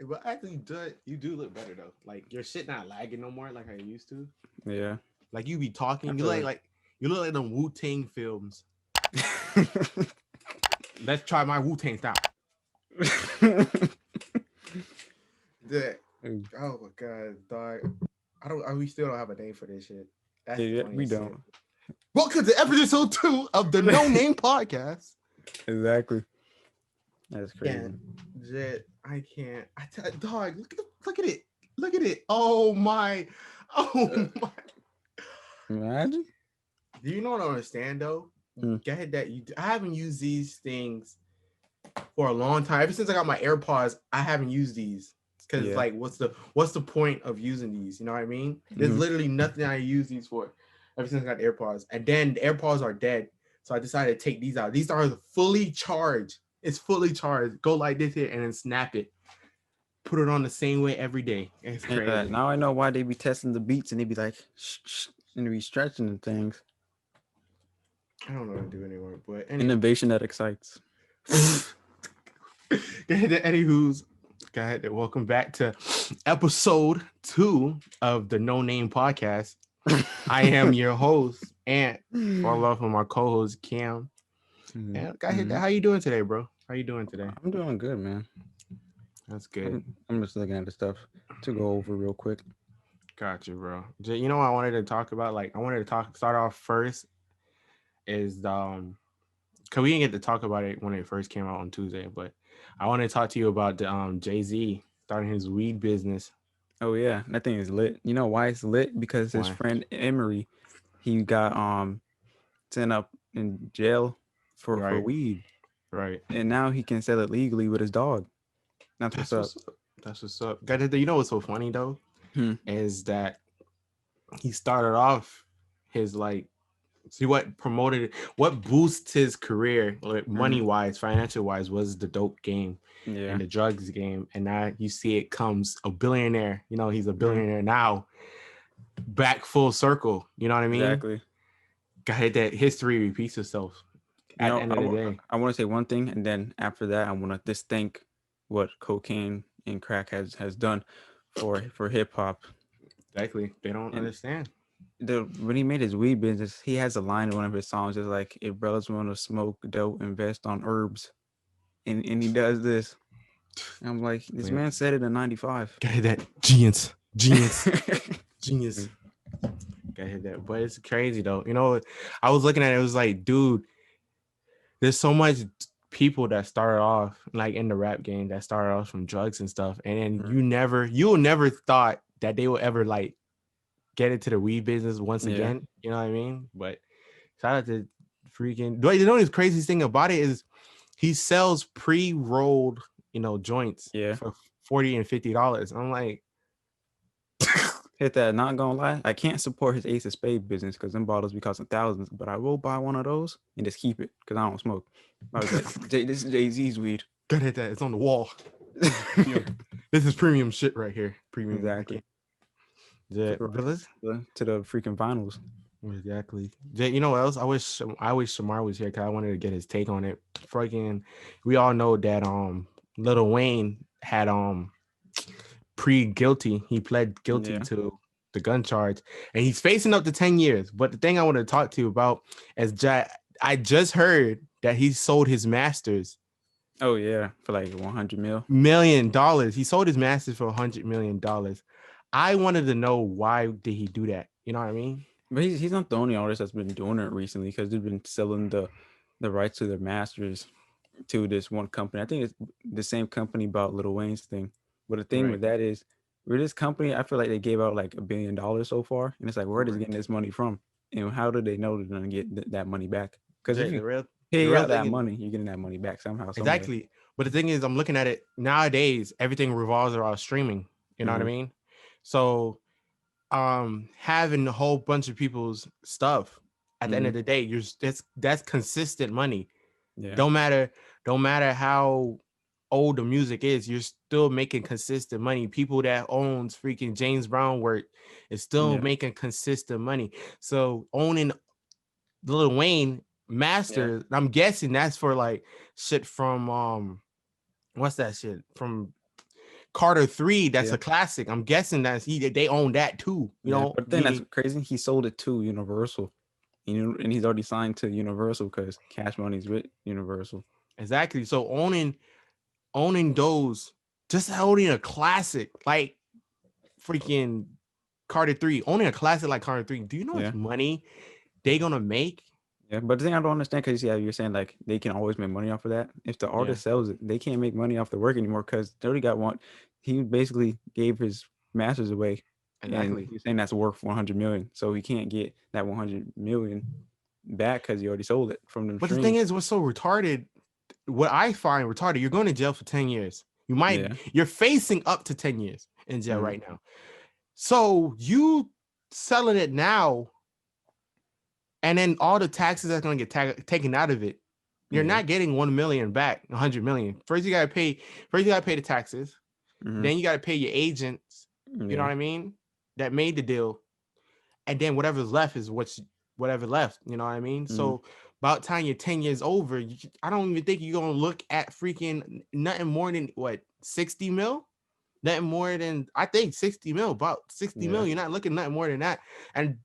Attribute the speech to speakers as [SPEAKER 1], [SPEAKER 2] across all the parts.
[SPEAKER 1] But actually, you do look better though. Like your shit not lagging no more like I used to.
[SPEAKER 2] Yeah.
[SPEAKER 1] Like you be
[SPEAKER 2] I
[SPEAKER 1] talking,
[SPEAKER 2] feel
[SPEAKER 1] you look like them Wu-Tang films.
[SPEAKER 2] like
[SPEAKER 1] Let's try my Wu-Tang style. The, oh my god, dog. We still don't have a name for this shit. That's the
[SPEAKER 2] yeah, we
[SPEAKER 1] funniest shit.
[SPEAKER 2] don't.
[SPEAKER 1] Welcome to episode 2 of the No Name Podcast.
[SPEAKER 2] Exactly. That's
[SPEAKER 1] Yeah,
[SPEAKER 2] crazy.
[SPEAKER 1] Jet, I can't. Dog, look at it. Look at it. Oh my. Oh my.
[SPEAKER 2] Imagine.
[SPEAKER 1] Do you know what I understand though?
[SPEAKER 2] Mm.
[SPEAKER 1] Go ahead that I haven't used these things for a long time. Ever since I got my AirPods, I haven't used these. Because it's
[SPEAKER 2] Yeah.
[SPEAKER 1] like, what's the point of using these? You know what I mean? There's
[SPEAKER 2] Mm-hmm.
[SPEAKER 1] literally nothing I use these for ever since I got the AirPods. And then the AirPods are dead. So I decided to take these out. These are fully charged. It's fully charged. Go like this here and then snap it. Put it on the same way every day. It's
[SPEAKER 2] Yeah.
[SPEAKER 1] crazy.
[SPEAKER 2] Now I know why they be testing the beats and they be like, shh, shh, and they be stretching and things.
[SPEAKER 1] I don't know what to do anymore. But anyway.
[SPEAKER 2] Innovation that excites.
[SPEAKER 1] Go ahead, Eddie Who's. Go ahead. Welcome back to episode 2 of the No Name Podcast. I am your host, and for love of my co-host Cam. And go ahead.
[SPEAKER 2] Mhm.
[SPEAKER 1] How you doing today, bro? How you doing today?
[SPEAKER 2] I'm doing good, man.
[SPEAKER 1] That's good.
[SPEAKER 2] I'm just looking at the stuff to go over real quick.
[SPEAKER 1] Gotcha, bro. You know what I wanted to talk about? Like, I wanted to start off first is because we didn't get to talk about it when it first came out on Tuesday, but I want to talk to you about the Jay-Z starting his weed business.
[SPEAKER 2] Oh yeah, that thing is lit. You know why it's lit? Because his
[SPEAKER 1] Why?
[SPEAKER 2] friend Emery, he got sent up in jail for
[SPEAKER 1] Right,
[SPEAKER 2] weed,
[SPEAKER 1] right.
[SPEAKER 2] and now he can sell it legally with his dog. That's what's
[SPEAKER 1] That's
[SPEAKER 2] up.
[SPEAKER 1] what's up. That's what's up. You know what's so funny though
[SPEAKER 2] Hmm.
[SPEAKER 1] is that he started off his like see what boosts his career like money
[SPEAKER 2] Hmm.
[SPEAKER 1] wise, financial wise was the dope game and
[SPEAKER 2] Yeah.
[SPEAKER 1] the drugs game, and now you see it comes a billionaire. You know he's a
[SPEAKER 2] Hmm.
[SPEAKER 1] billionaire now, back full circle. You know what I mean?
[SPEAKER 2] Exactly.
[SPEAKER 1] Got that history repeats itself
[SPEAKER 2] You
[SPEAKER 1] at the
[SPEAKER 2] know,
[SPEAKER 1] end of the day.
[SPEAKER 2] I want to say one thing, and then after that, I want to just thank what cocaine and crack has done for hip hop.
[SPEAKER 1] Exactly. They don't
[SPEAKER 2] And
[SPEAKER 1] understand.
[SPEAKER 2] when he made his weed business, he has a line in one of his songs is like, "If brothers want to smoke dope, invest on herbs," and he does this. And I'm like, this
[SPEAKER 1] Yeah.
[SPEAKER 2] man said it in '95.
[SPEAKER 1] Got that genius. Got hit that, but it's crazy though. You know, I was looking at it. It was like, dude, there's so much people that started off like in the rap game that started off from drugs and stuff, and then you'll never thought that they will ever like get into the weed business once
[SPEAKER 2] Yeah,
[SPEAKER 1] again. You know what I mean? But shout out to freaking. You know, the craziest thing about it is he sells pre-rolled, joints
[SPEAKER 2] yeah.
[SPEAKER 1] for $40 and $50. I'm like,
[SPEAKER 2] Hit that. Not gonna lie, I can't support his Ace of Spade business because them bottles be costing thousands. But I will buy one of those and just keep it because I don't smoke. I was like, this is Jay Z's weed.
[SPEAKER 1] gotta hit that. It's on the wall. Yeah. This is premium shit right here. Premium. I
[SPEAKER 2] Exactly.
[SPEAKER 1] can't. Yeah,
[SPEAKER 2] To
[SPEAKER 1] but let's
[SPEAKER 2] the freaking finals.
[SPEAKER 1] exactly. You know what else? I wish Shamar was here because I wanted to get his take on it. Fucking, we all know that Lil Wayne had pre-guilty. He pled guilty
[SPEAKER 2] Yeah.
[SPEAKER 1] to the gun charge, and he's facing up to 10 years. But the thing I want to talk to you about is I just heard that he sold his masters
[SPEAKER 2] Oh yeah, for like 100 mil.
[SPEAKER 1] $1 million. He sold his masters for $100 million. I wanted to know why did he do that? You know what I mean?
[SPEAKER 2] But he's not the only artist that's been doing it recently because they've been selling the rights to their masters to this one company. I think it's the same company about Lil Wayne's thing. But the thing
[SPEAKER 1] Right.
[SPEAKER 2] with that is, with this company, I feel like they gave out like $1 billion so far, and it's like, where is
[SPEAKER 1] Right.
[SPEAKER 2] getting this money from, and how do they know they're gonna get that money back? Because if
[SPEAKER 1] Jay,
[SPEAKER 2] you
[SPEAKER 1] the
[SPEAKER 2] pay
[SPEAKER 1] real
[SPEAKER 2] out
[SPEAKER 1] thing
[SPEAKER 2] that
[SPEAKER 1] is
[SPEAKER 2] money, you're getting that money back somehow, some way.
[SPEAKER 1] exactly. But the thing is, I'm looking at it nowadays. Everything revolves around streaming. You know what I
[SPEAKER 2] Hmm.
[SPEAKER 1] mean? So, having a whole bunch of people's stuff at the end
[SPEAKER 2] Hmm.
[SPEAKER 1] of the day, that's consistent money.
[SPEAKER 2] Yeah,
[SPEAKER 1] Don't matter how old the music is, you're still making consistent money. People that owns freaking James Brown work is still
[SPEAKER 2] yeah,
[SPEAKER 1] making consistent money. So owning Lil Wayne
[SPEAKER 2] yeah.
[SPEAKER 1] Masters, I'm guessing that's for like shit from what's that shit from Carter 3, that's
[SPEAKER 2] Yeah.
[SPEAKER 1] a classic. I'm guessing they own that too. You
[SPEAKER 2] Yeah,
[SPEAKER 1] know,
[SPEAKER 2] but then that's crazy. He sold it to Universal, and he's already signed to Universal because Cash Money's with Universal.
[SPEAKER 1] exactly. So owning those, just owning a classic like freaking Carter 3, owning a classic like Carter 3. Do you know how
[SPEAKER 2] Yeah,
[SPEAKER 1] much money they gonna make?
[SPEAKER 2] yeah. But the thing I don't understand, because yeah, you're saying like they can always make money off of that. If the
[SPEAKER 1] Yeah,
[SPEAKER 2] artist sells it, they can't make money off the work anymore because they already got one. He basically gave his masters away, and
[SPEAKER 1] exactly.
[SPEAKER 2] he's saying that's worth 100 million. So he can't get that 100 million back because he already sold it from them
[SPEAKER 1] But the thing
[SPEAKER 2] streams.
[SPEAKER 1] is, what's so retarded, what I find retarded, you're going to jail for 10 years.
[SPEAKER 2] Yeah.
[SPEAKER 1] You're facing up to 10 years in jail
[SPEAKER 2] Mm-hmm.
[SPEAKER 1] right now. So you selling it now, and then all the taxes that's going to get taken out of it, you're
[SPEAKER 2] Yeah.
[SPEAKER 1] not getting 1 million back, 100 million. First, you got to pay the taxes.
[SPEAKER 2] Mm-hmm.
[SPEAKER 1] Then you got to pay your agents. You know
[SPEAKER 2] Yeah.
[SPEAKER 1] what I mean? That made the deal. And then whatever's left is whatever left. You know what I mean?
[SPEAKER 2] Mm-hmm.
[SPEAKER 1] So about time you're 10 years over, I don't even think you're gonna look at freaking nothing more than what 60 mil. Nothing more than I think 60 mil, about 60
[SPEAKER 2] Yeah.
[SPEAKER 1] mil. You're not looking nothing more than that. And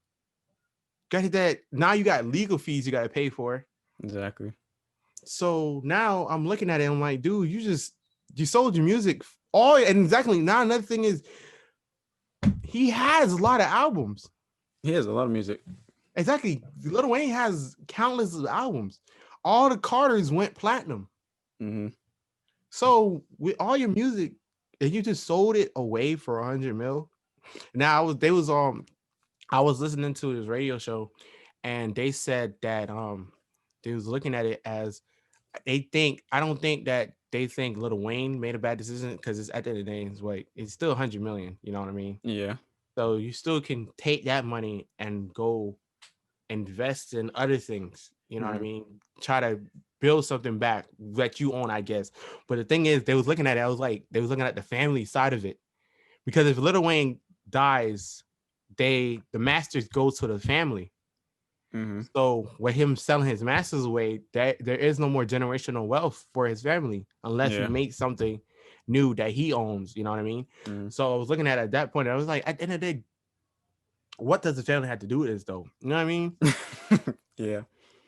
[SPEAKER 1] got that now you got legal fees you gotta pay for.
[SPEAKER 2] Exactly.
[SPEAKER 1] So now I'm looking at it, I'm like, dude, you sold your music all, and exactly now another thing is he has a lot of albums.
[SPEAKER 2] He has a lot of music.
[SPEAKER 1] Exactly. Lil Wayne has countless of albums. All the Carters went platinum.
[SPEAKER 2] Mm-hmm.
[SPEAKER 1] So with all your music, and you just sold it away for 100 mil. Now I was listening to this radio show, and they said that they was looking at it as I don't think that they think Lil Wayne made a bad decision, because it's at the end of the day, it's still 100 million, you know what I mean?
[SPEAKER 2] Yeah.
[SPEAKER 1] So you still can take that money and go invest in other things. You know what I
[SPEAKER 2] Mm-hmm.
[SPEAKER 1] mean? Try to build something back that you own, I guess. But the thing is, they was looking at it. I was like, they was looking at the family side of it, because if Lil Wayne dies, the masters go to the family.
[SPEAKER 2] Mm-hmm.
[SPEAKER 1] So with him selling his masters away, that there is no more generational wealth for his family unless he
[SPEAKER 2] Yeah.
[SPEAKER 1] makes something new that he owns. You know what I mean?
[SPEAKER 2] Mm-hmm.
[SPEAKER 1] So I was looking at it at that point. I was like, at the end of the day, what does the family have to do with this though? You know what I mean?
[SPEAKER 2] Yeah.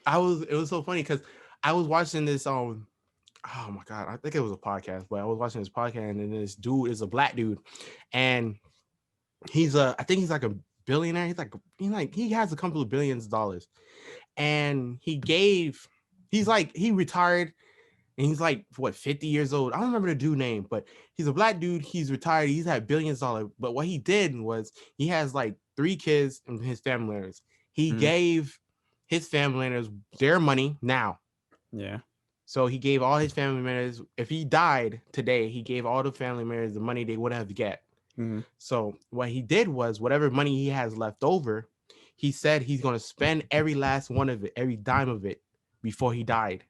[SPEAKER 1] It was so funny because I was watching this oh my god, I think it was a podcast, but I was watching this podcast, and this dude is a black dude, and I think he's like a billionaire. He has a couple of billions of dollars, and he retired, and he's like what 50 years old. I don't remember the dude name, but he's a black dude. He's retired. He's had billions of dollars, but what he did was he has like 3 kids and his family members. He
[SPEAKER 2] Mm-hmm.
[SPEAKER 1] gave his family members their money now.
[SPEAKER 2] Yeah.
[SPEAKER 1] So he gave all his family members, if he died today, he gave all the family members the money they would have to get.
[SPEAKER 2] Mm-hmm.
[SPEAKER 1] So what he did was whatever money he has left over, he said he's going to spend every last one of it, every dime of it before he died.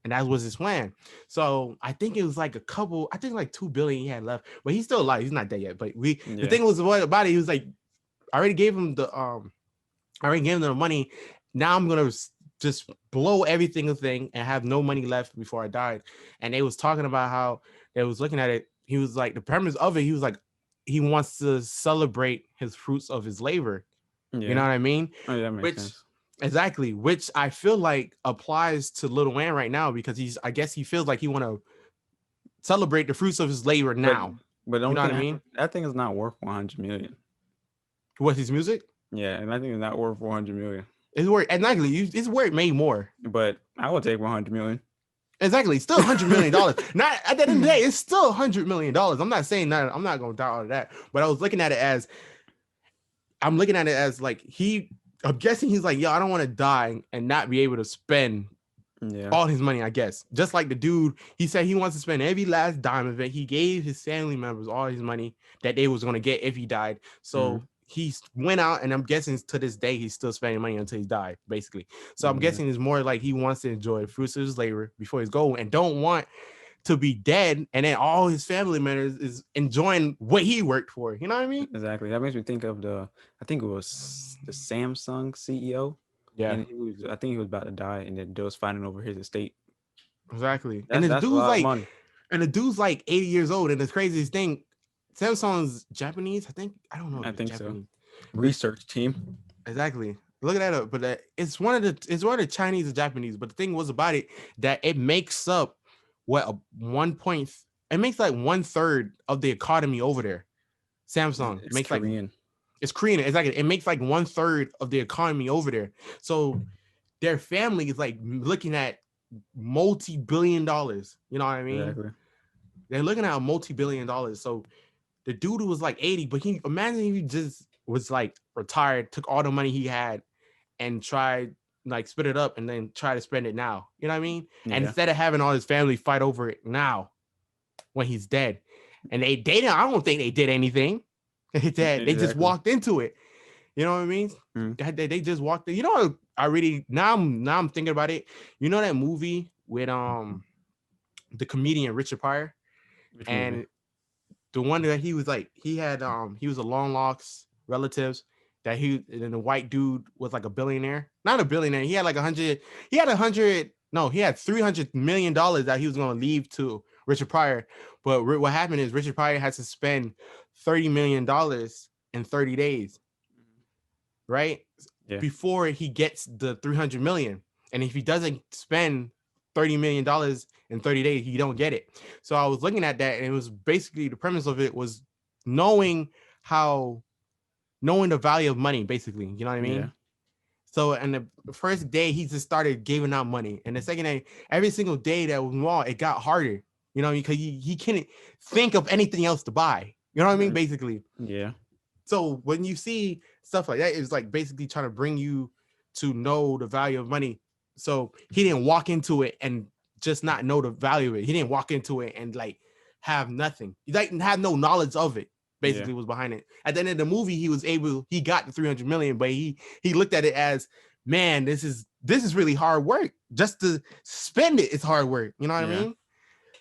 [SPEAKER 1] And that was his plan. So I think it was like I think like 2 billion he had left, but he's still alive. He's not dead yet. But the thing was what about it, he was like, I already gave him the money. Now I'm going to just blow everything thing and have no money left before I died. And they was talking about how they was looking at it. He was like, the premise of it, he was like, he wants to celebrate his fruits of his labor.
[SPEAKER 2] Yeah.
[SPEAKER 1] You know what I mean?
[SPEAKER 2] Oh, yeah, that makes sense.
[SPEAKER 1] Exactly, which I feel like applies to Lil Wayne right now, because I guess he feels like he want to celebrate the fruits of his labor now.
[SPEAKER 2] But the
[SPEAKER 1] You
[SPEAKER 2] only
[SPEAKER 1] know what
[SPEAKER 2] thing
[SPEAKER 1] I mean?
[SPEAKER 2] that thing is not worth 100 million.
[SPEAKER 1] What's his music?
[SPEAKER 2] Yeah, and I think it's not worth 400 million.
[SPEAKER 1] It's worth exactly. It's where it made more.
[SPEAKER 2] But I would take 100 million.
[SPEAKER 1] Exactly, still $100 million. Not at the end of the day, it's still $100 million. I'm not saying that. I'm not going to doubt all of that. But I was looking at it as, like I'm guessing he's like, yo, I don't want to die and not be able to spend all his money, I guess. Just like the dude, he said he wants to spend every last dime of it. He gave his family members all his money that they was going to get if he died. So he went out, and I'm guessing to this day, he's still spending money until he died, basically. So I'm guessing it's more like he wants to enjoy the fruits of his labor before he's going, and don't want to be dead, and then all his family members is enjoying what he worked for. You know what I mean?
[SPEAKER 2] Exactly. That makes me think of I think it was the Samsung CEO.
[SPEAKER 1] Yeah.
[SPEAKER 2] And I think he was about to die, and then they was fighting over his estate.
[SPEAKER 1] Exactly.
[SPEAKER 2] That's a lot of money.
[SPEAKER 1] And the dude's like 80 years old. And the craziest thing, Samsung's Japanese. I think I don't know if
[SPEAKER 2] I
[SPEAKER 1] it's
[SPEAKER 2] think so.
[SPEAKER 1] Japanese. But
[SPEAKER 2] Research team.
[SPEAKER 1] exactly. Look at that up. But it's one of the Chinese or Japanese. But the thing was about it that it makes up what a 1 point. It makes like 1/3 of the economy over there. Samsung
[SPEAKER 2] It's
[SPEAKER 1] makes like
[SPEAKER 2] Korean.
[SPEAKER 1] it's Korean. It's like it makes like 1/3 of the economy over there. So their family is like looking at multi-billion dollars. You know what I mean?
[SPEAKER 2] Exactly.
[SPEAKER 1] They're looking at a multi-billion dollars. So the dude was like 80, but he imagine if he just was like retired, took all the money he had and tried like split it up and then try to spend it now. You know what I mean? And
[SPEAKER 2] Yeah.
[SPEAKER 1] instead of having all his family fight over it now when he's dead. And they didn't, I don't think they did anything. They just
[SPEAKER 2] Exactly.
[SPEAKER 1] walked into it. You know what I mean?
[SPEAKER 2] Mm.
[SPEAKER 1] They just walked in. You know, I really now I'm thinking about it. You know that movie with the comedian Richard Pryor
[SPEAKER 2] Which movie?
[SPEAKER 1] and the one that he was like he was a long lost relatives that he and the white dude was like a billionaire, not a billionaire. He had like 100. He had 100. No, he had $300 million that he was going to leave to Richard Pryor. But what happened is Richard Pryor had to spend $30 million in 30 days, right?
[SPEAKER 2] Yeah.
[SPEAKER 1] Before he gets the 300 million. And if he doesn't spend $30 million in 30 days, he don't get it. So I was looking at that, and it was basically the premise of it was knowing how knowing the value of money, basically. You know what I
[SPEAKER 2] Yeah.
[SPEAKER 1] mean? So and the first day he just started giving out money. And the second day, every single day that was more, it got harder. You know, because he couldn't think of anything else to buy. You know what I mean? Basically.
[SPEAKER 2] Yeah.
[SPEAKER 1] So when you see stuff like that, it's like basically trying to bring you to know the value of money. So he didn't walk into it and just not know the value of it. He didn't walk into it and like have nothing. He like have no knowledge of it.
[SPEAKER 2] Yeah.
[SPEAKER 1] Basically, was behind it. At the end of the movie, he got the 300 million, but he looked at it as, man, this is really hard work. Just to spend it is hard work. You know what I
[SPEAKER 2] Yeah.
[SPEAKER 1] mean?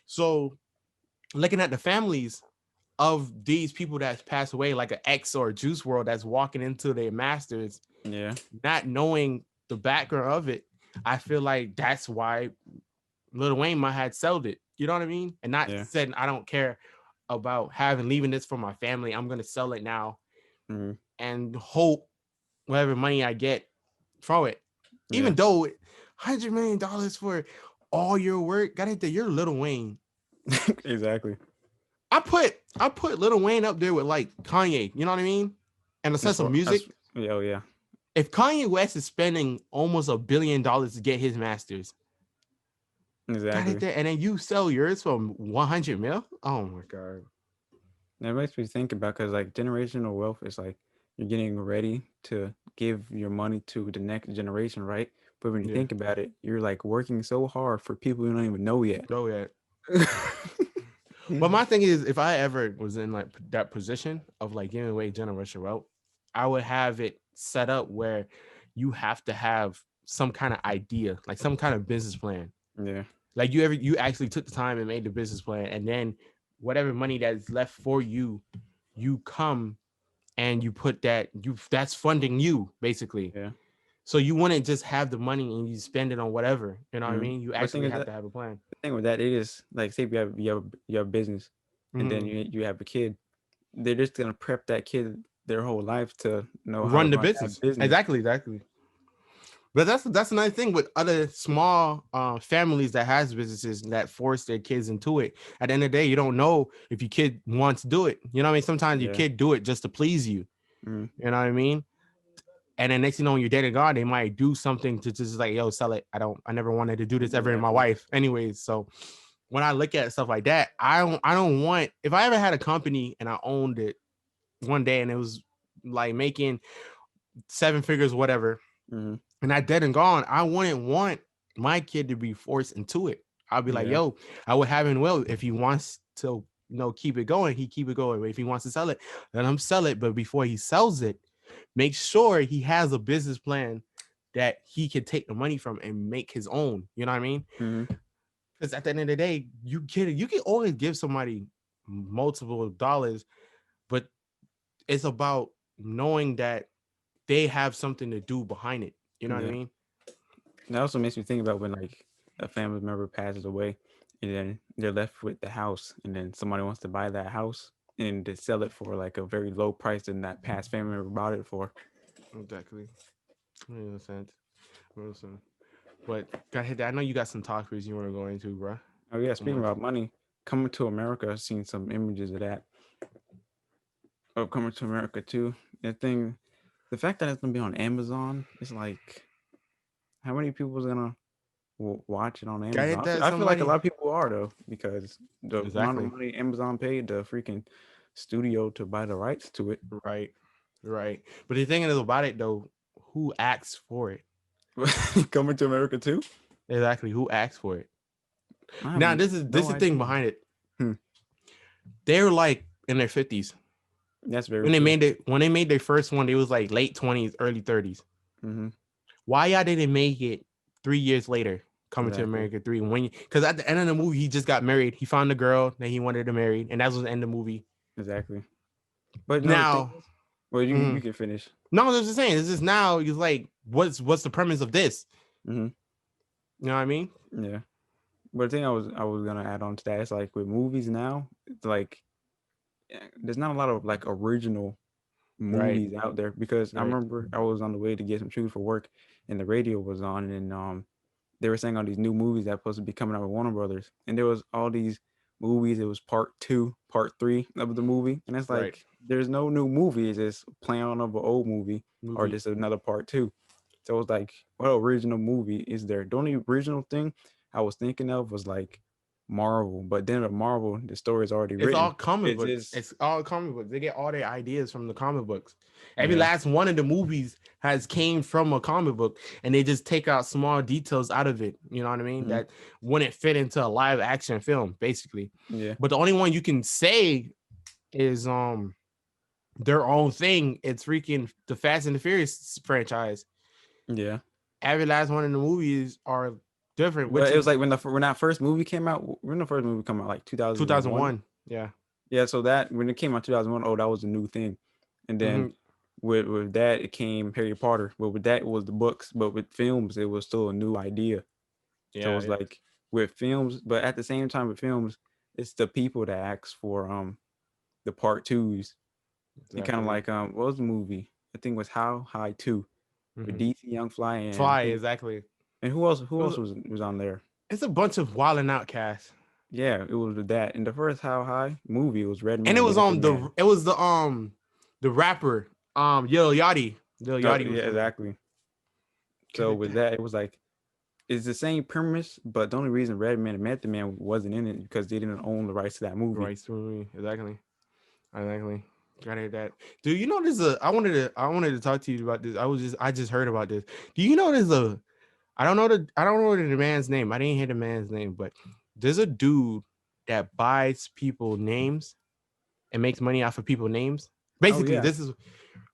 [SPEAKER 1] So looking at the families of these people that's passed away, like an X or a Juice World that's walking into their masters,
[SPEAKER 2] Yeah.
[SPEAKER 1] not knowing the background of it, I feel like that's why Lil Wayne might have sold it. You know what I mean? And not
[SPEAKER 2] Yeah.
[SPEAKER 1] said, I don't care about leaving this for my family. I'm gonna sell it now
[SPEAKER 2] Mm.
[SPEAKER 1] and hope whatever money I get from it.
[SPEAKER 2] Yeah.
[SPEAKER 1] Even though $100 million for all your work, got it that you're Lil Wayne.
[SPEAKER 2] Exactly.
[SPEAKER 1] I put Lil Wayne up there with like Kanye, you know what I mean? And the sense of music.
[SPEAKER 2] Oh yeah.
[SPEAKER 1] If Kanye West is spending almost $1 billion to get his masters, got it
[SPEAKER 2] Exactly.
[SPEAKER 1] there, and then you sell yours for 100 mil. Oh my god.
[SPEAKER 2] That makes me think about, because like generational wealth is like you're getting ready to give your money to the next generation, right? But when you
[SPEAKER 1] Yeah.
[SPEAKER 2] think about it, you're like working so hard for people you don't even know yet.
[SPEAKER 1] Go ahead. But my thing is, if I ever was in like that position of like giving away generational wealth, I would have it set up where you have to have some kind of idea, like some kind of business plan.
[SPEAKER 2] Yeah.
[SPEAKER 1] Like you actually took the time and made the business plan, and then whatever money that's left for you, you come and you put that's funding you basically.
[SPEAKER 2] Yeah.
[SPEAKER 1] So you wouldn't just have the money and you spend it on whatever. You know what I
[SPEAKER 2] Mm-hmm.
[SPEAKER 1] mean? You
[SPEAKER 2] But thing
[SPEAKER 1] actually
[SPEAKER 2] is
[SPEAKER 1] have
[SPEAKER 2] that
[SPEAKER 1] to have a plan.
[SPEAKER 2] the thing with that, it is like, say you have a business, and then
[SPEAKER 1] Mm-hmm.
[SPEAKER 2] you have a kid. They're just gonna prep that kid their whole life to know how to
[SPEAKER 1] Run the
[SPEAKER 2] run that
[SPEAKER 1] business.
[SPEAKER 2] business.
[SPEAKER 1] Exactly. But that's another thing with other small families that has businesses that force their kids into it. At the end of the day, you don't know if your kid wants to do it. You know what I mean? Sometimes your
[SPEAKER 2] Yeah.
[SPEAKER 1] kid do it just to please you.
[SPEAKER 2] Mm.
[SPEAKER 1] You know what I mean? And then next thing you know, when you're dating God, they might do something to just like, yo, sell it. I never wanted to do this ever in my
[SPEAKER 2] Exactly.
[SPEAKER 1] life. Anyways, so when I look at stuff like that, I don't want, if I ever had a company and I owned it one day and it was like making 7 figures, whatever,
[SPEAKER 2] Mm-hmm.
[SPEAKER 1] and I dead and gone, I wouldn't want my kid to be forced into it. I'll be like,
[SPEAKER 2] Yeah.
[SPEAKER 1] yo, I would have him will if he wants to, keep it going, he keep it going. If he wants to sell it, let him sell it. But before he sells it, make sure he has a business plan that he can take the money from and make his own. You know what I mean?
[SPEAKER 2] Mm-hmm.
[SPEAKER 1] Because at the end of the day, you can always give somebody multiple dollars, but it's about knowing that they have something to do behind it. You know what I
[SPEAKER 2] Yeah.
[SPEAKER 1] mean?
[SPEAKER 2] That also makes me think about when like a family member passes away. and then they're left with the house, and then somebody wants to buy that house and to sell it for like a very low price than that past family member bought it for.
[SPEAKER 1] Exactly. Makes sense. Listen. But go ahead. I know you got some topics you want to go into, bro.
[SPEAKER 2] Oh yeah, speaking about money, Coming to America, I've seen some images of that. Oh, Coming to America too. That thing, the fact that it's gonna be on Amazon, it's like, how many people's gonna watch it on
[SPEAKER 1] Got
[SPEAKER 2] Amazon?
[SPEAKER 1] hit that
[SPEAKER 2] I feel like a
[SPEAKER 1] somebody.
[SPEAKER 2] lot of people are though, because the amount of
[SPEAKER 1] Exactly.
[SPEAKER 2] money Amazon paid the freaking studio to buy the rights to it.
[SPEAKER 1] Right. Right. But the thing is about it though, who asks for it?
[SPEAKER 2] Coming to America too.
[SPEAKER 1] Exactly. Who asks for it?
[SPEAKER 2] I have
[SPEAKER 1] Now this is
[SPEAKER 2] no
[SPEAKER 1] the thing
[SPEAKER 2] idea.
[SPEAKER 1] behind it.
[SPEAKER 2] Hmm.
[SPEAKER 1] They're like in their 50s.
[SPEAKER 2] That's very
[SPEAKER 1] When they
[SPEAKER 2] true.
[SPEAKER 1] made it, when they made their first one, they was like late 20s, early 30s.
[SPEAKER 2] Mm-hmm.
[SPEAKER 1] Why y'all didn't make it 3 years later? Coming to
[SPEAKER 2] Exactly.
[SPEAKER 1] America 3. When because at the end of the movie, he just got married. He found a girl that he wanted to marry, and that was the end of the movie.
[SPEAKER 2] Exactly. But no, the thing
[SPEAKER 1] Now,
[SPEAKER 2] is, well, you
[SPEAKER 1] mhm.
[SPEAKER 2] can finish.
[SPEAKER 1] No, I was just saying, it's just now. He's like, what's the premise of this?
[SPEAKER 2] Mm-hmm.
[SPEAKER 1] You know what I mean?
[SPEAKER 2] Yeah. But the thing I was gonna add on to that is like with movies now, it's like there's not a lot of like original
[SPEAKER 1] Right,
[SPEAKER 2] movies out there because I
[SPEAKER 1] right,
[SPEAKER 2] remember I was on the way to get some shoes for work and the radio was on and they were saying all these new movies that supposed to be coming out with Warner Brothers and there was all these movies. It was part two, part three of the movie, and it's
[SPEAKER 1] right.
[SPEAKER 2] like there's no new movie. It's just playing on of an old movie or
[SPEAKER 1] Movie.
[SPEAKER 2] just another part two. So it's like, what original movie is there? The only original thing I was thinking of was like Marvel, but then of Marvel, the story is already
[SPEAKER 1] It's all
[SPEAKER 2] written.
[SPEAKER 1] comic
[SPEAKER 2] It's
[SPEAKER 1] books.
[SPEAKER 2] just
[SPEAKER 1] It's all comic books. They get all their ideas from the comic books. Every
[SPEAKER 2] yeah,
[SPEAKER 1] last one of the movies has came from a comic book, and they just take out small details out of it. You know what I mean?
[SPEAKER 2] mhm,
[SPEAKER 1] That wouldn't fit into a live action film, basically.
[SPEAKER 2] yeah,
[SPEAKER 1] But the only one you can say is their own thing. It's freaking the Fast and the Furious franchise.
[SPEAKER 2] yeah.
[SPEAKER 1] Every last one of the movies are different, which
[SPEAKER 2] But it
[SPEAKER 1] is
[SPEAKER 2] was like when that first movie came out. When the first movie come out, like 2001.
[SPEAKER 1] 2001. Yeah.
[SPEAKER 2] Yeah, so that when it came out 2001, oh, that was a new thing. And then
[SPEAKER 1] Hmm.
[SPEAKER 2] with that, it came Harry Potter. But with that, it was the books. But with films, it was still a new idea. So
[SPEAKER 1] Yeah.
[SPEAKER 2] it's
[SPEAKER 1] Yeah.
[SPEAKER 2] like with films, but at the same time with films, it's the people that ask for the part twos. And kind of
[SPEAKER 1] Exactly.
[SPEAKER 2] like what was the movie? I think it was How High 2 with
[SPEAKER 1] Hmm.
[SPEAKER 2] DC Young Fly and
[SPEAKER 1] Fly. Exactly.
[SPEAKER 2] who else
[SPEAKER 1] It was,
[SPEAKER 2] was on there?
[SPEAKER 1] it's a bunch of wilding outcasts.
[SPEAKER 2] Yeah, it was that. In the first How High movie, it was
[SPEAKER 1] And
[SPEAKER 2] Redman
[SPEAKER 1] it
[SPEAKER 2] and
[SPEAKER 1] was
[SPEAKER 2] Method Man.
[SPEAKER 1] the rapper Lil Yachty. Lil
[SPEAKER 2] Oh
[SPEAKER 1] Yachty
[SPEAKER 2] yeah,
[SPEAKER 1] was in there.
[SPEAKER 2] exactly.
[SPEAKER 1] Get
[SPEAKER 2] So
[SPEAKER 1] it
[SPEAKER 2] with
[SPEAKER 1] that
[SPEAKER 2] that, it was like it's the same premise, but the only reason Redman and Method Man wasn't in it because they didn't own the rights to that movie.
[SPEAKER 1] right to me. Exactly. Exactly. Got it that. Dude, you know there's a I wanted to talk to you about this. I just heard about this. Do you know there's a I don't know the man's name. I didn't hear the man's name, but there's a dude that buys people names and makes money off of people names.
[SPEAKER 2] Oh
[SPEAKER 1] Basically,
[SPEAKER 2] yeah,
[SPEAKER 1] this is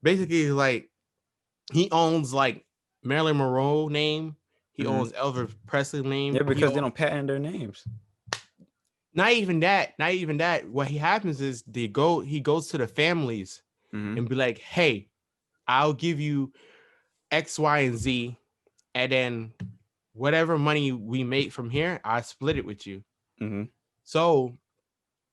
[SPEAKER 1] basically like he owns like Marilyn Monroe name. He
[SPEAKER 2] hmm
[SPEAKER 1] owns Elvis Presley name.
[SPEAKER 2] yeah, because they don't patent their names.
[SPEAKER 1] Not even that. Not even that. What he happens is he goes to the families
[SPEAKER 2] Hmm.
[SPEAKER 1] and be like, hey, I'll give you X, Y, and Z, and then whatever money we make from here, I split it with you.
[SPEAKER 2] Hmm.
[SPEAKER 1] So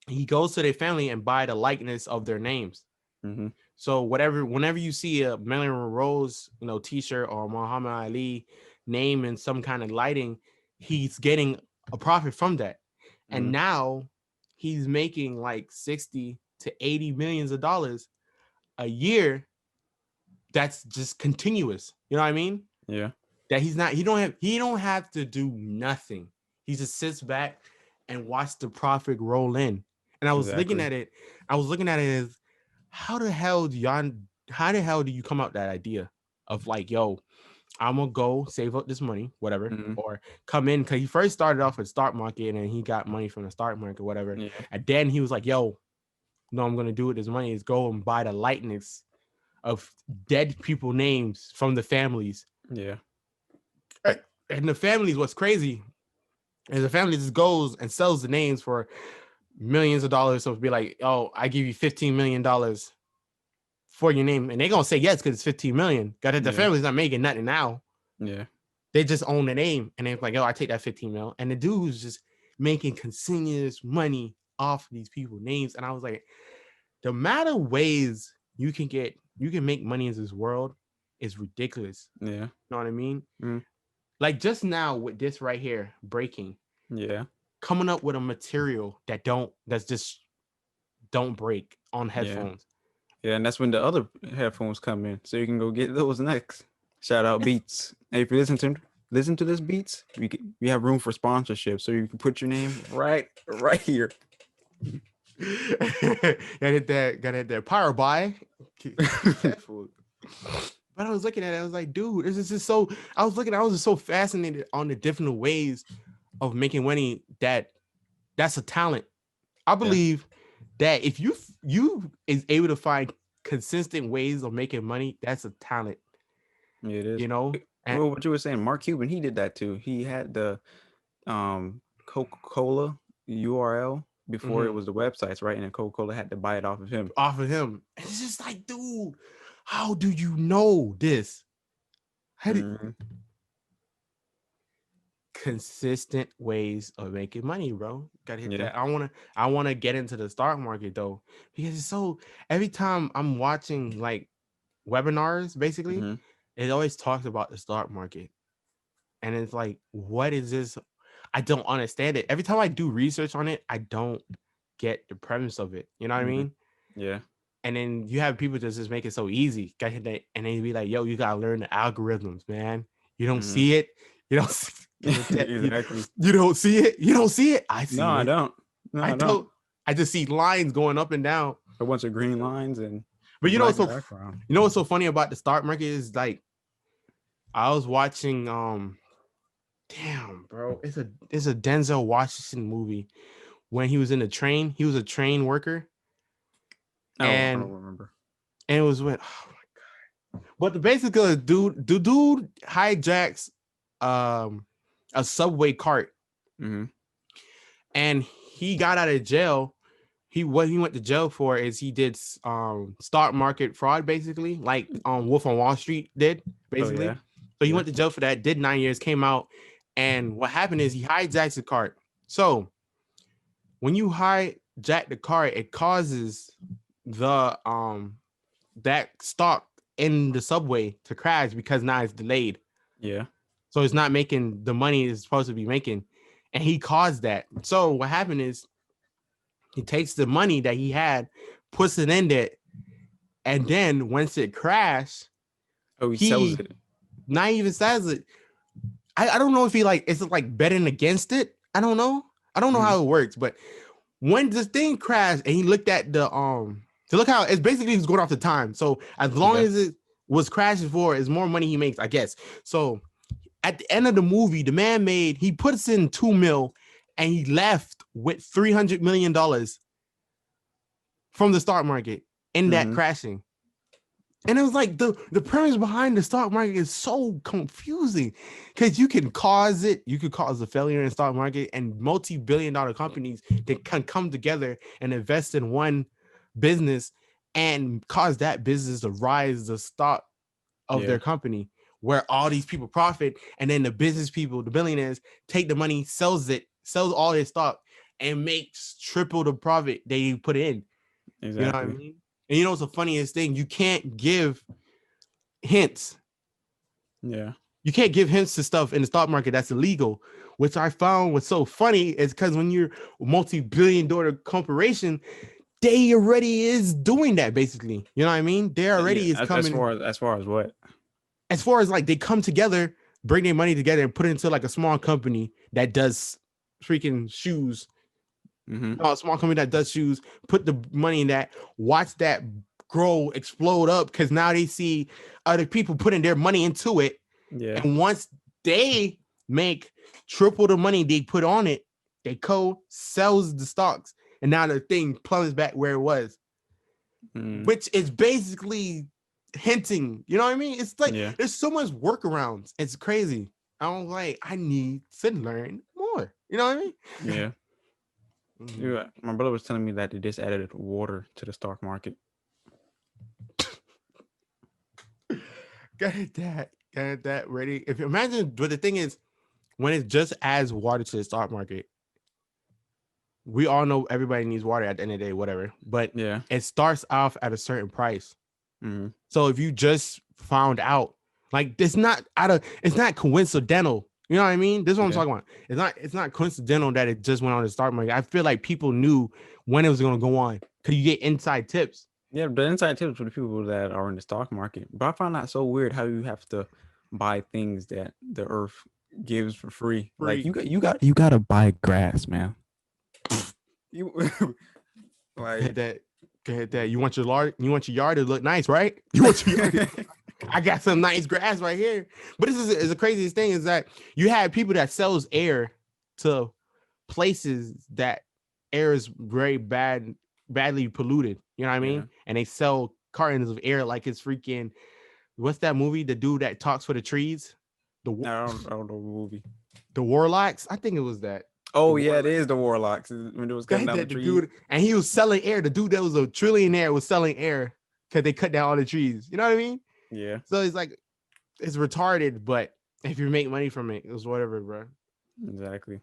[SPEAKER 1] he goes to their family and buy the likeness of their names.
[SPEAKER 2] Hmm.
[SPEAKER 1] So whenever you see a Marilyn Monroe's, T-shirt or Muhammad Ali name in some kind of lighting, he's getting a profit from that. And
[SPEAKER 2] Hmm.
[SPEAKER 1] now he's making like 60 to 80 millions of dollars a year. That's just continuous. You know what I mean?
[SPEAKER 2] Yeah,
[SPEAKER 1] That he don't have to do nothing. He just sits back and watch the profit roll in. And
[SPEAKER 2] exactly.
[SPEAKER 1] I was looking at it as how the hell do you come up with that idea of like, yo, I'm gonna go save up this money, whatever,
[SPEAKER 2] Hmm.
[SPEAKER 1] or come in because he first started off with stock market and he got money from the stock market, whatever.
[SPEAKER 2] Yeah,
[SPEAKER 1] And then he was like, yo, no, I'm gonna do with this money is go and buy the likeness of dead people names from the families.
[SPEAKER 2] yeah,
[SPEAKER 1] And the families, what's crazy is the family just goes and sells the names for millions of dollars. So it'd be like, oh, I give you $15 million for your name. And they're gonna say yes because it's 15 million. Got it. The
[SPEAKER 2] yeah,
[SPEAKER 1] family's not making nothing now.
[SPEAKER 2] yeah.
[SPEAKER 1] They just own the name. And they're like, oh, I take that 15 mil. And the dude who's just making continuous money off these people's names. And I was like, the amount of ways you can make money in this world is ridiculous.
[SPEAKER 2] Yeah.
[SPEAKER 1] You know what I mean?
[SPEAKER 2] Mm.
[SPEAKER 1] Like just now with this right here, breaking,
[SPEAKER 2] Yeah.
[SPEAKER 1] coming up with a material that's just don't break on headphones.
[SPEAKER 2] Yeah, and that's when the other headphones come in, so you can go get those next. Shout out Beats. Hey, if you listen to this Beats, we have room for sponsorship, so you can put your name right here.
[SPEAKER 1] Got that power buy. But I was looking at it, I was like, dude, this is just so. I was just so fascinated on the different ways of making money. That's a talent. I believe that if you is able to find consistent ways of making money, that's a talent.
[SPEAKER 2] Yeah, it is.
[SPEAKER 1] You know, and
[SPEAKER 2] Well, what you were saying, Mark Cuban, he did that too. He had the Coca-Cola URL before it was the websites, right? And then Coca-Cola had to buy it off of him.
[SPEAKER 1] And it's just like, dude, how do you know this? Consistent ways of making money, bro. Gotta hit that. I wanna get into the stock market though, because it's so. Every time I'm watching like webinars, basically, it always talks about the stock market, and it's like, what is this? I don't understand it. Every time I do research on it, I don't get the premise of it. You know what I mean?
[SPEAKER 2] Yeah.
[SPEAKER 1] And then you have people just make it so easy. Got hit that, and then you be like, yo, you gotta learn the algorithms, man. You don't see it. You don't see
[SPEAKER 2] exactly.
[SPEAKER 1] You don't see it. You don't see it. I see it.
[SPEAKER 2] I don't. No, I don't.
[SPEAKER 1] I just see lines going up and down.
[SPEAKER 2] A bunch of green lines and.
[SPEAKER 1] But you know what's so funny about the stock market is like, I was watching damn bro, it's a Denzel Washington movie when he was in the train. He was a train worker.
[SPEAKER 2] I don't remember.
[SPEAKER 1] And it was when, oh my god! But the basically, dude hijacks a subway cart, and he got out of jail. What he went to jail for is he did stock market fraud, basically, like Wolf on Wall Street did, basically. So he went to jail for that. Did 9 years, came out, and what happened is he hijacks the cart. So when you hijack the cart, it causes the that stock in the subway to crash because now it's delayed.
[SPEAKER 2] Yeah.
[SPEAKER 1] So it's not making the money it's supposed to be making. And he caused that. So what happened is he takes the money that he had, puts it in there, and then once it crashed,
[SPEAKER 2] he sells it.
[SPEAKER 1] Not even sells it. I don't know if he like it's like betting against it. I don't know how it works, but when this thing crashed and he looked at the so look how it's basically going off the time. So as long as it was crashing for, is more money he makes, I guess. So at the end of the movie, the man he puts in $2 million and he left with $300 million from the stock market in that crashing. And it was like the premise behind the stock market is so confusing because you can cause a failure in the stock market, and multi-billion-dollar companies that can come together and invest in one business and cause that business to rise the stock of their company, where all these people profit, and then the business people, the billionaires, take the money, sells all their stock, and makes triple the profit they put in. Exactly. You know what I mean? And you know what's the funniest thing? You can't give hints.
[SPEAKER 2] Yeah.
[SPEAKER 1] You can't give hints to stuff in the stock market that's illegal, which I found was so funny is because when you're a multi-billion-dollar corporation, they already is doing that basically. You know what I mean? They already is coming.
[SPEAKER 2] As far as what?
[SPEAKER 1] As far as like they come together, bring their money together and put it into like a small company that does freaking shoes. A small company that does shoes, put the money in that, watch that grow, explode up, because now they see other people putting their money into it. Yeah. And once they make triple the money they put on it, they sells the stocks, and now the thing plummets back where it was, which is basically hinting. You know what I mean? It's like there's so much workarounds. It's crazy. I'm like, I need to learn more. You know what I mean?
[SPEAKER 2] Yeah. Yeah, my brother was telling me that they just added water to the stock market.
[SPEAKER 1] Got that ready. If you imagine, but the thing is, when it just adds water to the stock market, we all know everybody needs water at the end of the day, whatever. But
[SPEAKER 2] Yeah.
[SPEAKER 1] it starts off at a certain price.
[SPEAKER 2] Mm-hmm.
[SPEAKER 1] So if you just found out, like it's not coincidental. You know what I mean? This is what I'm
[SPEAKER 2] Yeah.
[SPEAKER 1] talking about. It's not coincidental that it just went on the stock market. I feel like people knew when it was gonna go on because you get inside tips.
[SPEAKER 2] Yeah, the inside tips for the people that are in the stock market. But I find that so weird how you have to buy things that the earth gives for free. Like
[SPEAKER 1] Free.
[SPEAKER 2] you gotta buy grass, man. You
[SPEAKER 1] Hit
[SPEAKER 2] like
[SPEAKER 1] that. Hit that. You want your yard to look nice, right? You want your yard. I got some nice grass right here. But this is the craziest thing is that you have people that sells air to places that air is very badly polluted. You know what I
[SPEAKER 2] yeah.
[SPEAKER 1] mean? And they sell cartons of air like it's freaking what's that movie? The dude that talks for the trees? The
[SPEAKER 2] I don't know the movie.
[SPEAKER 1] the Warlocks? I think it was that. The
[SPEAKER 2] Oh yeah, it
[SPEAKER 1] Warlocks.
[SPEAKER 2] is the Warlocks when it was cutting down the
[SPEAKER 1] The
[SPEAKER 2] trees.
[SPEAKER 1] dude, and he was selling air. The dude that was a trillionaire was selling air because they cut down all the trees. You know what I mean?
[SPEAKER 2] Yeah,
[SPEAKER 1] So it's like it's retarded, but if you make money from it, it's whatever, bro.
[SPEAKER 2] exactly.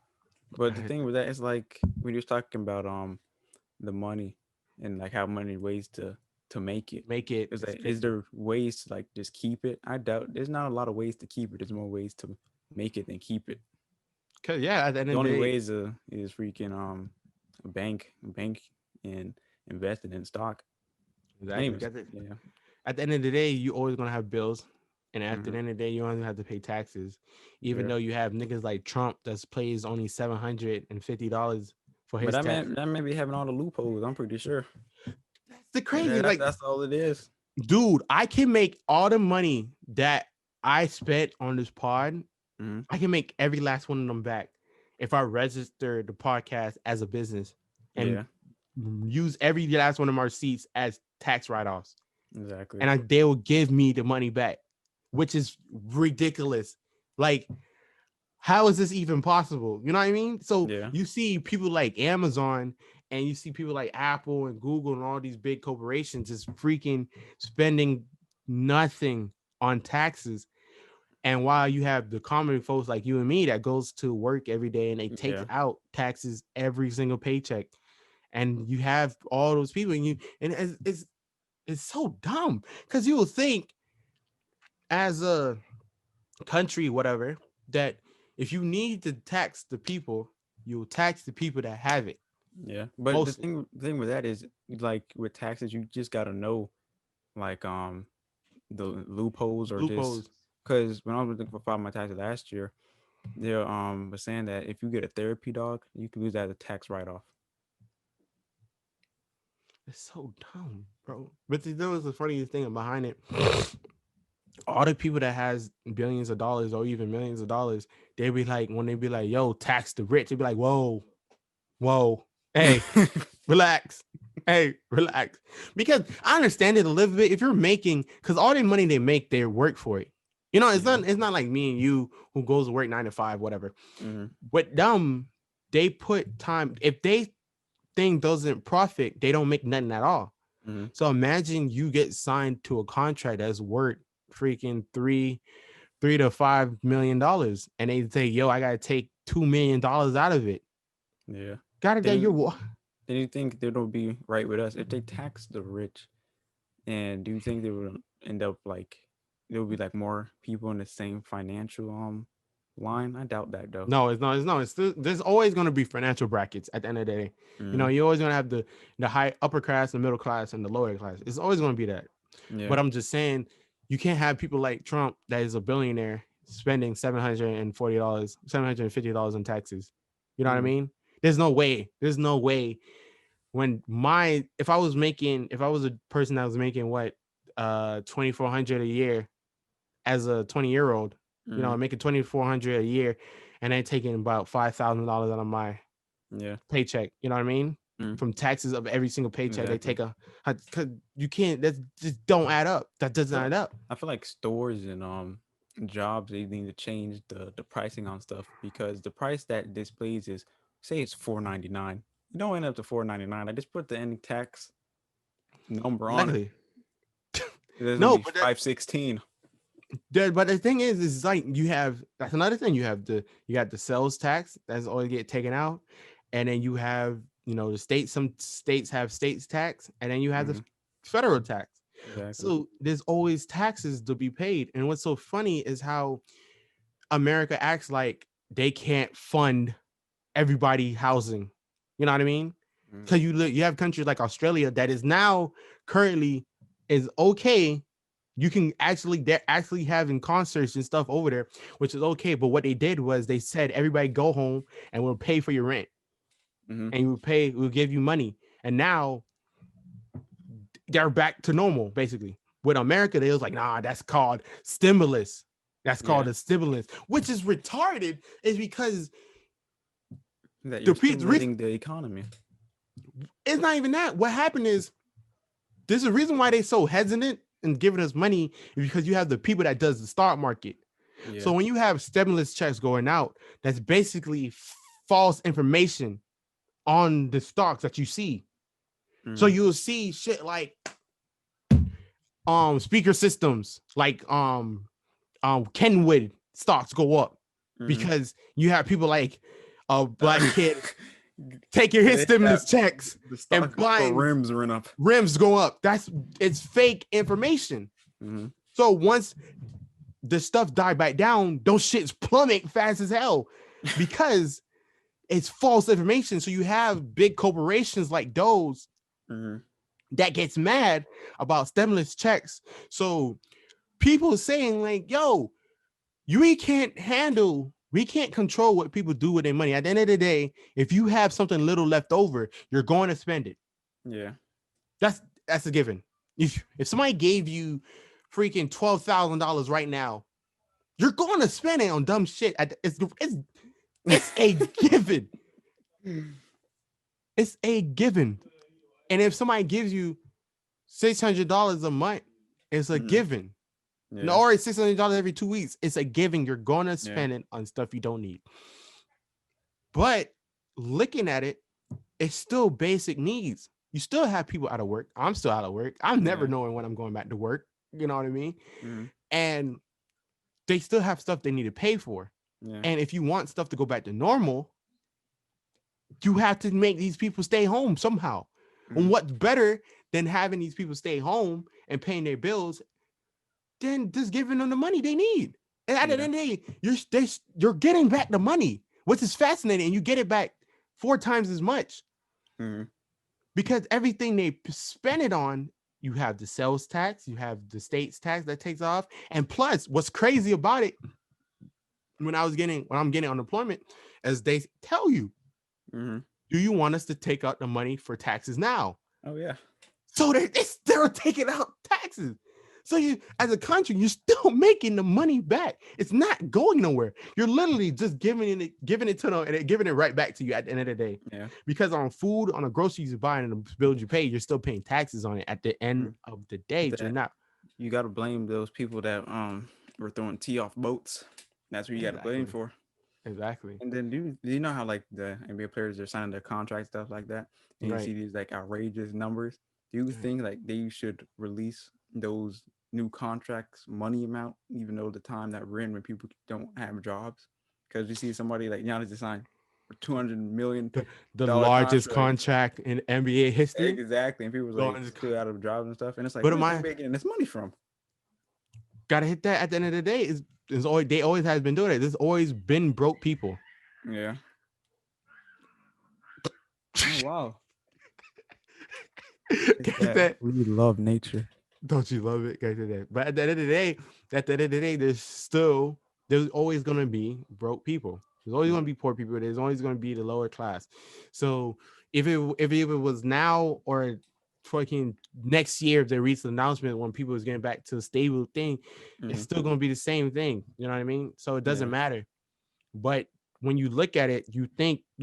[SPEAKER 2] But the thing with that is like when you're talking about the money and like how many ways to make it.
[SPEAKER 1] Make it.
[SPEAKER 2] Is like is there ways to like just keep it? I doubt there's not a lot of ways to keep it. There's more ways to make it than keep it.
[SPEAKER 1] Cause yeah, at the end
[SPEAKER 2] The
[SPEAKER 1] of the
[SPEAKER 2] only
[SPEAKER 1] day,
[SPEAKER 2] way is freaking a bank and invested in stock.
[SPEAKER 1] exactly.
[SPEAKER 2] Anyways, yeah,
[SPEAKER 1] At the end of the day, you always gonna have bills, and at the
[SPEAKER 2] hmm
[SPEAKER 1] end of the day, you only have to pay taxes. Even
[SPEAKER 2] yeah.
[SPEAKER 1] though you have niggas like Trump that pays only $750 for
[SPEAKER 2] But
[SPEAKER 1] his tax.
[SPEAKER 2] that may be having all the loopholes. I'm pretty sure.
[SPEAKER 1] That's the crazy. Like,
[SPEAKER 2] That's all it is.
[SPEAKER 1] dude, I can make all the money that I spent on this pod.
[SPEAKER 2] Mm-hmm.
[SPEAKER 1] I can make every last one of them back if I register the podcast as a business and
[SPEAKER 2] Yeah,
[SPEAKER 1] use every last one of my receipts as tax write-offs.
[SPEAKER 2] exactly.
[SPEAKER 1] And they will give me the money back, which is ridiculous. Like, how is this even possible? You know what I mean? So
[SPEAKER 2] Yeah,
[SPEAKER 1] you see people like Amazon and you see people like Apple and Google and all these big corporations just freaking spending nothing on taxes. And while you have the common folks like you and me that goes to work every day and they take
[SPEAKER 2] yeah,
[SPEAKER 1] out taxes every single paycheck, and you have all those people and it's so dumb because you will think as a country, whatever, that if you need to tax the people, you'll tax the people that have it.
[SPEAKER 2] yeah. But
[SPEAKER 1] Mostly
[SPEAKER 2] the thing with that is like with taxes, you just gotta know like the loopholes or just
[SPEAKER 1] loopholes.
[SPEAKER 2] because when I was looking for file my taxes last year, they was saying that if you get a therapy dog, you can use that as a tax write off.
[SPEAKER 1] It's so dumb, bro. But there was the funniest thing behind it. All the people that has billions of dollars or even millions of dollars, they be like, when they be like, yo, tax the rich, they be like, whoa, hey, relax. Hey, relax. Because I understand it a little bit. If you're making, because all the money they make, they work for it. You know,
[SPEAKER 2] Yeah.
[SPEAKER 1] it's not like me and you who goes to work 9 to 5, whatever.
[SPEAKER 2] Mm-hmm.
[SPEAKER 1] But they put time. If they thing doesn't profit, they don't make nothing at all.
[SPEAKER 2] Mm-hmm.
[SPEAKER 1] So imagine you get signed to a contract that's worth freaking $3 to $5 million, and they say, "Yo, I gotta take $2 million out of it."
[SPEAKER 2] Yeah.
[SPEAKER 1] Got it. That
[SPEAKER 2] Then
[SPEAKER 1] you're
[SPEAKER 2] then you think they don't be right with us if they tax the rich, and do you think they would end up like there would be like more people in the same financial line? I doubt that though.
[SPEAKER 1] no, it's not. It's no. It's still, there's always gonna be financial brackets at the end of the day. You know,
[SPEAKER 2] Mm-hmm.
[SPEAKER 1] you're always gonna have the high upper class, the middle class, and the lower class. It's always gonna be that.
[SPEAKER 2] Yeah.
[SPEAKER 1] But I'm just saying, you can't have people like Trump that is a billionaire spending $750 in taxes. You know what I
[SPEAKER 2] Mm-hmm.
[SPEAKER 1] mean? There's no way. There's no way. When if I was a person that was making what 2,400 a year as a 20-year-old, you know,
[SPEAKER 2] Mm-hmm.
[SPEAKER 1] making 2,400 a year, and then taking about $5,000 out of my
[SPEAKER 2] Yeah.
[SPEAKER 1] paycheck. You know what I mean?
[SPEAKER 2] Mm-hmm.
[SPEAKER 1] From taxes of every single paycheck, they
[SPEAKER 2] Exactly.
[SPEAKER 1] take cause you can't. That just don't add up. That doesn't add up.
[SPEAKER 2] I feel like stores and jobs they need to change the pricing on stuff because the price that displays is say it's $4.99. You don't end up to $4.99. I just put the ending tax number on it.
[SPEAKER 1] Exactly.
[SPEAKER 2] There's gonna
[SPEAKER 1] No,
[SPEAKER 2] be 516.
[SPEAKER 1] but the thing is like that's another thing. You got the sales tax that's always get taken out, and then you have the states. Some states have states tax, and then you have the
[SPEAKER 2] Mhm.
[SPEAKER 1] federal tax.
[SPEAKER 2] Exactly.
[SPEAKER 1] So there's always taxes to be paid. And what's so funny is how America acts like they can't fund everybody housing. You know what I mean?
[SPEAKER 2] Mhm.
[SPEAKER 1] Because you have countries like Australia that is now currently is okay. You can actually they're actually having concerts and stuff over there, which is okay. But what they did was they said everybody go home and we'll pay for your rent
[SPEAKER 2] Mhm.
[SPEAKER 1] and we'll give you money. And now they're back to normal basically. With America, they was like, nah, that's called stimulus. That's called
[SPEAKER 2] Yeah.
[SPEAKER 1] a stimulus, which is retarded. Is because
[SPEAKER 2] That
[SPEAKER 1] the
[SPEAKER 2] you're
[SPEAKER 1] reason
[SPEAKER 2] stimulating the economy.
[SPEAKER 1] it's not even that. What happened is there's a reason why they so hesitant in giving us money is because you have the people that does the stock market. So
[SPEAKER 2] Yeah.
[SPEAKER 1] when you have stimulus checks going out, that's basically false information on the stocks that you see. So
[SPEAKER 2] Mhm.
[SPEAKER 1] you'll see shit like speaker systems, like Kenwood stocks go up
[SPEAKER 2] Mhm.
[SPEAKER 1] because you have people like a black kid taking his
[SPEAKER 2] They got
[SPEAKER 1] stimulus checks
[SPEAKER 2] the
[SPEAKER 1] and
[SPEAKER 2] stock for
[SPEAKER 1] buying
[SPEAKER 2] rims run up.
[SPEAKER 1] rims go up. It's fake information.
[SPEAKER 2] Mhm.
[SPEAKER 1] So once the stuff die back down, those shits plummet fast as hell because it's false information. So you have big corporations like those
[SPEAKER 2] Mhm.
[SPEAKER 1] that gets mad about stimulus checks. So people saying like, yo, we can't control what people do with their money. At the end of the day, if you have something little left over, you're going to spend it.
[SPEAKER 2] Yeah.
[SPEAKER 1] That's a given. If somebody gave you freaking $12,000 right now, you're going to spend it on dumb shit. It's a given. It's a given. And if somebody gives you $600 a month, it's a
[SPEAKER 2] Mhm.
[SPEAKER 1] given. No,
[SPEAKER 2] Yeah.
[SPEAKER 1] or it's $600 every 2 weeks. It's a given. You're going to
[SPEAKER 2] Yeah.
[SPEAKER 1] spend it on stuff you don't need. But looking at it, it's still basic needs. You still have people out of work. I'm still out of work. I'm never
[SPEAKER 2] Yeah.
[SPEAKER 1] knowing when I'm going back to work. You know what I mean?
[SPEAKER 2] Mhm.
[SPEAKER 1] And they still have stuff they need to pay for.
[SPEAKER 2] Yeah.
[SPEAKER 1] And if you want stuff to go back to normal, you have to make these people stay home somehow. And
[SPEAKER 2] Mhm.
[SPEAKER 1] what's better than having these people stay home and paying their bills than just giving them the money they need? And at the
[SPEAKER 2] Yeah.
[SPEAKER 1] end of the day, you're getting back the money, which is fascinating. And you get it back 4 times as much
[SPEAKER 2] Mhm.
[SPEAKER 1] because everything they spend it on, you have the sales tax, you have the state's tax that takes off. And plus, what's crazy about it, when I'm getting unemployment, as they tell you,
[SPEAKER 2] Mhm.
[SPEAKER 1] do you want us to take out the money for taxes now?
[SPEAKER 2] Oh yeah.
[SPEAKER 1] So they're taking out taxes. So you, as a country, you're still making the money back. It's not going nowhere. You're literally just giving it to them, and giving it right back to you at the end of the day.
[SPEAKER 2] Yeah.
[SPEAKER 1] Because on food, on the groceries you buy, and the bills you pay, you're still paying taxes on it at the end
[SPEAKER 2] Mhm.
[SPEAKER 1] of the day. You're
[SPEAKER 2] That
[SPEAKER 1] not.
[SPEAKER 2] you got to blame those people that were throwing tea off boats. That's what you got to blame
[SPEAKER 1] Exactly.
[SPEAKER 2] for.
[SPEAKER 1] Exactly.
[SPEAKER 2] And then do you know how like the NBA players are signing their contract stuff like that, and you
[SPEAKER 1] Right.
[SPEAKER 2] see these like outrageous numbers? Do you think like they should release those new contracts money amount, even though the time that we're in when people don't have jobs? Because you see somebody like Giannis just signed for $200 million
[SPEAKER 1] The largest
[SPEAKER 2] contract.
[SPEAKER 1] contract in NBA history.
[SPEAKER 2] Exactly, and people's like
[SPEAKER 1] Largest
[SPEAKER 2] still out of jobs and stuff, and it's like,
[SPEAKER 1] But
[SPEAKER 2] where's the
[SPEAKER 1] my
[SPEAKER 2] NBA getting this money from?
[SPEAKER 1] gotta hit that at the end of the day. Is always they always has been doing it. There's always been broke people.
[SPEAKER 2] Yeah. Oh wow. It's that
[SPEAKER 1] That
[SPEAKER 2] we love nature.
[SPEAKER 1] don't you love it? Guys, that. But at the end of the day, there's always gonna be broke people. There's always gonna
[SPEAKER 2] Yeah.
[SPEAKER 1] be poor people. There's always gonna be the lower class. So if it was now or fucking next year, if they reach the announcement when people is getting back to a stable thing, it's
[SPEAKER 2] Hmm.
[SPEAKER 1] still gonna be the same thing. You know what I mean? So it doesn't
[SPEAKER 2] Yeah.
[SPEAKER 1] matter. But when you look at it, you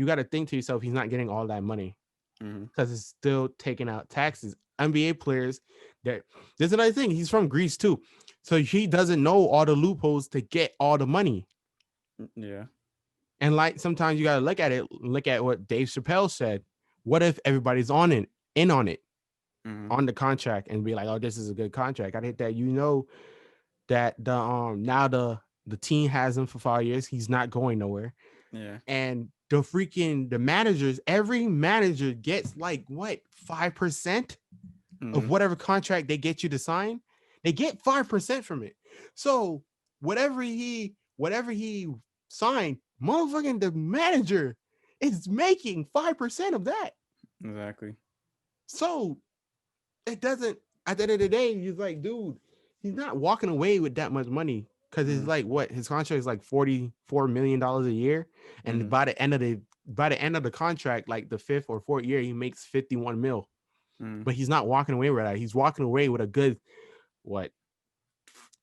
[SPEAKER 1] got to think to yourself, he's not getting all that money
[SPEAKER 2] Hmm.
[SPEAKER 1] because it's still taking out taxes. NBA players, that there's another thing. He's from Greece too, so he doesn't know all the loopholes to get all the money.
[SPEAKER 2] Yeah.
[SPEAKER 1] And like sometimes you got to look at it. Look at what Dave Chappelle said. What if everybody's on it,
[SPEAKER 2] Hmm.
[SPEAKER 1] on the contract, and be like, "Oh, this is a good contract." I hit that. You know that the now the team has him for 5 years. He's not going nowhere.
[SPEAKER 2] Yeah.
[SPEAKER 1] And the managers, every manager gets like what 5% of whatever contract they get you to sign. They get 5% from it. So whatever he signed, motherfucking the manager is making 5% of that.
[SPEAKER 2] Exactly.
[SPEAKER 1] So it doesn't. At the end of the day, he's like, dude, he's not walking away with that much money because it's like what his contract is like $44 million a year, and by the end of the contract, like the 5th or 4th year, he makes 51 mil. But he's not walking away with that. He's walking away with a good what?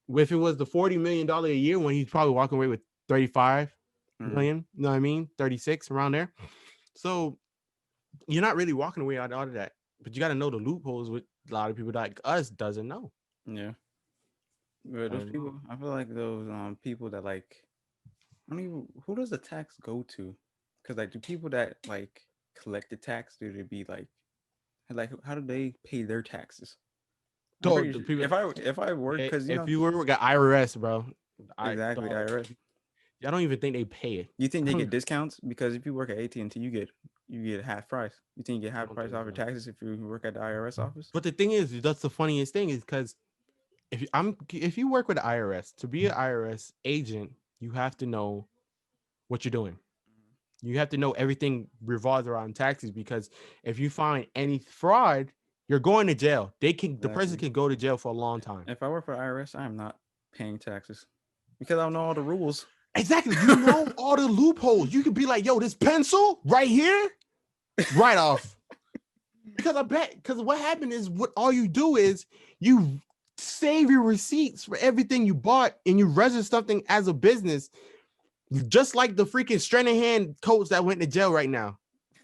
[SPEAKER 1] If it was the $40 million a year one, he's probably walking away with 35 million. You know what I mean? 36 around there. So you're not really walking away out of that. But you got to know the loopholes, which a lot of people like us doesn't know.
[SPEAKER 2] Yeah. But those people, I feel like those people that like, I don't even, who does the tax go to? Because like the people that like collect the tax, do they be like how do they pay their taxes? I'm
[SPEAKER 1] So
[SPEAKER 2] pretty
[SPEAKER 1] the
[SPEAKER 2] sure
[SPEAKER 1] people,
[SPEAKER 2] if I work, because
[SPEAKER 1] if you work at IRS, bro,
[SPEAKER 2] exactly IRS.
[SPEAKER 1] I don't even think they pay it.
[SPEAKER 2] You think they get discounts? Because if you work at AT&T, you get half price. You think you get half price off your taxes if you work at the IRS office?
[SPEAKER 1] But the thing is, that's the funniest thing is because if you work with the IRS, to be an IRS agent, you have to know what you're doing. You have to know everything revolves around taxes, because if you find any fraud, you're going to jail. The person can go to jail for a long time.
[SPEAKER 2] If I work for the IRS, I am not paying taxes because I don't know all the rules.
[SPEAKER 1] Exactly. You know all the loopholes. You could be like, yo, this pencil right here, right off. Because what happened is what all you do is you save your receipts for everything you bought and you register something as a business, just like the freaking Stranahan coach that went to jail right now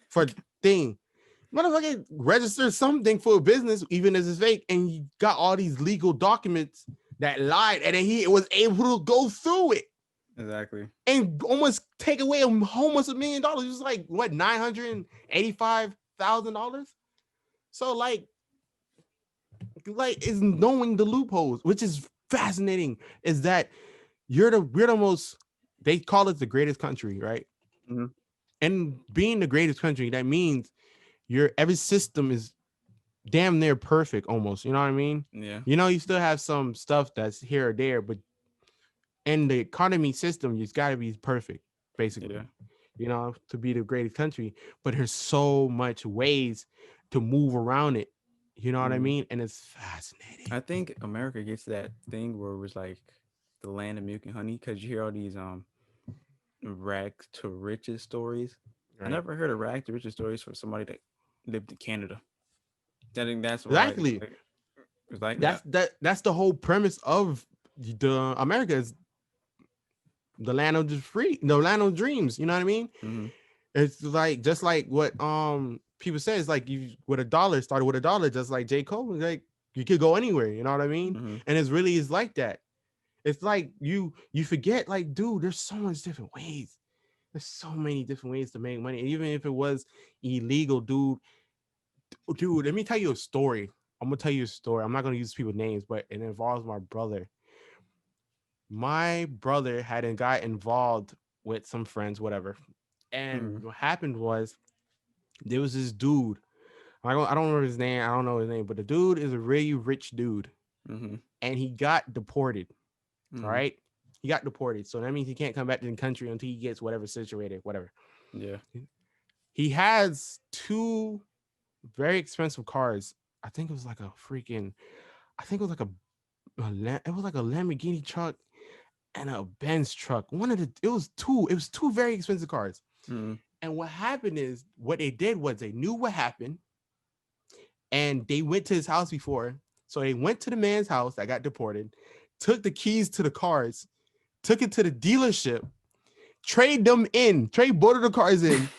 [SPEAKER 1] for thing. Motherfucker registered something for a business, even as it's fake, and you got all these legal documents that lied, and then he was able to go through it.
[SPEAKER 2] Exactly.
[SPEAKER 1] And almost take away almost $1 million. It was like what, $985,000. So like is knowing the loopholes, which is fascinating, is that we're the most, they call it the greatest country, right?
[SPEAKER 2] Mm-hmm.
[SPEAKER 1] And being the greatest country, that means every system is damn near perfect almost. You know what I mean?
[SPEAKER 2] Yeah.
[SPEAKER 1] You know, you still have some stuff that's here or there, but in the economy system, it's got to be perfect, basically. Yeah. You know, to be the greatest country. But there's so much ways to move around it. You know what I mean? And it's fascinating.
[SPEAKER 2] I think America gets that thing where it was like the land of milk and honey, because you hear all these rags to riches stories. Right. I never heard of rags to riches stories for somebody that lived in Canada. I think that's
[SPEAKER 1] exactly like that's the whole premise of the America is the land of the free, the land of dreams. You know what I mean? Mm-hmm. It's like just like what people say. It's like you started with $1, just like J. Cole. Like you could go anywhere. You know what I mean? Mm-hmm. And it's really is like that. It's like you forget, like, dude, there's so much different ways. There's so many different ways to make money. And even if it was illegal, dude, let me tell you a story. I'm gonna tell you a story. I'm not gonna use people's names, but it involves my brother. My brother had got involved with some friends, whatever. And what happened was there was this dude. I don't remember his name. I don't know his name, but the dude is a really rich dude. Mm-hmm. And he got deported. Mm-hmm. All right. He got deported. So that means he can't come back to the country until he gets whatever situated, whatever. Yeah. He has 2 very expensive cars. I think it was like a Lamborghini truck and a Benz truck. It was 2 very expensive cars. Mm-hmm. And what happened is, what they did was they knew what happened and they went to his house before. So they went to the man's house that got deported, took the keys to the cars, took it to the dealership, trade both of the cars in,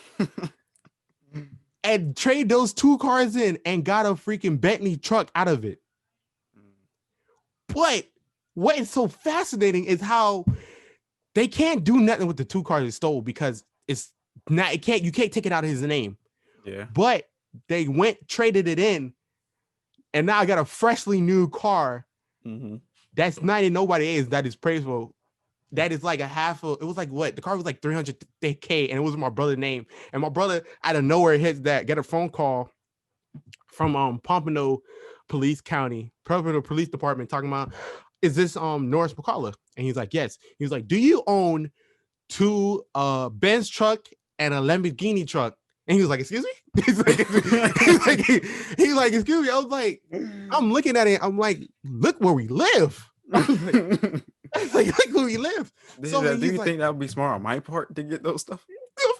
[SPEAKER 1] and trade those 2 cars in and got a freaking Bentley truck out of it. But what is so fascinating is how they can't do nothing with the 2 cars they stole, because you can't take it out of his name. Yeah. But they traded it in, and now I got a freshly new car. Mm-hmm. That's not in nobody's, that is praiseful. that is like a half of, it was like what? The car was like 300K and it was my brother's name. And my brother out of nowhere hits that, get a phone call from Pompano Police Department talking about, is this Norris McCullough? And he's like, yes. He was like, do you own two Benz truck and a Lamborghini truck? And he was like, excuse me? He's like, excuse me. I was like, I'm looking at it. I'm like, look where we live. I was like, look where we live.
[SPEAKER 2] So do you think that would be smart on my part to get those stuff?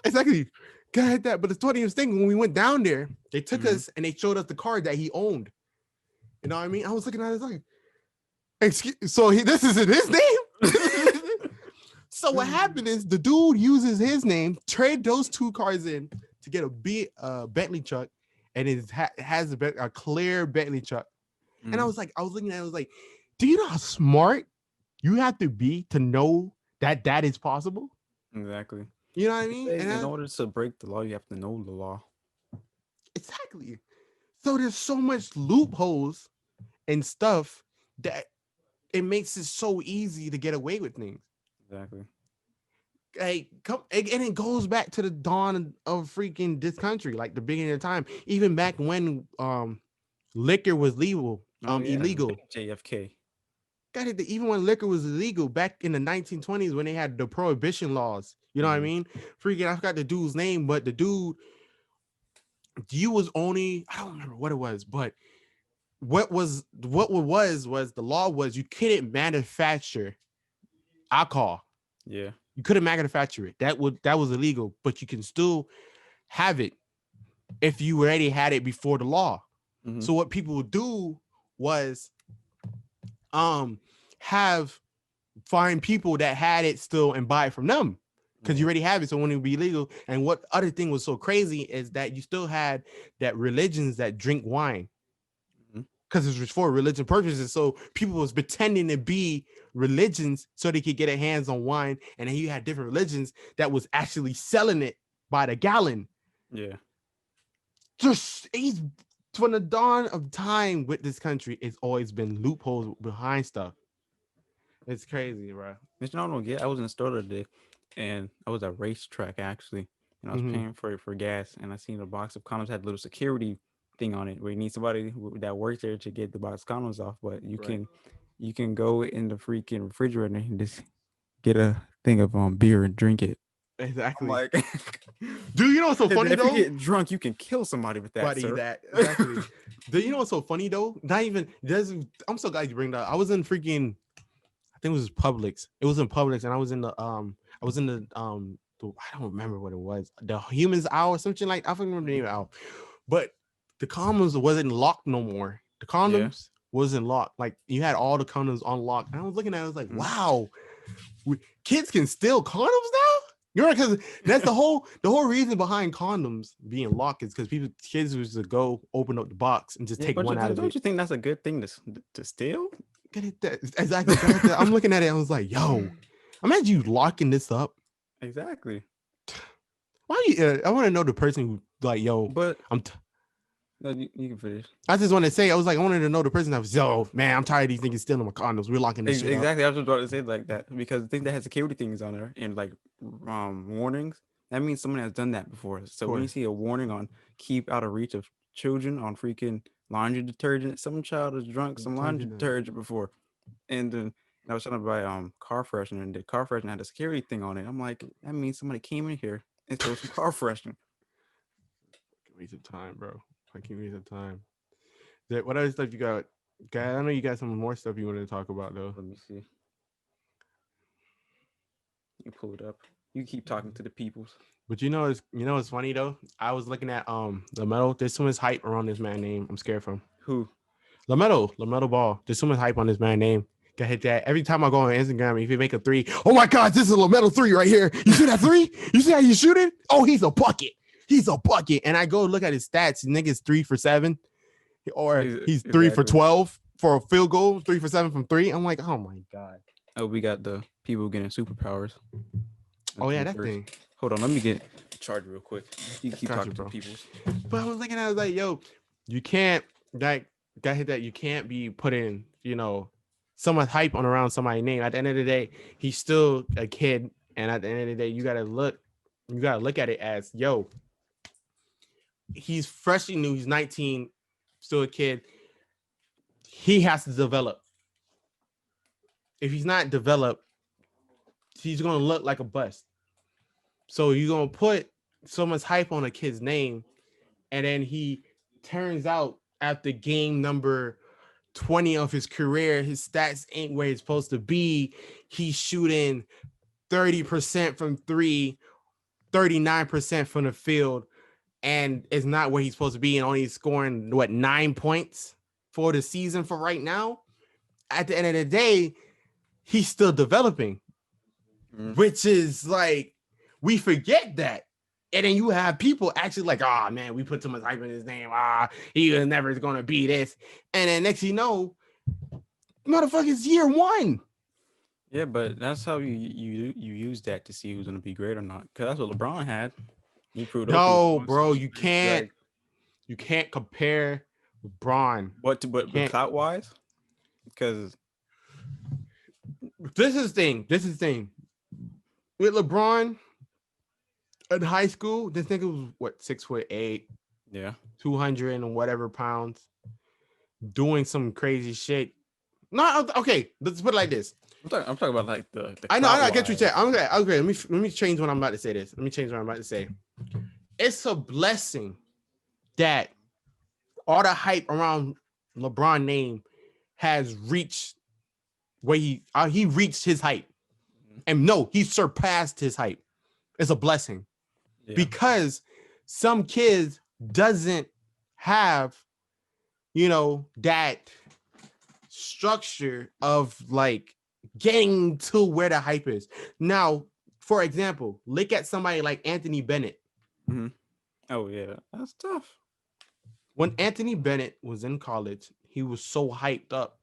[SPEAKER 1] Exactly. Got that. But the funniest thing, when we went down there, they took us and they showed us the car that he owned. You know what I mean? I was looking at it like, excuse. So this is in his name. So what happened is the dude uses his name, trade those two cars in to get a Bentley truck, and it has a clear Bentley truck. And I was looking at it, I was like, do you know how smart you have to be to know that that is possible?
[SPEAKER 2] Exactly.
[SPEAKER 1] You know what I mean?
[SPEAKER 2] And in order to break the law, you have to know the law.
[SPEAKER 1] Exactly. So there's so much loopholes and stuff that it makes it so easy to get away with things.
[SPEAKER 2] Exactly.
[SPEAKER 1] Like, and it goes back to the dawn of freaking this country, like the beginning of time, even back when liquor was illegal.
[SPEAKER 2] JFK.
[SPEAKER 1] Got it. Even when liquor was illegal back in the 1920s, when they had the prohibition laws, you know what I mean? Freaking, I forgot the dude's name, but the dude, you was only, I don't remember what it was, but what was the law was you couldn't manufacture alcohol.
[SPEAKER 2] Yeah.
[SPEAKER 1] You couldn't manufacture it. That was illegal, but you can still have it if you already had it before the law. So what people would do was find people that had it still and buy it from them, because you already have it, so when it would be legal. And what other thing was so crazy is that you still had that religions that drink wine, because it was for religion purposes. So people was pretending to be religions so they could get their hands on wine, and then you had different religions that was actually selling it by the gallon.
[SPEAKER 2] Yeah.
[SPEAKER 1] Just from the dawn of time with this country, it's always been loopholes behind stuff. It's crazy, bro.
[SPEAKER 2] Mr. I don't get. I was in the store today, and I was at racetrack actually, and I was paying for gas, and I seen a box of condoms had a little security thing on it where you need somebody that works there to get the box of condoms off. But you can go in the freaking refrigerator and just get a thing of beer and drink it.
[SPEAKER 1] Exactly.
[SPEAKER 2] I'm like,
[SPEAKER 1] dude, you know what's so funny though?
[SPEAKER 2] If you get drunk, you can kill somebody with that.
[SPEAKER 1] Exactly. Dude, you know what's so funny though? I'm so glad you bring that up. I was in freaking, I think it was Publix. It was in Publix, and I was in the I don't remember what it was. The Humans Hour, something like, I don't remember the name of the hour. But the condoms wasn't locked no more. The condoms wasn't locked. Like, you had all the condoms unlocked. And I was looking at it, I was like, wow, kids can steal condoms now? You know, because that's the whole reason behind condoms being locked is because kids was to go open up the box and just take one out of it.
[SPEAKER 2] Don't you think that's a good thing to steal?
[SPEAKER 1] Get it? Exactly. I'm looking at it. I was like, yo, imagine you locking this up.
[SPEAKER 2] Exactly.
[SPEAKER 1] Why you? I want to know the person who, like, yo,
[SPEAKER 2] but no, you can finish.
[SPEAKER 1] I just want to say, I wanted to know the person that was, yo, man, I'm tired of these niggas stealing my condoms. We're locking this shit up.
[SPEAKER 2] Exactly. I was just about to say like that, because the thing that has security things on there and like warnings, that means someone has done that before. So when you see a warning on keep out of reach of children on freaking laundry detergent, some child has drunk some laundry detergent before, and then I was trying to buy car freshener, and the car freshener had a security thing on it. I'm like, that means somebody came in here and stole some car freshener.
[SPEAKER 1] Waste of time, bro. Fucking waste of time. What other stuff you got? I know you got some more stuff you wanted to talk about though.
[SPEAKER 2] Let me see. You pull it up. You keep talking to the peoples.
[SPEAKER 1] But you know it's funny though. I was looking at LaMelo. There's so much hype around this man name. I'm scared from.
[SPEAKER 2] Who?
[SPEAKER 1] LaMelo Ball. There's so much hype on this man name. Got hit that every time I go on Instagram. If you make a three, oh my God, this is LaMelo 3 right here. You see that 3? You see how you shoot it? Oh, he's a bucket. And I go look at his stats. Nigga's 3 for 7, or he's 3 for 12 for a field goal, 3 for 7 from 3. I'm like, oh my God.
[SPEAKER 2] Oh, we got the people getting superpowers.
[SPEAKER 1] Oh yeah, that thing.
[SPEAKER 2] Hold on, let me get the charger real quick. You keep talking to people.
[SPEAKER 1] But I was looking at it, I was like, yo, you can't got hit that. You can't be putting, so much hype on around somebody's name. At the end of the day, he's still a kid, and at the end of the day, you gotta look at it as, yo, he's freshly new. He's 19, still a kid. He has to develop. If he's not developed, he's gonna look like a bust. So you're gonna put so much hype on a kid's name, and then he turns out after game number 20 of his career, his stats ain't where he's supposed to be. He's shooting 30% from three, 39% from the field, and is not where he's supposed to be, and only scoring 9 points for the season for right now. At the end of the day, he's still developing, which is like, we forget that. And then you have people actually like, oh man, we put too much hype in his name. He was never going to be this. And then next you know, motherfucker's year one.
[SPEAKER 2] Yeah, but that's how you use that to see who's going to be great or not. Because that's what LeBron had. He proved
[SPEAKER 1] no, bro, you can't compare LeBron.
[SPEAKER 2] But clout wise, because
[SPEAKER 1] this is the thing. With LeBron in high school, this nigga was what, 6'8",
[SPEAKER 2] yeah,
[SPEAKER 1] 200 and whatever pounds, doing some crazy shit. No, okay, let's put it like this.
[SPEAKER 2] I'm talking about like the
[SPEAKER 1] I know, I get what you're saying. Okay, let me change what I'm about to say. It's a blessing that all the hype around LeBron name has reached where he reached his hype. And no, he surpassed his hype. It's a blessing. Yeah. Because some kids doesn't have, that structure of like getting to where the hype is. Now, for example, look at somebody like Anthony Bennett.
[SPEAKER 2] Mm-hmm. Oh yeah, that's tough.
[SPEAKER 1] When Anthony Bennett was in college, he was so hyped up.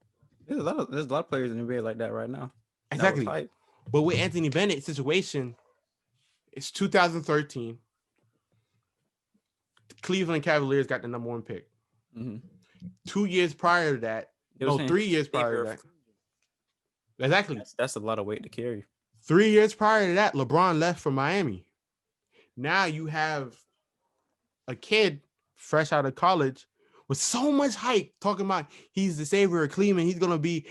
[SPEAKER 2] There's a lot of players in the NBA like that right now.
[SPEAKER 1] Exactly. But with Anthony Bennett's situation, it's 2013. The Cleveland Cavaliers got the number 1 pick. Mm-hmm. 2 years prior to that, 3 years prior to that. Exactly.
[SPEAKER 2] That's a lot of weight to carry.
[SPEAKER 1] 3 years prior to that, LeBron left for Miami. Now you have a kid fresh out of college with so much hype talking about he's the savior of Cleveland. He's going to be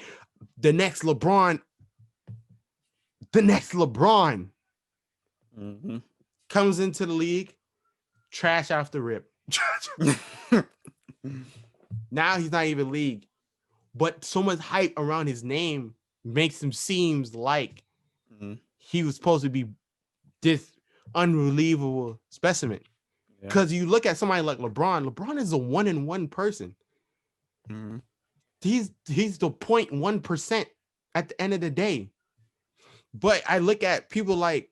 [SPEAKER 1] the next LeBron. Mm-hmm. Comes into the league, trash off the rip. Now he's not even league, but so much hype around his name makes him seems like he was supposed to be this unbelievable specimen. Because you look at somebody like LeBron is a 1-in-1 person. Mm-hmm. He's the 0.1% at the end of the day. But I look at people like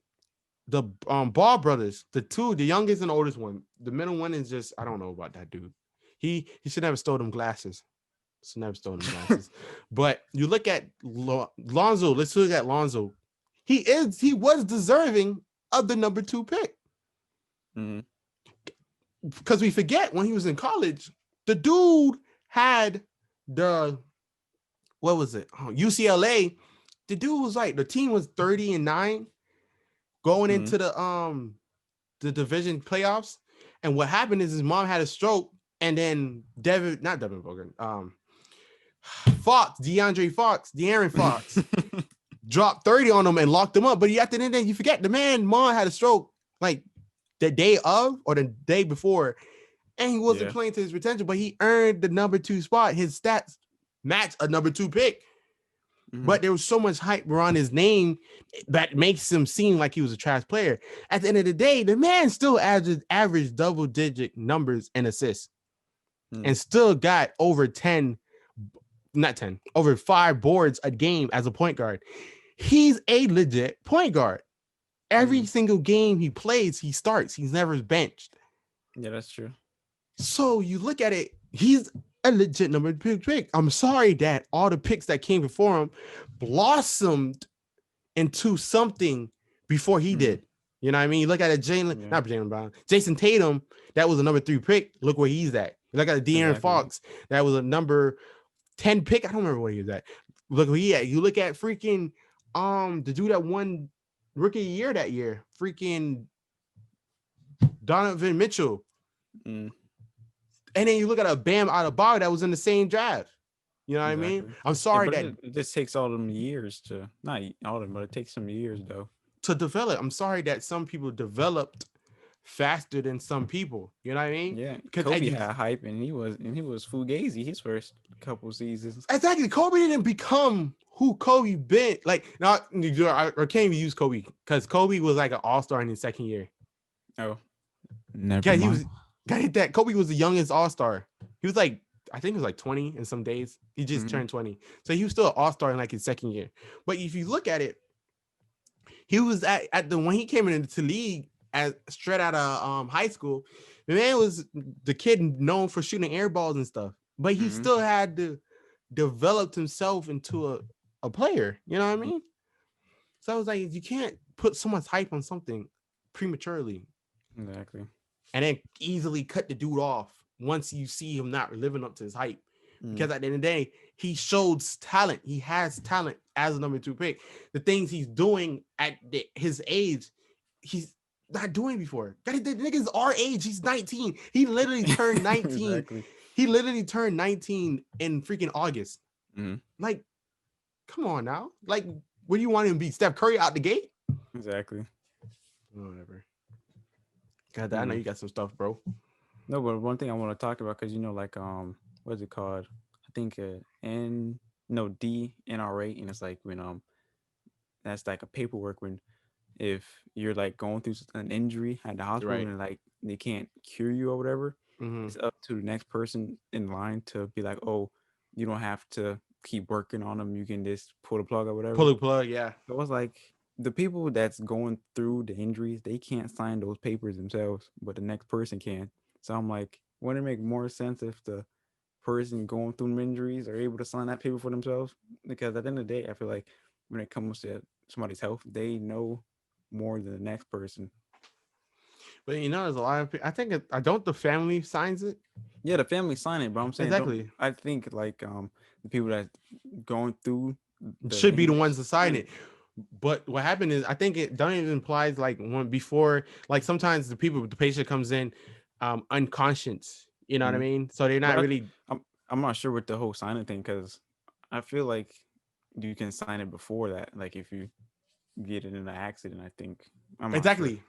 [SPEAKER 1] the Ball brothers, the youngest and the oldest one. The middle one is just, I don't know about that dude. He should never stole them glasses. But you look at Lonzo. Let's look at Lonzo. He was deserving of the number 2 pick. Mm-hmm. Because we forget when he was in college, the dude had UCLA. The dude was like, the team was 30-9 going into the division playoffs. And what happened is his mom had a stroke, and then De'Aaron Fox dropped 30 on him and locked him up. But at the end of the day, you forget the man, mom had a stroke like the day of or the day before, and he wasn't playing to his potential, but he earned the number 2 spot. His stats match a number 2 pick. Mm-hmm. But there was so much hype around his name that makes him seem like he was a trash player. At the end of the day, the man still averaged double-digit numbers and assists, and still got over 5 boards a game as a point guard. He's a legit point guard. Every single game he plays, he starts. He's never benched.
[SPEAKER 2] Yeah, that's true.
[SPEAKER 1] So you look at it, he's a legit number 2 pick. I'm sorry that all the picks that came before him blossomed into something before he did. You know what I mean? You look at it, Jason Tatum, that was a number 3 pick. Look where he's at. You look at De'Aaron Fox, that was a number 10 pick. I don't remember where he was at. Look who he at. You look at freaking the dude that won rookie of the year that year, freaking Donovan Mitchell.
[SPEAKER 2] Mm,
[SPEAKER 1] And then you look at a Bam Adebayo that was in the same draft. You know what I mean?
[SPEAKER 2] exactly.
[SPEAKER 1] I'm
[SPEAKER 2] Yeah,
[SPEAKER 1] sorry
[SPEAKER 2] but
[SPEAKER 1] that
[SPEAKER 2] it just takes all them years to not all of them, but it takes some years though.
[SPEAKER 1] to develop. I'm sorry that some people developed faster than some people. You know what I mean?
[SPEAKER 2] Yeah,
[SPEAKER 1] Because
[SPEAKER 2] Kobe had hype, and he was fugazi his first couple seasons.
[SPEAKER 1] exactly, Kobe didn't become who Kobe been. Like, not or can't even use Kobe because Kobe was like an all-star in his second year.
[SPEAKER 2] Oh, never
[SPEAKER 1] Yeah, he
[SPEAKER 2] mind.
[SPEAKER 1] was. Got hit that. Kobe was the youngest all-star. He was like, I think it was like 20 in some days. He just
[SPEAKER 2] Mhm.
[SPEAKER 1] turned 20. So he was still an all-star in like his second year. But if you look at it, he was at the when he came into the league as straight out of high school, the man was the kid known for shooting air balls and stuff. But he
[SPEAKER 2] Mhm.
[SPEAKER 1] still had to develop himself into a player. You know what I mean? So I was like, you can't put so much hype on something prematurely
[SPEAKER 2] Exactly.
[SPEAKER 1] and then easily cut the dude off once you see him not living up to his hype.
[SPEAKER 2] Mm.
[SPEAKER 1] Because at the end of the day, he showed talent. He has talent as a number 2 pick. The things he's doing at his age, he's not doing before. The nigga's our age. He's 19. He literally turned 19.
[SPEAKER 2] Exactly.
[SPEAKER 1] He literally turned 19 in freaking August.
[SPEAKER 2] Mhm.
[SPEAKER 1] Like, come on now. Like, what do you want him to be? Steph Curry out the gate?
[SPEAKER 2] Exactly.
[SPEAKER 1] Whatever. God, I know
[SPEAKER 2] Mm.
[SPEAKER 1] you got some stuff, bro.
[SPEAKER 2] No, but one thing I want to talk about, because like what's it called? I think DNRA, and it's like when that's like a paperwork when if you're like going through an injury at the hospital
[SPEAKER 1] Right.
[SPEAKER 2] and like they can't cure you or whatever,
[SPEAKER 1] Mm-hmm.
[SPEAKER 2] it's up to the next person in line to be like, oh, you don't have to keep working on them. You can just pull the plug or
[SPEAKER 1] Pull
[SPEAKER 2] whatever.
[SPEAKER 1] the plug, yeah.
[SPEAKER 2] So it's like the people that's going through the injuries, they can't sign those papers themselves, but the next person can. So I'm like, wouldn't it make more sense if the person going through injuries are able to sign that paper for themselves? Because at the end of the day, I feel like when it comes to somebody's health, they know more than the next person.
[SPEAKER 1] But you know, there's a lot of people. I think I don't. The family signs it
[SPEAKER 2] Yeah, the family sign it, but I'm saying don't.
[SPEAKER 1] exactly.
[SPEAKER 2] I think like the people that going through the
[SPEAKER 1] Should be the
[SPEAKER 2] injuries
[SPEAKER 1] ones to sign
[SPEAKER 2] sign
[SPEAKER 1] it.
[SPEAKER 2] it.
[SPEAKER 1] But what happened is, I think it don't even implies like when before. Like sometimes the patient comes in, unconscious. You know what I
[SPEAKER 2] Mhm.
[SPEAKER 1] mean? So they're not
[SPEAKER 2] But
[SPEAKER 1] really
[SPEAKER 2] I'm not sure with the whole signing thing because I feel like you can sign it before that. Like if you get it in an accident, I think I'm not sure.
[SPEAKER 1] exactly.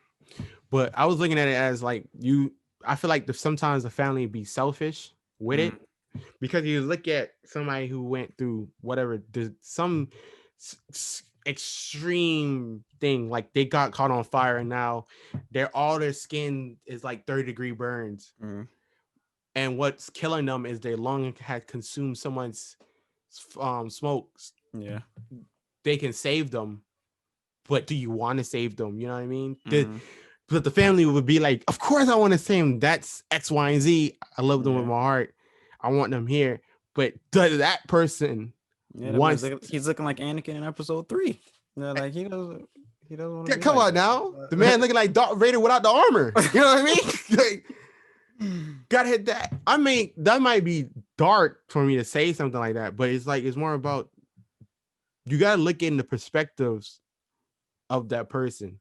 [SPEAKER 1] But I was looking at it as like you. I feel like sometimes the family be selfish with
[SPEAKER 2] Mm,
[SPEAKER 1] it because you look at somebody who went through whatever some extreme thing, like they got caught on fire and now all their skin is like 30-degree burns,
[SPEAKER 2] mm,
[SPEAKER 1] and what's killing them is their lung had consumed someone's smokes.
[SPEAKER 2] yeah.
[SPEAKER 1] They can save them, but do you want to save them? You know what I mean?
[SPEAKER 2] Mm,
[SPEAKER 1] But the family would be like, of course I want to save them. That's X, Y, and Z. I love them with
[SPEAKER 2] yeah.
[SPEAKER 1] my heart. I want them here. But does that person
[SPEAKER 2] Yeah, that man's
[SPEAKER 1] wants
[SPEAKER 2] looking, he's looking like Anakin in episode 3. You know, like he doesn't want to be
[SPEAKER 1] come
[SPEAKER 2] like
[SPEAKER 1] on
[SPEAKER 2] that.
[SPEAKER 1] now. The man looking like Darth Vader without the armor. You know what I mean? Like, gotta hit that. I mean, that might be dark for me to say something like that, but it's like it's more about you gotta look in the perspectives of that person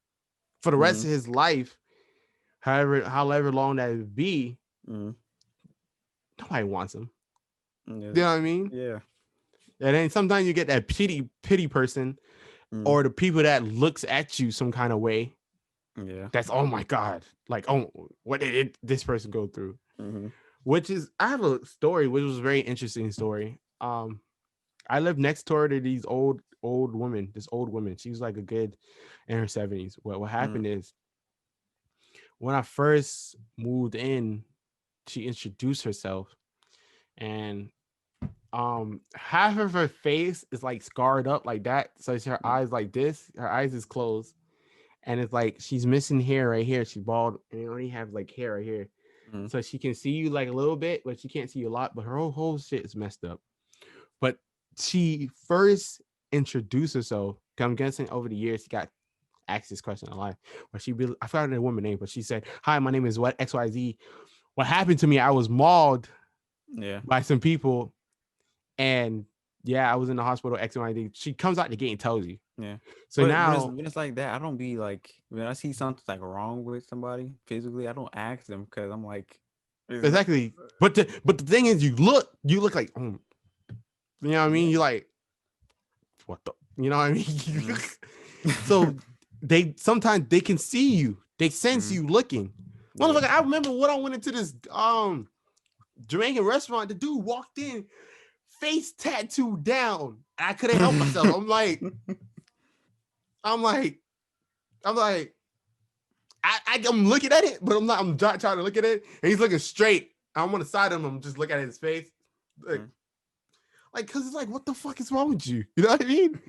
[SPEAKER 1] for the rest
[SPEAKER 2] Mm,
[SPEAKER 1] of his life, however long that would be.
[SPEAKER 2] mm,
[SPEAKER 1] Nobody wants him.
[SPEAKER 2] yeah,
[SPEAKER 1] You know what I mean?
[SPEAKER 2] yeah.
[SPEAKER 1] And then sometimes you get that pity person
[SPEAKER 2] Mm,
[SPEAKER 1] or the people that looks at you some kind of way.
[SPEAKER 2] yeah.
[SPEAKER 1] That's oh my god, like oh what did this person go through?
[SPEAKER 2] Mm-hmm.
[SPEAKER 1] Which is I have a story which was a very interesting story. I lived next door to these old women. This old woman, she was like a good in her 70s. What
[SPEAKER 2] Mm,
[SPEAKER 1] happened is when I first moved in, she introduced herself, and half of her face is like scarred up like that, so it's her
[SPEAKER 2] mm,
[SPEAKER 1] eyes like this. Her eyes is closed, and it's like she's missing hair right here. She's bald and only have like hair right here,
[SPEAKER 2] mm,
[SPEAKER 1] so she can see you like a little bit, but she can't see you a lot. But her whole shit is messed up. But she first introduced herself. I'm guessing over the years she got asked this question a lot. But I forgot the woman's name, but she said, "Hi, my name is what XYZ. What happened to me? I was mauled
[SPEAKER 2] yeah.
[SPEAKER 1] by some people, and yeah, I was in the hospital, X, Y, Z. She comes out the gate and tells you.
[SPEAKER 2] Yeah.
[SPEAKER 1] So
[SPEAKER 2] But
[SPEAKER 1] now,
[SPEAKER 2] when it's like that, I don't be like when I see something like wrong with somebody physically, I don't ask them because I'm like,
[SPEAKER 1] exactly. But the thing is, you look like, you know what I mean? You're like, what the, you know what I mean? So they sometimes they can see you, they sense you looking. Motherfucker, I remember when I went into this Jamaican restaurant, the dude walked in, face tattooed down, and I couldn't help myself. I'm like, I'm looking at it, but I'm not. I'm trying to look at it, and he's looking straight. I'm on the side of him. I'm just looking at his face, like, cause it's like, what the fuck is wrong with you? You know what I mean?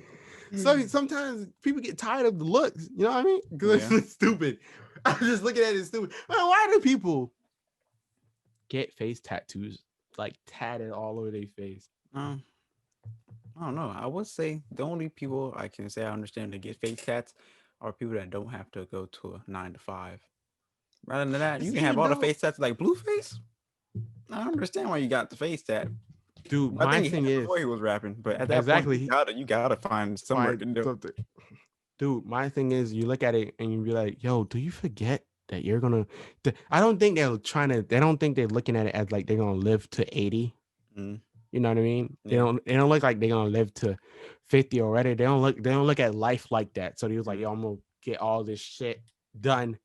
[SPEAKER 1] So sometimes people get tired of the looks. You know what I mean? Because it's stupid. I'm just looking at it stupid. Man, why do people get face tattoos like tatted all over their face?
[SPEAKER 2] I don't know. I would say the only people I can say I understand to get face tats are people that don't have to go to a 9 to 5. Rather than that, you can have all the face tats like Blueface. I understand why you got the face tat.
[SPEAKER 1] Dude,
[SPEAKER 2] I
[SPEAKER 1] my
[SPEAKER 2] think
[SPEAKER 1] thing is,
[SPEAKER 2] before he was rapping, but at that
[SPEAKER 1] exactly,
[SPEAKER 2] point, you gotta find somewhere to do.
[SPEAKER 1] something. Dude, my thing is, you look at it and you be like, yo, do you forget that you're gonna? I don't think they're trying to. They don't think they're looking at it as like they're gonna live to 80. You know what I mean?
[SPEAKER 2] Yeah.
[SPEAKER 1] They don't look like they're gonna live to 50 already. They don't look at life like that. So he was like, yo, I'm gonna get all this shit done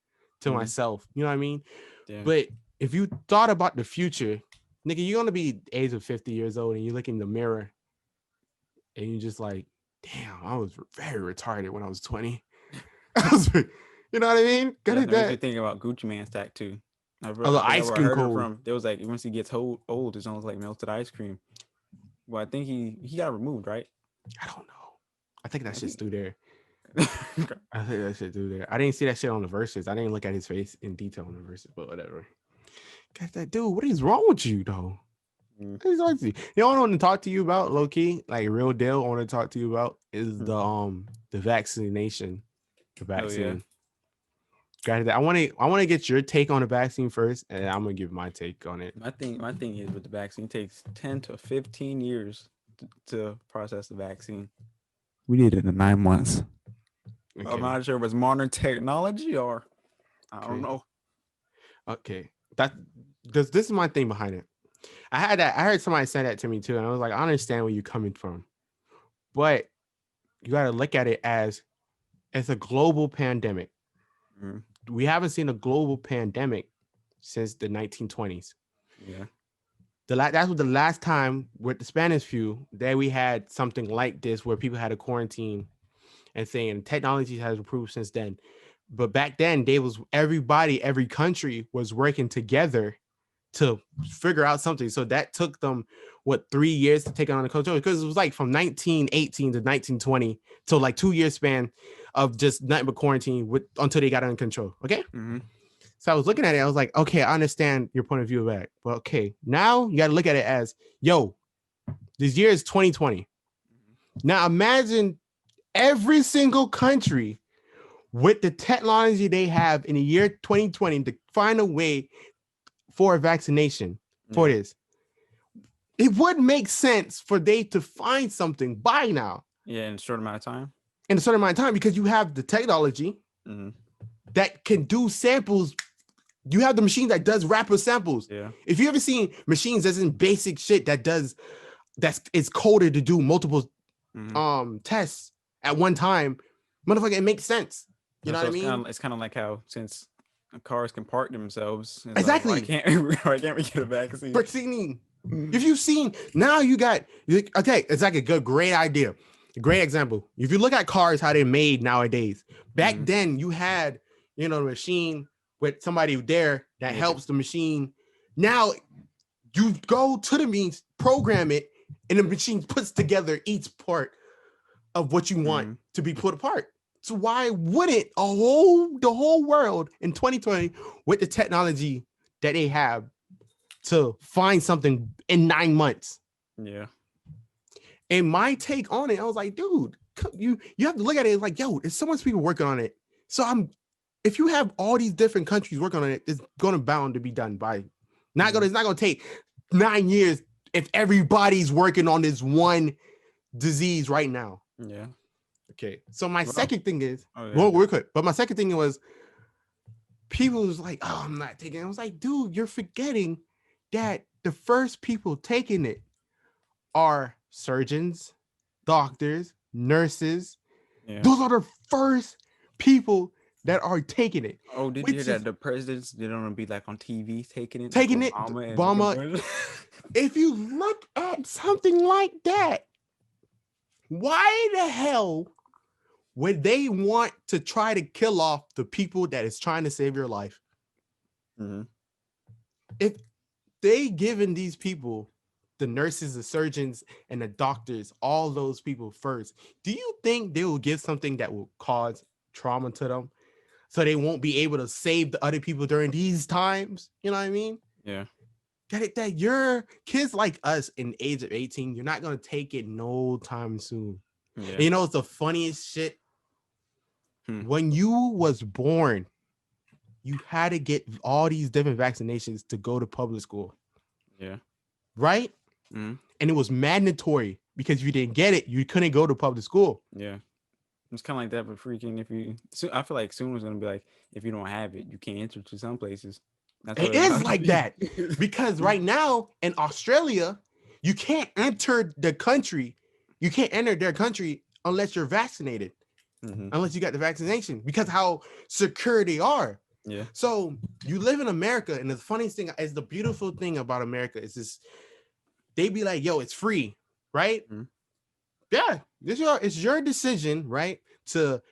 [SPEAKER 1] to myself. You know what I mean?
[SPEAKER 2] Yeah.
[SPEAKER 1] But if you thought about the future, nigga, you're gonna be age of 50 years old and you look in the mirror and you just like, damn, I was very retarded when I was 20. You know what I mean?
[SPEAKER 2] That makes me think about Gucci Mane's tattoo.
[SPEAKER 1] The ice cream cone.
[SPEAKER 2] From there was like once he gets old, it's almost like melted ice cream. Well, I think he got removed, right?
[SPEAKER 1] I don't know. I think that shit's through there. I think that shit through there. I didn't see that shit on the verses. I didn't look at his face in detail on the verses, but whatever. Got that dude. What is wrong with you though? You know what I want to talk to you about, low key, like real deal. I want to talk to you about is the vaccination, the vaccine. I want to get your take on the vaccine first, and I'm gonna give my take on it.
[SPEAKER 2] My thing is with the vaccine, it takes 10 to 15 years to process the vaccine. We did it in 9 months. Okay. I'm not sure if it's modern technology or I don't know.
[SPEAKER 1] Okay, this is my thing behind it. I heard somebody say that to me too, and I was like, I understand where you're coming from, but you got to look at it as it's a global pandemic. We haven't seen a global pandemic since the 1920s.
[SPEAKER 2] Yeah.
[SPEAKER 1] That was the last time with the Spanish flu that we had something like this where people had a quarantine and saying technology has improved since then. But back then, every country was working together to figure out something. So that took them 3 years to take on the control, because it was like from 1918 to 1920, so like 2 year span of just nothing but quarantine until they got under control. Okay. So I was looking at it, I was like, okay, I understand your point of view of that, but okay, now you got to look at it as, yo, this year is 2020. Now imagine every single country with the technology they have in the year 2020 to find a way for a vaccination for this. It would make sense for they to find something by now.
[SPEAKER 2] Yeah, in a short amount of time.
[SPEAKER 1] In a certain amount of time, because you have the technology that can do samples. You have the machine that does rapid samples.
[SPEAKER 2] Yeah.
[SPEAKER 1] If you ever seen machines that's in basic shit it's coded to do multiple tests at one time, motherfucker, it makes sense. You know what I mean?
[SPEAKER 2] It's kind of like how since cars can park themselves.
[SPEAKER 1] Exactly.
[SPEAKER 2] Like, why can't we get a vaccine?
[SPEAKER 1] If you've seen, now you got, okay, it's like a great idea. A great example. If you look at cars, how they're made nowadays, back then you had, the machine with somebody there that helps the machine. Now you go to the means, program it, and the machine puts together each part of what you want to be put apart. So why wouldn't the whole world in 2020 with the technology that they have to find something in 9 months?
[SPEAKER 2] Yeah.
[SPEAKER 1] And my take on it, I was like, dude, you have to look at it like, yo, there's so much people working on it. So if you have all these different countries working on it, it's gonna bound to be done by it's not gonna take 9 years if everybody's working on this one disease right now.
[SPEAKER 2] Yeah.
[SPEAKER 1] Okay. So my
[SPEAKER 2] Well,
[SPEAKER 1] second thing is,
[SPEAKER 2] oh, yeah.
[SPEAKER 1] well, real quick, but my second thing was people was like, oh, I'm not taking it. I was like, dude, you're forgetting that the first people taking it are surgeons, doctors, nurses.
[SPEAKER 2] Yeah.
[SPEAKER 1] Those are the first people that are taking it.
[SPEAKER 2] Oh, did you hear
[SPEAKER 1] Which
[SPEAKER 2] that
[SPEAKER 1] is
[SPEAKER 2] the presidents they don't be like on TV taking it, like
[SPEAKER 1] taking it,
[SPEAKER 2] Obama and fucking
[SPEAKER 1] Obama.
[SPEAKER 2] Bush?
[SPEAKER 1] If you look at something like that, why the hell would they want to try to kill off the people that is trying to save your life?
[SPEAKER 2] Mm-hmm.
[SPEAKER 1] If they given these people, the nurses, the surgeons, and the doctors, all those people first, do you think they will give something that will cause trauma to them so they won't be able to save the other people during these times? You know what I mean?
[SPEAKER 2] Yeah.
[SPEAKER 1] Get it that your kids like us in the age of 18, you're not gonna take it no time soon.
[SPEAKER 2] Yeah.
[SPEAKER 1] And you know it's the funniest shit? When you was born, you had to get all these different vaccinations to go to public school.
[SPEAKER 2] Yeah.
[SPEAKER 1] Right?
[SPEAKER 2] Mm-hmm.
[SPEAKER 1] And it was mandatory because if you didn't get it, you couldn't go to public school.
[SPEAKER 2] Yeah. It's kind of like that, but freaking if you, so I feel like soon it's gonna be like if you don't have it, you can't enter to some places. That's
[SPEAKER 1] It is like that because right now in Australia, you can't enter the country. You can't enter their country unless you're vaccinated, unless you got the vaccination because how secure they are.
[SPEAKER 2] Yeah.
[SPEAKER 1] So you live in America, and the funniest thing is the beautiful thing about America is this: they be like, "Yo, it's free, right?" Yeah, it's your decision, right, to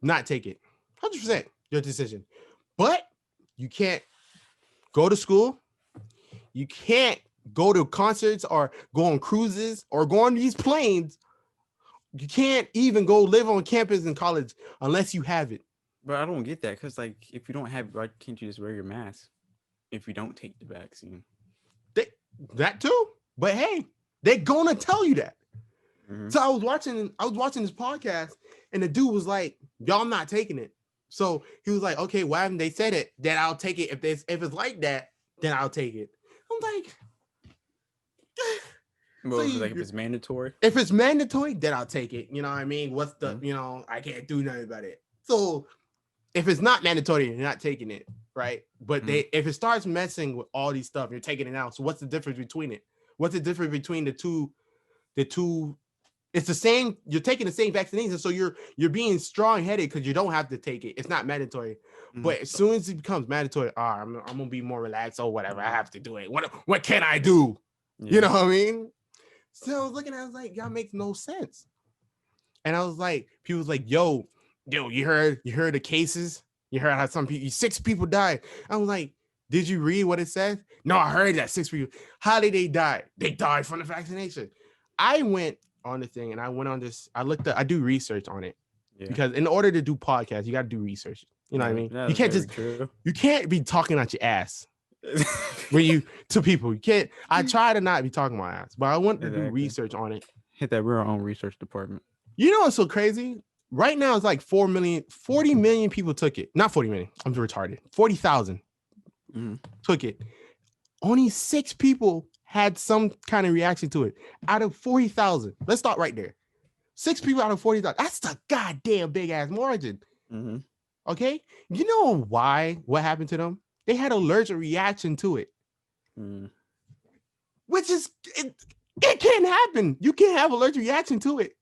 [SPEAKER 1] not take it. 100% your decision, but you can't go to school. You can't go to concerts or go on cruises or go on these planes. You can't even go live on campus in college unless you have it.
[SPEAKER 2] But I don't get that because, like, if you don't have it, why can't you just wear your mask if you don't take the vaccine?
[SPEAKER 1] That too. But hey, they're gonna tell you that. So I was watching this podcast, and the dude was like, "Y'all not taking it." So he was like, "Okay, why haven't they said it? Then I'll take it. If it's like that, then I'll take it." I'm like,
[SPEAKER 2] well, so like if it's mandatory.
[SPEAKER 1] If it's mandatory, then I'll take it. You know what I mean? What's the I can't do nothing about it. So if it's not mandatory, you're not taking it, right? But if it starts messing with all these stuff, you're taking it out. So what's the difference between it? What's the difference between the two? It's the same. You're taking the same vaccination, so you're being strong-headed because you don't have to take it. It's not mandatory, but as soon as it becomes mandatory, I'm gonna be more relaxed or whatever. I have to do it. What can I do? Yeah. You know what I mean? So I was looking at it, I was like, y'all makes no sense. And I was like, people was like, yo, you heard the cases? You heard how 6 people died. I was like, did you read what it said? No, I heard that 6 people. How did they die? They died from the vaccination. I went on the thing and I went on this. I do research on it because in order to do podcasts, you got to do research. You know what I mean? You can't you can't be talking out your ass when you to people. You can't. I try to not be talking my ass, but I want to do research on it.
[SPEAKER 2] Hit that real own research department.
[SPEAKER 1] You know what's so crazy? Right now it's like 40 million people took it. Not 40 million. I'm retarded. 40,000 took it. Only 6 people had some kind of reaction to it out of 40,000. Let's start right there. 6 people out of 40,000. That's a goddamn big ass margin. Okay. You know why? What happened to them? They had allergic reaction to it. Which is, it can't happen. You can't have allergic reaction to it.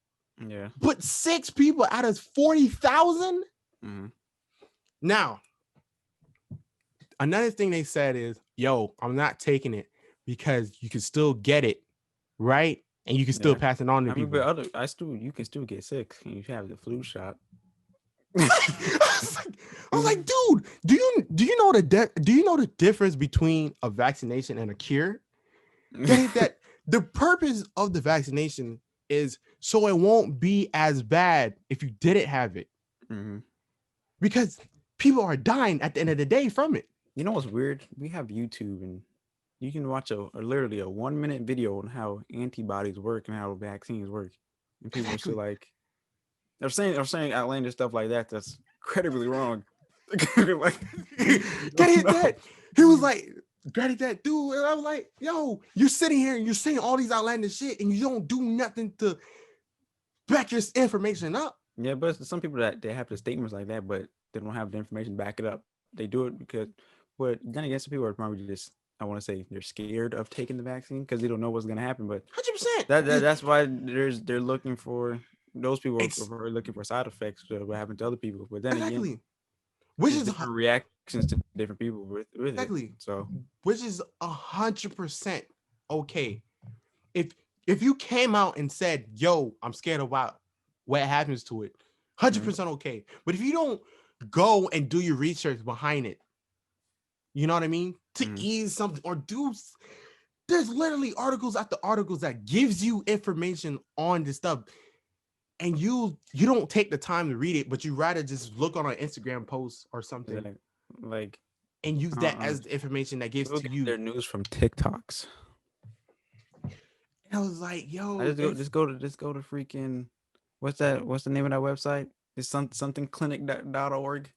[SPEAKER 2] Yeah.
[SPEAKER 1] But 6 people out of 40,000? Now, another thing they said is, yo, I'm not taking it because you can still get it, right? And you can still pass it on to people.
[SPEAKER 2] But you can still get sick and you have the flu shot.
[SPEAKER 1] I was like, dude, do you know the difference between a vaccination and a cure? That the purpose of the vaccination is so it won't be as bad if you didn't have it. Because people are dying at the end of the day from it.
[SPEAKER 2] You know what's weird? We have YouTube and you can watch literally a 1-minute video on how antibodies work and how vaccines work. And people are still like, they're saying outlandish stuff like that. That's incredibly wrong.
[SPEAKER 1] Like, that. He was like, that dude. And I was like, yo, you're sitting here and you're saying all these outlandish shit and you don't do nothing to back your information up.
[SPEAKER 2] Yeah, but some people that they have the statements like that, but they don't have the information to back it up. They do it because, but then again, some people are probably just, I want to say, they're scared of taking the vaccine because they don't know what's gonna happen. But
[SPEAKER 1] 100%.
[SPEAKER 2] that's why they're looking for those people
[SPEAKER 1] Ex-
[SPEAKER 2] are looking for side effects to what happened to other people. But then again,
[SPEAKER 1] exactly. Which
[SPEAKER 2] there's
[SPEAKER 1] is
[SPEAKER 2] different reactions to different people with it.
[SPEAKER 1] exactly.
[SPEAKER 2] So
[SPEAKER 1] Which is 100% okay. If if you came out and said, "Yo, I'm scared about what happens to it," 100% okay. But if you don't go and do your research behind it, you know what I mean, to ease something or do, there's literally articles after articles that gives you information on this stuff, and you don't take the time to read it, but you rather just look on an Instagram post or something
[SPEAKER 2] like
[SPEAKER 1] and use that as the information that gives
[SPEAKER 2] people
[SPEAKER 1] to
[SPEAKER 2] get
[SPEAKER 1] you.
[SPEAKER 2] their news from TikToks.
[SPEAKER 1] And I was like,
[SPEAKER 2] I
[SPEAKER 1] yo,
[SPEAKER 2] just go to freaking what's that? What's the name of that website? It's something clinic.org.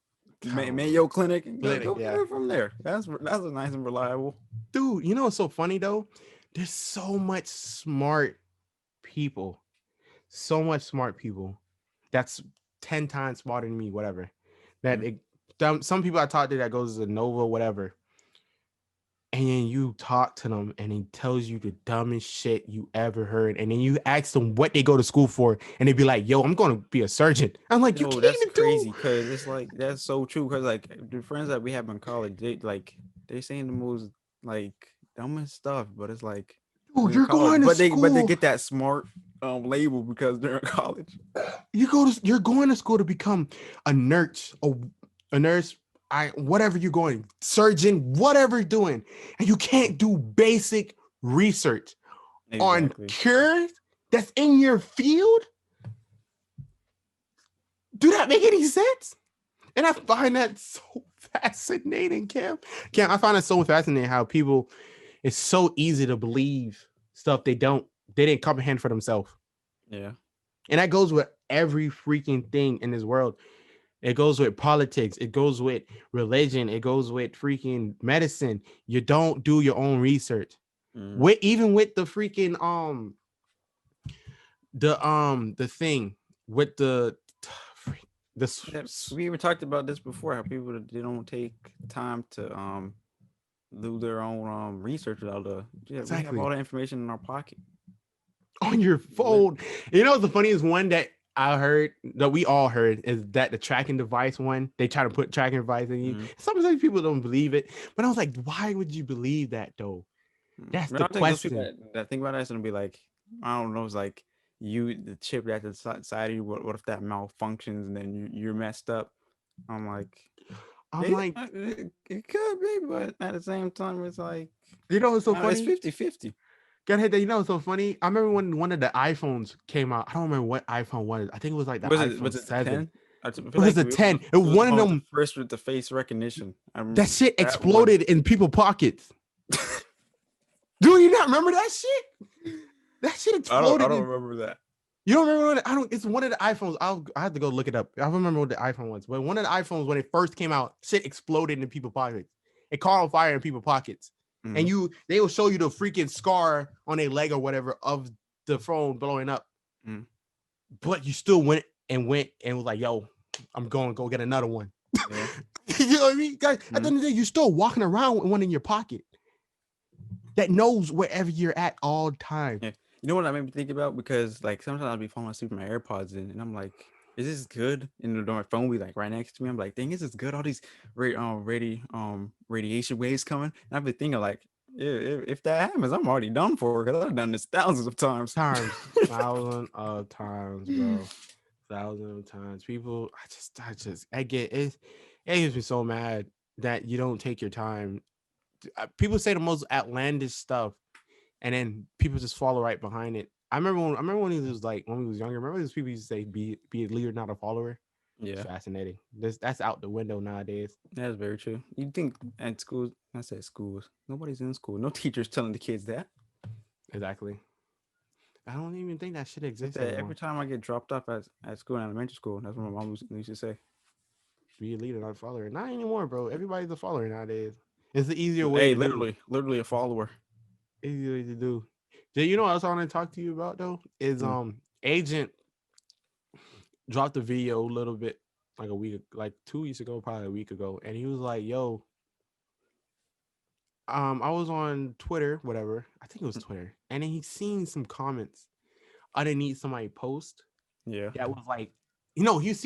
[SPEAKER 2] Mayo Clinic. Go get
[SPEAKER 1] yeah.
[SPEAKER 2] it from there. That's a nice and reliable.
[SPEAKER 1] Dude, you know what's so funny though? There's so much smart people. So much smart people. That's 10 times smarter than me, whatever. That some people I talk to that goes to Nova, whatever. And then you talk to them and he tells you the dumbest shit you ever heard. And then you ask them what they go to school for, and they be like, yo, I'm gonna be a surgeon. I'm like, you can't
[SPEAKER 2] That's
[SPEAKER 1] even
[SPEAKER 2] crazy
[SPEAKER 1] do.
[SPEAKER 2] because it's like that's so true. Because like the friends that we have in college, they saying the most like dumbest stuff, but it's like
[SPEAKER 1] Dude,
[SPEAKER 2] they're in
[SPEAKER 1] you're
[SPEAKER 2] college,
[SPEAKER 1] going to
[SPEAKER 2] but they
[SPEAKER 1] school.
[SPEAKER 2] get that smart label because they're in college.
[SPEAKER 1] You're going to school to become a nurse, a nurse, whatever you're going, surgeon, whatever you're doing, and you can't do basic research on
[SPEAKER 2] Exactly.
[SPEAKER 1] cures that's in your field. Do that make any sense? And I find that so fascinating, Cam. I find it so fascinating how people, it's so easy to believe stuff they didn't comprehend for themselves.
[SPEAKER 2] Yeah.
[SPEAKER 1] And that goes with every freaking thing in this world. It goes with politics. It goes with religion. It goes with freaking medicine. You don't do your own research. Even with the freaking the thing with
[SPEAKER 2] We even talked about this before. How people they don't take time to do their own research without we have all the information in our pocket
[SPEAKER 1] on your phone. You know, the funniest one that I heard, that we all heard, is that the tracking device one. They try to put tracking device in you. Sometimes people don't believe it, but I was like, why would you believe that though? That's the
[SPEAKER 2] I think those
[SPEAKER 1] question.
[SPEAKER 2] people that think about that is gonna be like, I don't know, it's like the chip that's inside of you. What if that malfunctions and then you're messed up? I'm like, it could be, but at the same time, it's like,
[SPEAKER 1] you know, it's so funny.
[SPEAKER 2] It's 50-50.
[SPEAKER 1] Go ahead. You know, it's so funny. I remember when one of the iPhones came out. I don't remember what iPhone was. I think it was like the iPhone 7. It was a 10. It was one of them.
[SPEAKER 2] First with the face recognition.
[SPEAKER 1] That shit exploded in people's pockets. Do you not remember that shit? That shit exploded.
[SPEAKER 2] I don't remember that.
[SPEAKER 1] You don't remember what it's one of the iPhones. I have to go look it up. I remember what the iPhone was, but one of the iPhones when it first came out, shit exploded in people's pockets. It caught on fire in people's pockets. And they will show you the freaking scar on a leg or whatever of the phone blowing up. But you still went and was like, yo, I'm going to go get another one. Yeah. You know what I mean? Guys, at the end of the day, you're still walking around with one in your pocket that knows wherever you're at all the time.
[SPEAKER 2] Yeah. You know what I made me think about? Because like sometimes I'll be falling asleep with my AirPods in, and I'm like, is this good? And my phone will be like right next to me. I'm like, dang, is this good? All these radiation waves coming. And I've been thinking like, if that happens, I'm already done for, because I've done this thousands of times.
[SPEAKER 1] Thousands of times, bro. Thousands of times. People, I get it. It makes me so mad that you don't take your time. People say the most outlandish stuff, and then people just follow right behind it. I remember when he was like, when we was younger. Remember those people used to say, "Be a leader, not a follower." Yeah, it's fascinating. That's out the window nowadays.
[SPEAKER 2] That's very true. You think at schools? I said schools. Nobody's in school. No teachers telling the kids that.
[SPEAKER 1] Exactly. I don't even think that shit exists.
[SPEAKER 2] Every time I get dropped off at school, in elementary school, that's what my mom used to say.
[SPEAKER 1] Be a leader, not a follower. Not anymore, bro. Everybody's a follower nowadays. It's the easier way.
[SPEAKER 2] Hey, literally a follower.
[SPEAKER 1] Easier to do. You know what else I want to talk to you about though? Is Agent dropped a video a little bit like a week, like 2 weeks ago, probably a week ago, and he was like, "Yo, I was on Twitter, whatever. I think it was Twitter, and then he seen some comments underneath somebody post
[SPEAKER 2] Yeah.
[SPEAKER 1] that was like, he's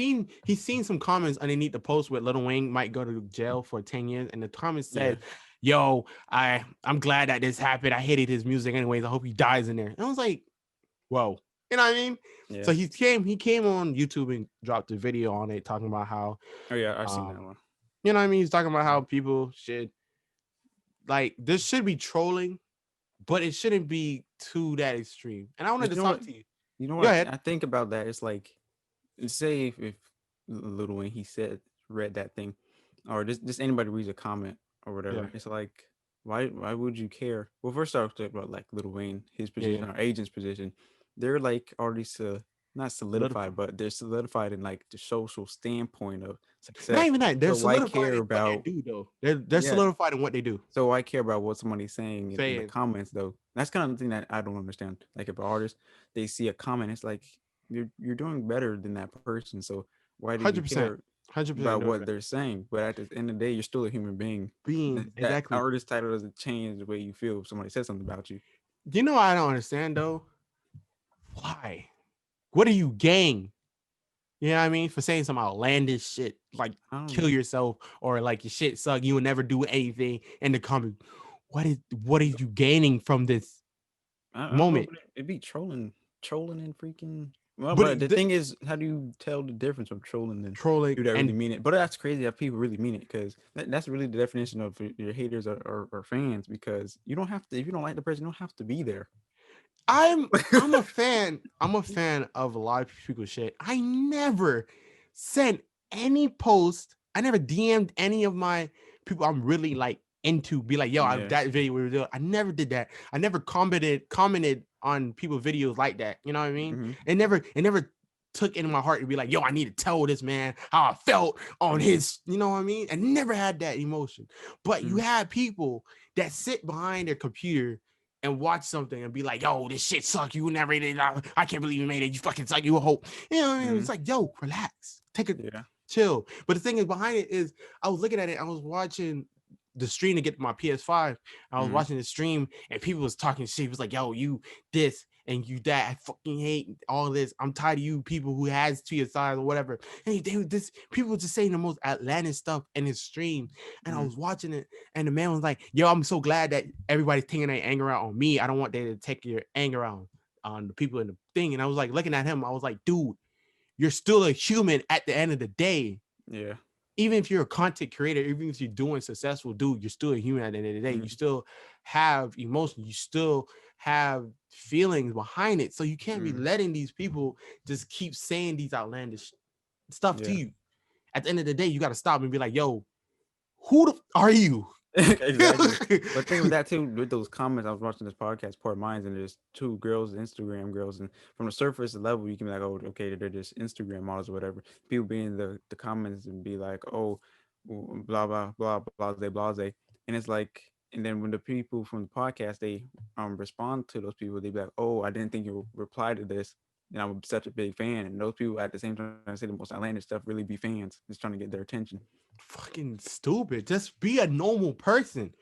[SPEAKER 1] seen some comments underneath the post where Lil Wayne might go to jail for 10 years, and the comments
[SPEAKER 2] Yeah.
[SPEAKER 1] said, "Yo, I'm glad that this happened. I hated his music anyways. I hope he dies in there." And I was like, "Whoa." You know what I mean?
[SPEAKER 2] Yeah.
[SPEAKER 1] So he came on YouTube and dropped a video on it talking about how,
[SPEAKER 2] Oh yeah, I've seen that
[SPEAKER 1] um,
[SPEAKER 2] one.
[SPEAKER 1] you know what I mean? He's talking about how people should, like, this should be trolling, but it shouldn't be to that extreme. And I wanted
[SPEAKER 2] But
[SPEAKER 1] to
[SPEAKER 2] you know
[SPEAKER 1] talk
[SPEAKER 2] what?
[SPEAKER 1] to you.
[SPEAKER 2] You know
[SPEAKER 1] Go
[SPEAKER 2] what
[SPEAKER 1] ahead.
[SPEAKER 2] I think about that? It's like, say if Lil Wayne he said read that thing, or just anybody reads a comment or
[SPEAKER 1] Yeah.
[SPEAKER 2] whatever. It's like, why would you care? Well, first off, talk about like Lil Wayne, his
[SPEAKER 1] Yeah.
[SPEAKER 2] position,
[SPEAKER 1] Yeah.
[SPEAKER 2] our agent's position. They're like already not
[SPEAKER 1] Solidify.
[SPEAKER 2] solidified, but they're solidified in like the social standpoint of
[SPEAKER 1] Not
[SPEAKER 2] success.
[SPEAKER 1] even that. They're
[SPEAKER 2] So why
[SPEAKER 1] solidified
[SPEAKER 2] care
[SPEAKER 1] in what they
[SPEAKER 2] about
[SPEAKER 1] do, though. They're
[SPEAKER 2] yeah?
[SPEAKER 1] solidified in what they do.
[SPEAKER 2] So I care about what somebody's saying in the
[SPEAKER 1] Saying
[SPEAKER 2] comments, though. That's kind of the thing that I don't understand. Like if an artist they see a comment, it's like you're doing better than that person. So why do you
[SPEAKER 1] 100%.
[SPEAKER 2] care
[SPEAKER 1] 100%
[SPEAKER 2] about
[SPEAKER 1] doing
[SPEAKER 2] what
[SPEAKER 1] that.
[SPEAKER 2] they're saying? But at the end of the day, you're still a human being.
[SPEAKER 1] Being
[SPEAKER 2] That
[SPEAKER 1] exactly.
[SPEAKER 2] artist title doesn't change the way you feel if somebody says something about you.
[SPEAKER 1] You know what I don't understand though? Why? What do you gain? You know what I mean? For saying some outlandish shit like
[SPEAKER 2] I don't
[SPEAKER 1] kill
[SPEAKER 2] know.
[SPEAKER 1] yourself or like your shit suck, you will never do anything in the comment. What is you gaining from this
[SPEAKER 2] I don't know.
[SPEAKER 1] moment?
[SPEAKER 2] But it'd be trolling and freaking. Well,
[SPEAKER 1] But
[SPEAKER 2] but the thing is, how do you tell the difference from trolling and
[SPEAKER 1] trolling
[SPEAKER 2] people that really
[SPEAKER 1] and
[SPEAKER 2] mean it? But that's crazy that people really mean it because that's really the definition of your haters or fans. Because you don't have to, if you don't like the person, you don't have to be there.
[SPEAKER 1] I'm I'm a fan. I'm a fan of a lot of people's shit. I never sent any post. I never DM'd any of my people I'm really like into. Be like, yo,
[SPEAKER 2] Yeah.
[SPEAKER 1] that video we were doing. I never did that. I never commented on people's videos like that. You know what I mean?
[SPEAKER 2] Hmm.
[SPEAKER 1] It never took in my heart to be like, yo, I need to tell this man how I felt on
[SPEAKER 2] Yeah.
[SPEAKER 1] his. You know what I mean? I never had that emotion. But you
[SPEAKER 2] Mm.
[SPEAKER 1] have people that sit behind their computer and watch something and be like, yo, this shit suck. You never made it. I can't believe you made it. You fucking suck. You a hope. You know what I mean? It's
[SPEAKER 2] Mm.
[SPEAKER 1] like, yo, relax. Take a
[SPEAKER 2] Yeah.
[SPEAKER 1] chill. But the thing is behind it is I was looking at it. I was watching the stream to get my PS5. I was
[SPEAKER 2] Mm.
[SPEAKER 1] watching the stream and people was talking shit. It was like, yo, you this and you that. I fucking hate all this. I'm tired of you people who has PS5 or whatever. And this people were just saying the most outlandish stuff in his stream. And I
[SPEAKER 2] Mm.
[SPEAKER 1] was watching it, and the man was like, yo, I'm so glad that everybody's taking their anger out on me. I don't want them to take your anger out on the people in the thing. And I was like looking at him, I was like, dude, you're still a human at the end of the day.
[SPEAKER 2] Yeah.
[SPEAKER 1] Even if you're a content creator, even if you're doing successful, dude, you're still a human at the end of the day. You
[SPEAKER 2] Mm.
[SPEAKER 1] still have emotions. You still have feelings behind it. So you can't be
[SPEAKER 2] Mm.
[SPEAKER 1] letting these people just keep saying these outlandish stuff to
[SPEAKER 2] Yeah.
[SPEAKER 1] you. At the end of the day, you got to stop and be like, yo, who are you?
[SPEAKER 2] Exactly. But think of that too with those comments. I was watching this podcast, Port Minds, and there's two girls, Instagram girls, and from the surface level, you can be like, oh, okay, they're just Instagram models or whatever. People be in the comments and be like, oh, blah blah blah blase blase, and it's like, and then when the people from the podcast they respond to those people, they be like, oh, I didn't think you would reply to this. And I'm such a big fan, and those people at the same time say the most outlandish stuff really be fans, just trying to get their attention.
[SPEAKER 1] Fucking stupid. Just be a normal person.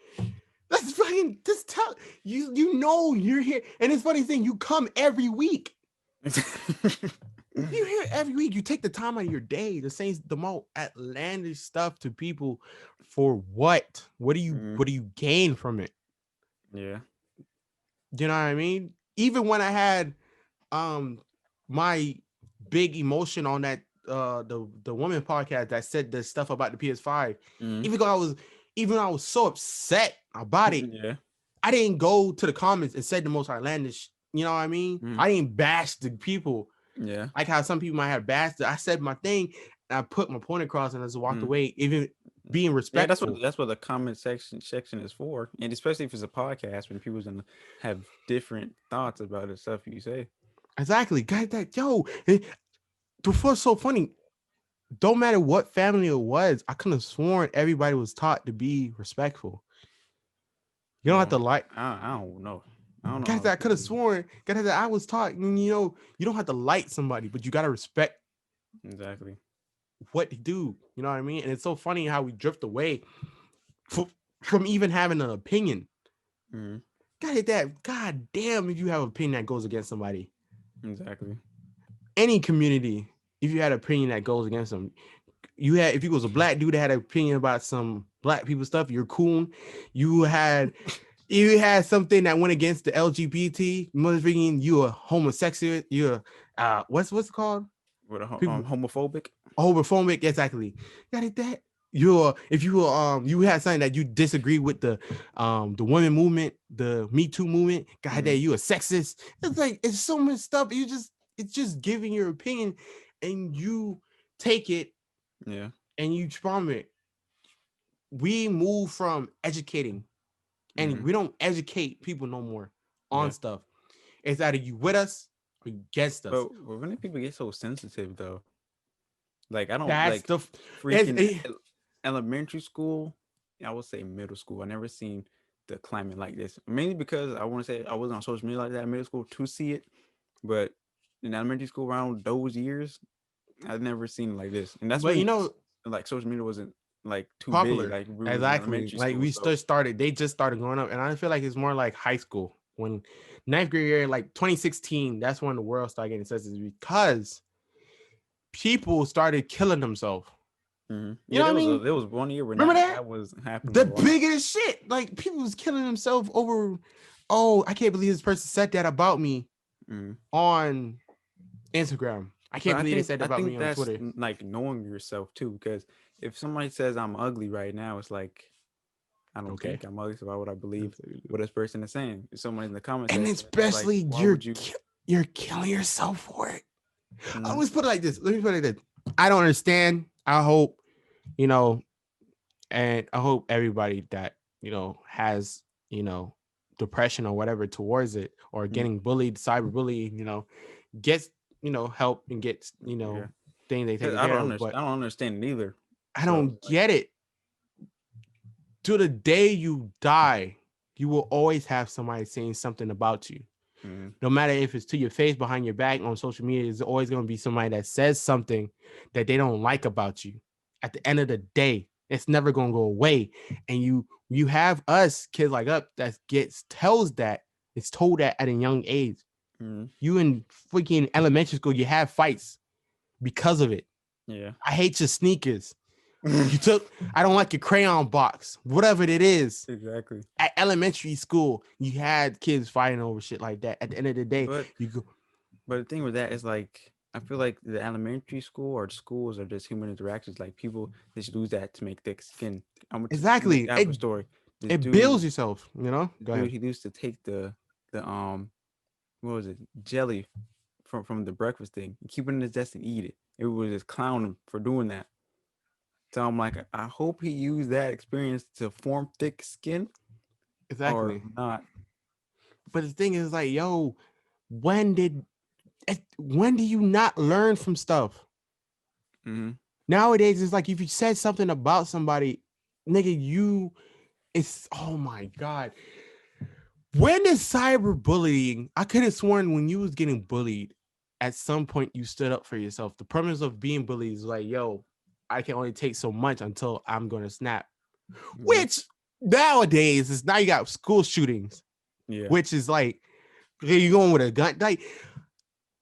[SPEAKER 1] That's fucking just tell you know you're here. And it's funny thing, you come every week. You're here every week. You take the time out of your day to say the most outlandish stuff to people for what? What do you
[SPEAKER 2] Mm.
[SPEAKER 1] what do you gain from it?
[SPEAKER 2] Yeah.
[SPEAKER 1] You know what I mean? Even when I had my big emotion on that the woman podcast that said the stuff about the PS5,
[SPEAKER 2] Mm.
[SPEAKER 1] even though I was so upset about it,
[SPEAKER 2] Yeah.
[SPEAKER 1] I didn't go to the comments and said the most outlandish, you know what I mean?
[SPEAKER 2] Mm.
[SPEAKER 1] I didn't bash the people
[SPEAKER 2] Yeah.
[SPEAKER 1] like how some people might have bashed it. I said my thing and I put my point across and I just walked
[SPEAKER 2] Mm.
[SPEAKER 1] away, even being
[SPEAKER 2] Yeah,
[SPEAKER 1] respectful.
[SPEAKER 2] that's what the comment section is for, and especially if it's a podcast when people's gonna have different thoughts about the stuff you say.
[SPEAKER 1] Exactly. Guys, that yo, it was so funny. Don't matter what family it was, I could have sworn everybody was taught to be respectful. You don't have to
[SPEAKER 2] Well,
[SPEAKER 1] like
[SPEAKER 2] I don't know. I don't know
[SPEAKER 1] guys
[SPEAKER 2] how
[SPEAKER 1] that I could have
[SPEAKER 2] people.
[SPEAKER 1] sworn, guys that I was taught, you don't have to like somebody, but you gotta respect
[SPEAKER 2] Exactly.
[SPEAKER 1] What to do? You know what I mean? And it's so funny how we drift away from even having an opinion.
[SPEAKER 2] Mm-hmm.
[SPEAKER 1] God, hit that. God damn, if you have an opinion that goes against somebody,
[SPEAKER 2] Exactly.
[SPEAKER 1] any community, if you had an opinion that goes against them, you had, if you was a black dude that had an opinion about some black people stuff, you're cool. You had something that went against the LGBT, motherfucking you a homosexual, you're what's it called?
[SPEAKER 2] What a
[SPEAKER 1] People
[SPEAKER 2] homophobic.
[SPEAKER 1] homophobic, exactly. Got it that you're if you were you had something that you disagree with the women movement, the Me Too movement, God that you a sexist. It's like it's so much stuff. It's just giving your opinion and you take it
[SPEAKER 2] Yeah.
[SPEAKER 1] and you from it. We move from educating and
[SPEAKER 2] Mm-hmm.
[SPEAKER 1] we don't educate people no more on
[SPEAKER 2] Yeah.
[SPEAKER 1] stuff. It's either you with us or you against us.
[SPEAKER 2] But when do people get so sensitive though? Like I don't
[SPEAKER 1] That's
[SPEAKER 2] like
[SPEAKER 1] the it's,
[SPEAKER 2] freaking elementary school. I would say middle school. I never seen the climate like this. Mainly because I want to say I wasn't on social media like that in middle school to see it. But in elementary school around those years, I've never seen it like this. And that's
[SPEAKER 1] but you
[SPEAKER 2] when
[SPEAKER 1] know
[SPEAKER 2] like social media wasn't like too big.
[SPEAKER 1] popular.
[SPEAKER 2] Like we was in
[SPEAKER 1] Exactly.
[SPEAKER 2] elementary
[SPEAKER 1] Like
[SPEAKER 2] school.
[SPEAKER 1] we
[SPEAKER 2] So
[SPEAKER 1] started, they just started going up. And I feel like it's more like high school when ninth grade year, like 2016, that's when the world started getting sensitive because people started killing themselves. You
[SPEAKER 2] yeah,
[SPEAKER 1] know what I mean?
[SPEAKER 2] there was one year when
[SPEAKER 1] Remember that?
[SPEAKER 2] that was happening
[SPEAKER 1] The
[SPEAKER 2] a lot.
[SPEAKER 1] biggest shit. Like people was killing themselves over, oh, I can't believe this person said that about me
[SPEAKER 2] Mm.
[SPEAKER 1] on Instagram. I
[SPEAKER 2] But
[SPEAKER 1] can't believe they said that
[SPEAKER 2] I
[SPEAKER 1] about me
[SPEAKER 2] think
[SPEAKER 1] on
[SPEAKER 2] that's
[SPEAKER 1] Twitter.
[SPEAKER 2] like knowing yourself too, because if somebody says I'm ugly right now, it's like I don't
[SPEAKER 1] Okay.
[SPEAKER 2] think I'm ugly, so why would I believe what this person is saying? If someone in the comment
[SPEAKER 1] And
[SPEAKER 2] section, it's like,
[SPEAKER 1] especially
[SPEAKER 2] why would you?
[SPEAKER 1] you're killing yourself for it.
[SPEAKER 2] Mm,
[SPEAKER 1] Let's put it like this. Let me put it like this. I don't understand. I hope, you know, and I hope everybody that, has, depression or whatever towards it or
[SPEAKER 2] mm,
[SPEAKER 1] getting bullied, cyberbullying, gets, help and gets,
[SPEAKER 2] yeah,
[SPEAKER 1] things they
[SPEAKER 2] 'cause
[SPEAKER 1] take care of. But
[SPEAKER 2] I don't understand it either.
[SPEAKER 1] I
[SPEAKER 2] So
[SPEAKER 1] don't get it. To the day you die, you will always have somebody saying something about you.
[SPEAKER 2] mm,
[SPEAKER 1] No matter if it's to your face, behind your back, on social media, there's always going to be somebody that says something that they don't like about you. At the end of the day, it's never going to go away. And you have us kids like us that gets tells that it's told that at a young age.
[SPEAKER 2] mm,
[SPEAKER 1] You in freaking elementary school, you have fights because of it.
[SPEAKER 2] yeah,
[SPEAKER 1] I hate your sneakers. I don't like your crayon box, whatever it is.
[SPEAKER 2] exactly.
[SPEAKER 1] At elementary school, you had kids fighting over shit like that. At the end of the day,
[SPEAKER 2] But
[SPEAKER 1] you go
[SPEAKER 2] the thing with that is like I feel like the elementary school or schools are just human interactions. Like people just use that to make thick skin. I'm gonna
[SPEAKER 1] exactly.
[SPEAKER 2] I have a story. This
[SPEAKER 1] It
[SPEAKER 2] dude,
[SPEAKER 1] builds yourself,
[SPEAKER 2] the
[SPEAKER 1] Go
[SPEAKER 2] dude,
[SPEAKER 1] ahead.
[SPEAKER 2] he used to take the what was it jelly from the breakfast thing, keep it in his desk and eat it. It was just clown him for doing that. So I'm like, I hope he used that experience to form thick skin or
[SPEAKER 1] Exactly.
[SPEAKER 2] not.
[SPEAKER 1] But the thing is, like, yo, when did when do you not learn from stuff?
[SPEAKER 2] Mm-hmm.
[SPEAKER 1] Nowadays, it's like if you said something about somebody, nigga, it's oh my god. When is cyberbullying? I could have sworn when you was getting bullied, at some point you stood up for yourself. The premise of being bullied is like, yo, I can only take so much until I'm gonna snap.
[SPEAKER 2] Yeah,
[SPEAKER 1] Which nowadays is now you got school shootings,
[SPEAKER 2] yeah,
[SPEAKER 1] which is like, okay, you going with a gun. Like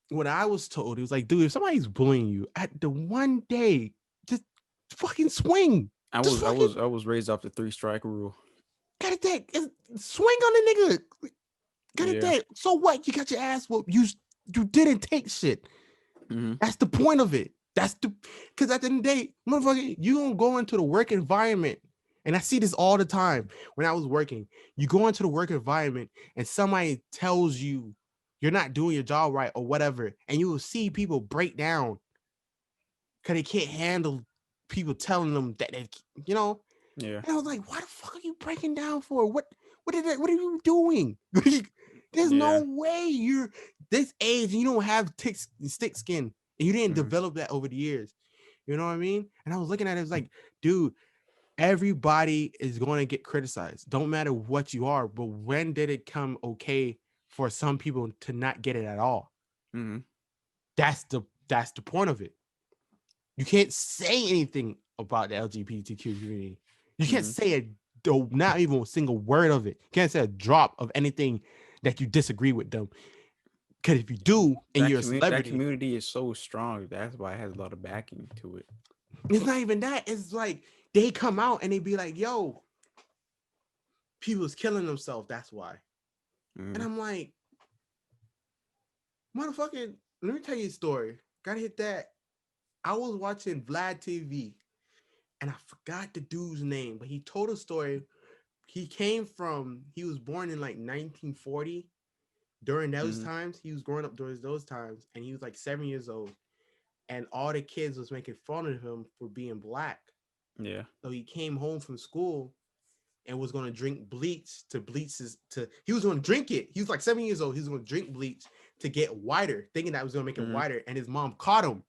[SPEAKER 1] what I was told, it was like, dude, if somebody's bullying you at the one day, just fucking swing. Just fucking
[SPEAKER 2] I was raised off the 3 strike rule.
[SPEAKER 1] got it take swing on the nigga. Got it
[SPEAKER 2] Yeah.
[SPEAKER 1] take. So what? You got your ass whooped. You didn't take shit.
[SPEAKER 2] Mm-hmm.
[SPEAKER 1] That's the point of it. That's the because at the end of the day, motherfucker, you gonna go into the work environment. And I see this all the time when I was working. You go into the work environment and somebody tells you you're not doing your job right or whatever, and you will see people break down because they can't handle people telling them that they, you know.
[SPEAKER 2] Yeah.
[SPEAKER 1] And I was like, "Why the fuck are you breaking down for? What are you doing? There's
[SPEAKER 2] Yeah.
[SPEAKER 1] no way you're this age and you don't have stick skin and you didn't
[SPEAKER 2] Mm-hmm.
[SPEAKER 1] develop that over the years. You know what I mean?" And I was looking at it, it was like, dude, everybody is going to get criticized. Don't matter what you are, but when did it come okay for some people to not get it at all?
[SPEAKER 2] Mm-hmm.
[SPEAKER 1] That's the point of it. You can't say anything about the LGBTQ community. You can't
[SPEAKER 2] Mm-hmm.
[SPEAKER 1] say not even a single word of it. You can't say a drop of anything that you disagree with them. Because if you do, and you're a
[SPEAKER 2] That
[SPEAKER 1] celebrity,
[SPEAKER 2] community is so strong. That's why it has a lot of backing to it.
[SPEAKER 1] it's not even that. It's like they come out and they be like, "Yo, people's killing themselves. That's why." And
[SPEAKER 2] Mm-hmm.
[SPEAKER 1] I'm like, motherfucking, let me tell you a story. Gotta hit that. I was watching Vlad TV and I forgot the dude's name, but he told a story. He was born in like 1940. During those
[SPEAKER 2] Mm-hmm.
[SPEAKER 1] times, he was growing up during those times, and he was like 7 years old. And all the kids was making fun of him for being black.
[SPEAKER 2] Yeah.
[SPEAKER 1] So he came home from school and was going to drink bleach to bleach his to he was going to drink it. He was like 7 years old. He was going to drink bleach to get whiter, thinking that was going to make it
[SPEAKER 2] Mm-hmm.
[SPEAKER 1] whiter. And his mom caught him.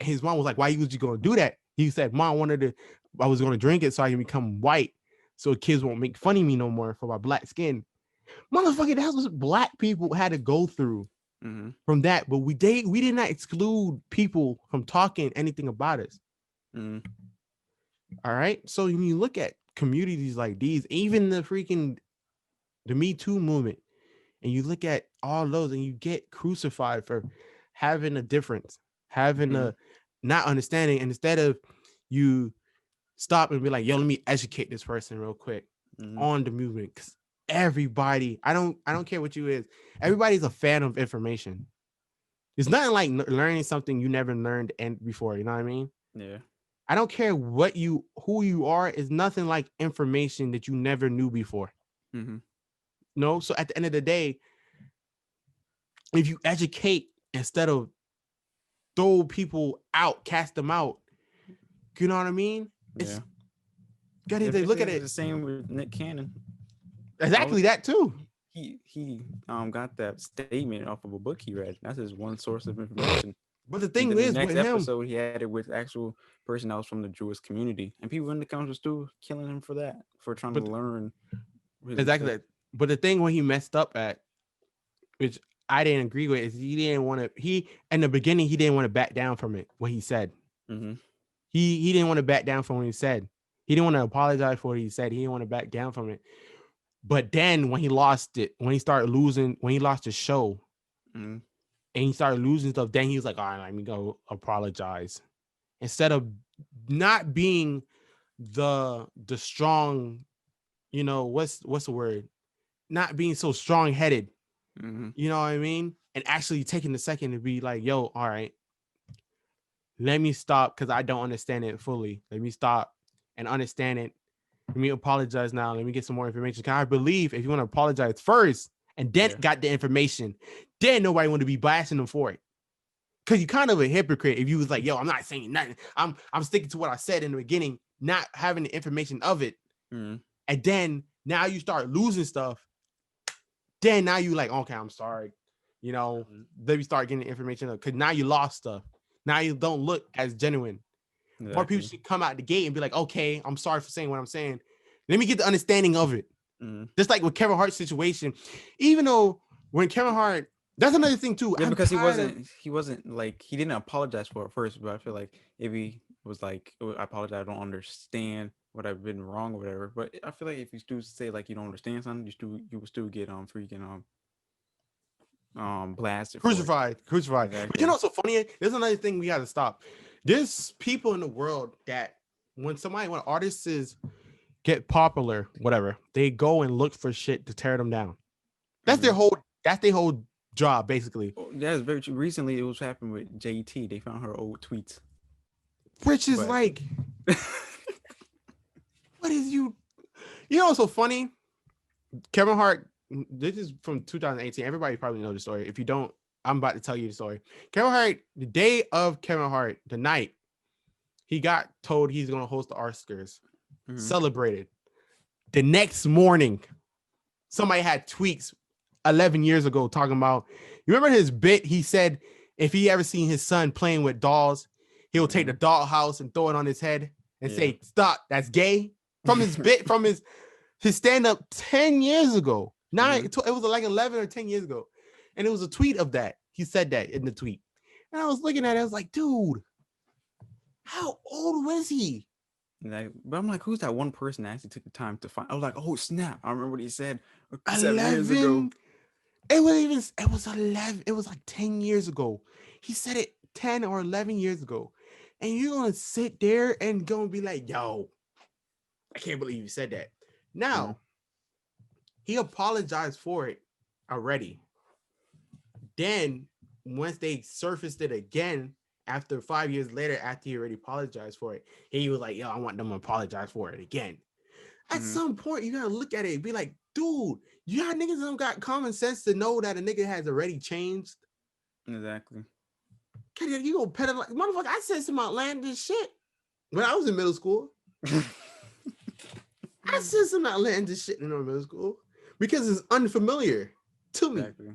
[SPEAKER 1] And his mom was like, "Why was you going to do that?" He said, "Mom wanted to. I was going to drink it so I can become white, so kids won't make fun of me no more for my black skin." Motherfucker, that's what black people had to go through
[SPEAKER 2] Mm-hmm.
[SPEAKER 1] from that. But we did not exclude people from talking anything about us.
[SPEAKER 2] Mm-hmm.
[SPEAKER 1] All right. So when you look at communities like these, even the Me Too movement, and you look at all those and you get crucified for having a difference, having
[SPEAKER 2] Mm-hmm.
[SPEAKER 1] a not understanding. And instead of you stop and be like, "Yo, let me educate this person real quick
[SPEAKER 2] Mm-hmm.
[SPEAKER 1] on the movement." Because everybody, I don't care what you is, everybody's a fan of information. It's nothing like learning something you never learned and before. You know what I mean?
[SPEAKER 2] Yeah.
[SPEAKER 1] I don't care who you are. It's nothing like information that you never knew before.
[SPEAKER 2] Mm-hmm.
[SPEAKER 1] No, so at the end of the day, if you educate instead of throw people out, cast them out, you know what I mean?
[SPEAKER 2] Yeah.
[SPEAKER 1] It's gotta
[SPEAKER 2] It's
[SPEAKER 1] look at
[SPEAKER 2] the
[SPEAKER 1] it
[SPEAKER 2] same with Nick Cannon. I was
[SPEAKER 1] exactly that too.
[SPEAKER 2] he got that statement off of a book he read. That's his one source of information.
[SPEAKER 1] But the
[SPEAKER 2] And
[SPEAKER 1] thing
[SPEAKER 2] then the
[SPEAKER 1] is
[SPEAKER 2] next
[SPEAKER 1] with him,
[SPEAKER 2] episode, he had it with actual person that was from the Jewish community, and people in the comments were still killing him for that, for trying to
[SPEAKER 1] but
[SPEAKER 2] learn his
[SPEAKER 1] exactly that. But the thing when he messed up at, which I didn't agree with, is he didn't want to. He in the beginning he didn't want to back down from it. What he said,
[SPEAKER 2] Mm-hmm.
[SPEAKER 1] he didn't want to back down from what he said. He didn't want to apologize for what he said. He didn't want to back down from it. But then when he lost it, when he started losing, when he lost his show
[SPEAKER 2] Mm-hmm.
[SPEAKER 1] and he started losing stuff, then he was like, "All right, let me go apologize." Instead of not being the strong, what's the word? Not being so strong headed.
[SPEAKER 2] Mm-hmm.
[SPEAKER 1] You know what I mean? And actually taking the second to be like, "Yo, all right, let me stop because I don't understand it fully. Let me stop and understand it. Let me apologize now. Let me get some more information." Can I believe if you want to apologize first and then
[SPEAKER 2] Yeah.
[SPEAKER 1] got the information, then nobody want to be bashing them for it. Cause you kind of a hypocrite if you was like, "Yo, I'm not saying nothing. I'm sticking to what I said in the beginning, not having the information of it."
[SPEAKER 2] Mm-hmm.
[SPEAKER 1] And then now you start losing stuff. Then now you like, "Okay, I'm sorry." Then you start getting the information because now you lost stuff. Now you don't look as genuine. More people
[SPEAKER 2] Exactly.
[SPEAKER 1] should come out the gate and be like, "Okay, I'm sorry for saying what I'm saying. Let me get the understanding of it."
[SPEAKER 2] Mm-hmm.
[SPEAKER 1] Just like with Kevin Hart's situation, even though when Kevin Hart, that's another thing too.
[SPEAKER 2] Yeah,
[SPEAKER 1] I'm
[SPEAKER 2] because
[SPEAKER 1] tired of.
[SPEAKER 2] he wasn't like he didn't apologize for it first, but I feel like if he was like, "Oh, I apologize, I don't understand what I've been wrong or whatever." But I feel like if you still say like you don't understand something, you will still get freaking blasted for it.
[SPEAKER 1] Crucified. But you know
[SPEAKER 2] Exactly.
[SPEAKER 1] what's so funny? There's another thing we got to stop. There's people in the world that when artists get popular, whatever, they go and look for shit to tear them down. That's
[SPEAKER 2] Mm-hmm.
[SPEAKER 1] their whole job, basically.
[SPEAKER 2] Oh, that's very true. Recently, it was happening with JT. They found her old tweets,
[SPEAKER 1] Which is
[SPEAKER 2] but
[SPEAKER 1] like, what is you? You know what's so funny? Kevin Hart, this is from 2018. Everybody probably know the story. If you don't, I'm about to tell you the story. Kevin Hart, the day of Kevin Hart, the night, he got told he's going to host the Oscars,
[SPEAKER 2] mm-hmm.
[SPEAKER 1] celebrated. The next morning, somebody had tweets 11 years ago talking about, you remember his bit? He said if he ever seen his son playing with dolls, he'll take the dollhouse and throw it on his head and say, "Stop, that's gay." From his bit, from his stand-up 10 years ago. It was like 11 or 10 years ago. And it was a tweet of that. He said that in the tweet. And I was looking at it, I was like, dude, How old was he?
[SPEAKER 2] But I'm like, who's that one person that actually took the time to find? I was like, oh snap! I remember what he said 7 years ago.
[SPEAKER 1] 11. It was even. It was 11. It was like 10 years ago. He said it 10 or 11 years ago, and you're gonna sit there and gonna be like, "Yo, I can't believe you said that."
[SPEAKER 2] Mm-hmm.
[SPEAKER 1] Now he apologized for it already. Then once they surfaced it again after 5 years later, after he already apologized for it, he was like, "Yo, I want them to apologize for it again." At
[SPEAKER 2] Mm-hmm.
[SPEAKER 1] some point, you gotta look at it and be like, "Dude, you got niggas that don't got common sense to know that a nigga has already changed."
[SPEAKER 2] Exactly.
[SPEAKER 1] You go pedal like motherfucker. I said some outlandish shit when I was in middle school. I said some outlandish shit in middle school because it's unfamiliar to me.
[SPEAKER 2] Exactly.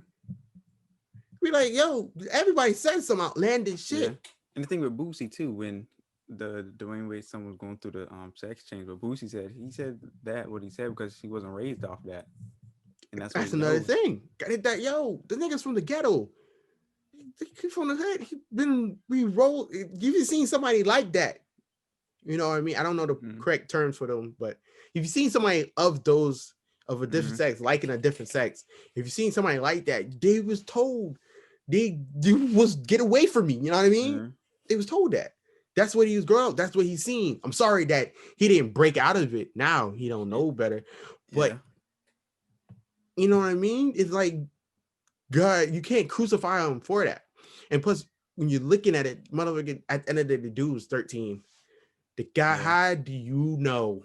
[SPEAKER 1] Be like, yo, everybody said some outlandish
[SPEAKER 2] Yeah.
[SPEAKER 1] shit.
[SPEAKER 2] And the thing with Boosie too, when the Dwayne Wade son was going through the sex change, but Boosie said that what he said because he wasn't raised off that, and that's what
[SPEAKER 1] That's
[SPEAKER 2] he
[SPEAKER 1] another
[SPEAKER 2] knows.
[SPEAKER 1] thing. Got it that yo, the niggas from the ghetto. He from the hood. He been re-rolled. You've seen somebody like that. You know what I mean? I don't know the
[SPEAKER 2] Mm-hmm.
[SPEAKER 1] correct terms for them, but if you've seen somebody of those of a different sex, liking a different sex, if you've seen somebody like that, they was told they was get away from me. You know what I mean?
[SPEAKER 2] Mm-hmm.
[SPEAKER 1] They was told that. That's what he was growing up. That's what he's seen. I'm sorry that he didn't break out of it. Now he don't know better.
[SPEAKER 2] Yeah.
[SPEAKER 1] But you know what I mean? It's like God, you can't crucify him for that. And plus, when you're looking at it, motherfucker, at the end of the day, the dude was 13. The guy,
[SPEAKER 2] Yeah.
[SPEAKER 1] how do you know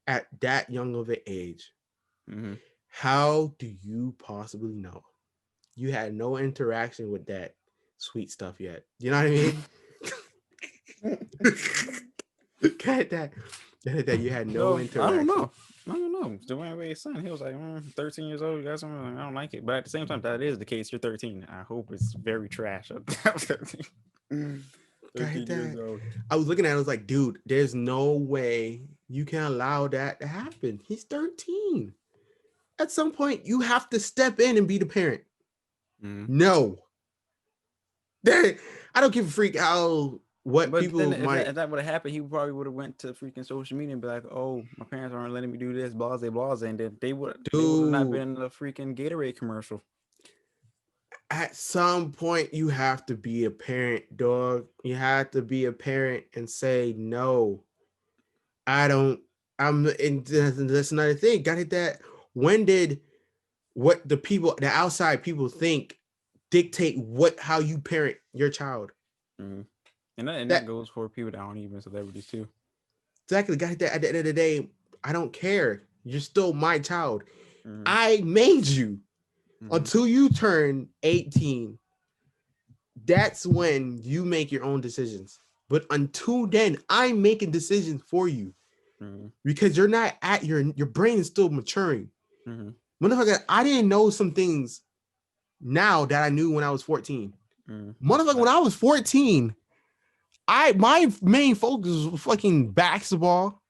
[SPEAKER 1] at that young of an age?
[SPEAKER 2] Mm-hmm.
[SPEAKER 1] How do you possibly know? You had no interaction with that sweet stuff yet. You know what I mean? Got that. That you had no
[SPEAKER 2] No, I don't
[SPEAKER 1] interaction.
[SPEAKER 2] know. I don't know. Dwayne Wade's son, he was like 13 years old. You got something? I don't like it. But at the same time, that is the case. You're 13. I hope it's very trash. 13
[SPEAKER 1] Got
[SPEAKER 2] years
[SPEAKER 1] that.
[SPEAKER 2] old.
[SPEAKER 1] I was looking at it, I was like, dude, there's no way you can allow that to happen. He's 13. At some point, you have to step in and be the parent.
[SPEAKER 2] Mm-hmm.
[SPEAKER 1] No. I don't give a freak how what
[SPEAKER 2] But then
[SPEAKER 1] people might
[SPEAKER 2] if that would have happened, he probably would have went to freaking social media and be like, "Oh, my parents aren't letting me do this, blase, blase," and then they would have not
[SPEAKER 1] do.
[SPEAKER 2] been in the freaking Gatorade commercial.
[SPEAKER 1] At some point, you have to be a parent, dog. You have to be a parent and say, no, I don't. And that's another thing. Got it that when did what the outside people think dictate how you parent your child?
[SPEAKER 2] Mm-hmm. And that
[SPEAKER 1] That
[SPEAKER 2] goes for people that aren't even celebrities too.
[SPEAKER 1] exactly got it that at the end of the day, I don't care. You're still my child.
[SPEAKER 2] Mm-hmm.
[SPEAKER 1] I made you
[SPEAKER 2] Mm-hmm.
[SPEAKER 1] until you turn 18. That's when you make your own decisions. But until then, I'm making decisions for you
[SPEAKER 2] Mm-hmm.
[SPEAKER 1] because you're not at your brain is still maturing.
[SPEAKER 2] Mm-hmm.
[SPEAKER 1] Motherfucker, I didn't know some things now that I knew when I was 14. Motherfucker, when I was 14, my main focus was fucking basketball,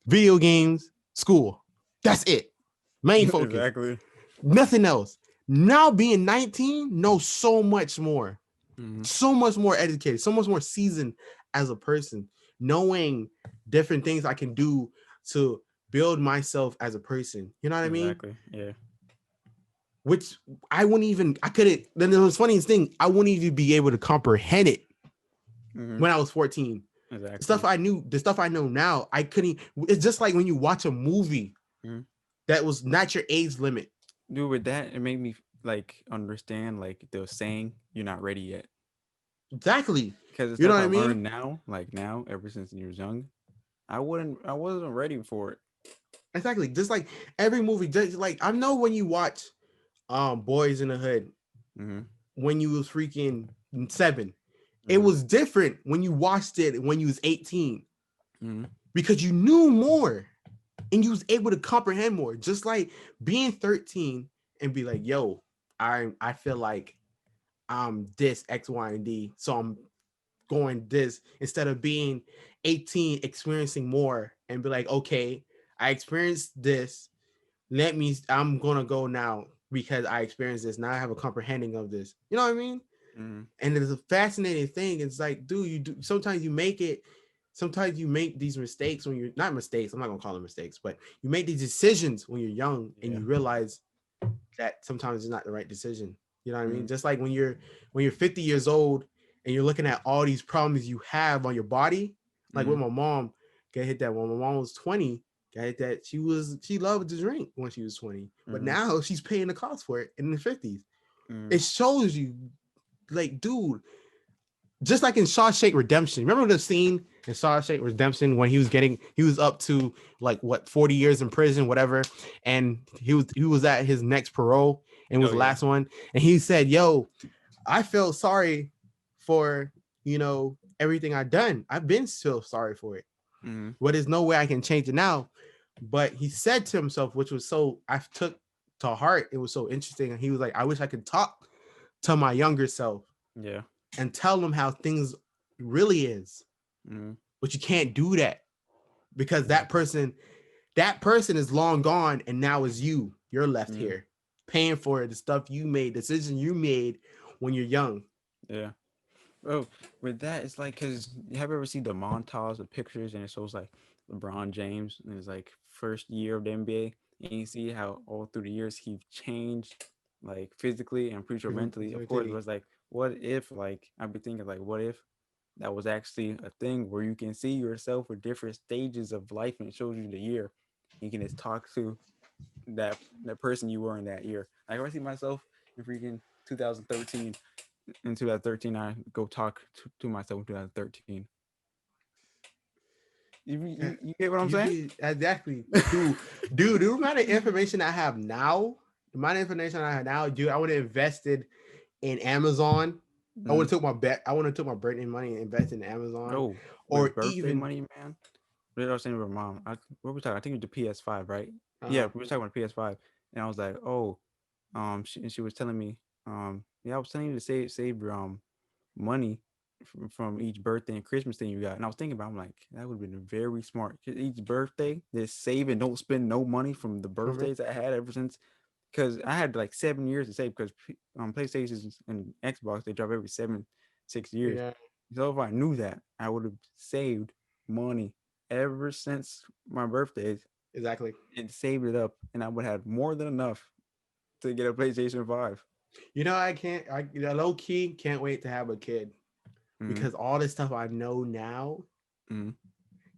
[SPEAKER 1] video games, school. That's it. Main focus.
[SPEAKER 2] Exactly.
[SPEAKER 1] Nothing else. Now being 19, know so much more.
[SPEAKER 2] Mm-hmm.
[SPEAKER 1] So much more educated, so much more seasoned as a person, knowing different things I can do to build myself as a person. You know what I mean?
[SPEAKER 2] Exactly. Yeah.
[SPEAKER 1] Which I couldn't, then the funniest thing, I wouldn't even be able to comprehend it
[SPEAKER 2] Mm-hmm.
[SPEAKER 1] when I was 14.
[SPEAKER 2] Exactly.
[SPEAKER 1] The stuff I know now, I couldn't. It's just like when you watch a movie
[SPEAKER 2] Mm-hmm.
[SPEAKER 1] that was not your age limit.
[SPEAKER 2] Dude, with that, it made me like understand like the saying, "You're not ready yet."
[SPEAKER 1] Exactly.
[SPEAKER 2] Because the
[SPEAKER 1] You know
[SPEAKER 2] stuff
[SPEAKER 1] what
[SPEAKER 2] I
[SPEAKER 1] I
[SPEAKER 2] learned
[SPEAKER 1] mean?
[SPEAKER 2] now, like now, ever since you was young, I wasn't ready for it.
[SPEAKER 1] Exactly. Just like every movie, just like I know when you watch Boys in the Hood,
[SPEAKER 2] Mm-hmm.
[SPEAKER 1] when you was freaking 7, it
[SPEAKER 2] Mm-hmm.
[SPEAKER 1] was different when you watched it when you was 18
[SPEAKER 2] Mm-hmm.
[SPEAKER 1] because you knew more and you was able to comprehend more. Just like being 13 and be like, yo, I feel like I'm this X, Y, and D. So I'm going this instead of being 18, experiencing more and be like, okay, I experienced this. I'm gonna go now because I experienced this. Now I have a comprehending of this. You know what I mean?
[SPEAKER 2] Mm-hmm.
[SPEAKER 1] And it's a fascinating thing. It's like, dude, you do sometimes you make it. Sometimes you make these mistakes when you're not mistakes. I'm not gonna call them mistakes, but you make these decisions when you're young, and
[SPEAKER 2] Yeah.
[SPEAKER 1] you realize that sometimes it's not the right decision. You know what I mean?
[SPEAKER 2] Mm-hmm.
[SPEAKER 1] Just like when you're 50 years old and you're looking at all these problems you have on your body, like with
[SPEAKER 2] Mm-hmm.
[SPEAKER 1] my mom, got hit that when my mom was 20, got hit that she loved to drink when she was 20, but
[SPEAKER 2] Mm-hmm.
[SPEAKER 1] now she's paying the cost for it in the 50s.
[SPEAKER 2] Mm-hmm.
[SPEAKER 1] It shows you, like, dude, just like in Shawshank Redemption. Remember the scene in Shawshank Redemption when he was up to like what 40 years in prison, whatever, and he was at his next parole and was
[SPEAKER 2] Oh
[SPEAKER 1] the
[SPEAKER 2] yeah.
[SPEAKER 1] last one, and he said, "Yo, I felt sorry for everything I've done. I've been still sorry for it,
[SPEAKER 2] Mm-hmm.
[SPEAKER 1] but there's no way I can change it now." But he said to himself, which was so I took to heart. It was so interesting, and he was like, "I wish I could talk to my younger self
[SPEAKER 2] Yeah.
[SPEAKER 1] and tell them how things really is."
[SPEAKER 2] Mm-hmm.
[SPEAKER 1] But you can't do that because
[SPEAKER 2] Exactly.
[SPEAKER 1] that person is long gone, and now is you're left
[SPEAKER 2] Mm-hmm.
[SPEAKER 1] here paying for the stuff you made, decision you made when you're young.
[SPEAKER 2] Yeah. Oh, with that, it's like, because have you ever seen the montage of pictures and it shows like LeBron James in his like first year of the NBA, and you see how all through the years he changed, like physically and pretty sure mentally. Of course, it was like, what if, like, I'd be thinking like, what if that was actually a thing where you can see yourself for different stages of life and it shows you the year. You can just talk to that person you were in that year. Like, I see myself in freaking 2013. In 2013, I go talk to myself in 2013. You get what I'm
[SPEAKER 1] You
[SPEAKER 2] saying?
[SPEAKER 1] be exactly, dude. The amount of information I have now, the amount of information I have now, dude. I would have invested in Amazon. I would
[SPEAKER 2] Mm.
[SPEAKER 1] have took my bet. I would have took my birthday money and invested in Amazon,
[SPEAKER 2] No,
[SPEAKER 1] or
[SPEAKER 2] with birthday
[SPEAKER 1] even
[SPEAKER 2] money, man. What did I was saying with mom? What were we talking? I think it was the PS5, right? Yeah,
[SPEAKER 1] uh
[SPEAKER 2] we were talking about PS5, and I was like, oh, she was telling me, yeah, I was telling you to save your money from each birthday and Christmas thing you got. And I was thinking about, I'm like, that would have been very smart. Each birthday, just save and don't spend no money from the
[SPEAKER 1] from it.
[SPEAKER 2] birthdays I had ever since. Because I had like 7 years to save, because PlayStations and Xbox, they drop every 6 years.
[SPEAKER 1] Yeah,
[SPEAKER 2] So if I knew that, I would have saved money ever since my birthdays
[SPEAKER 1] exactly.
[SPEAKER 2] and saved it up. And I would have more than enough to get a PlayStation 5.
[SPEAKER 1] I can't. Low key can't wait to have a kid
[SPEAKER 2] Mm-hmm.
[SPEAKER 1] because all this stuff I know now,
[SPEAKER 2] Mm-hmm.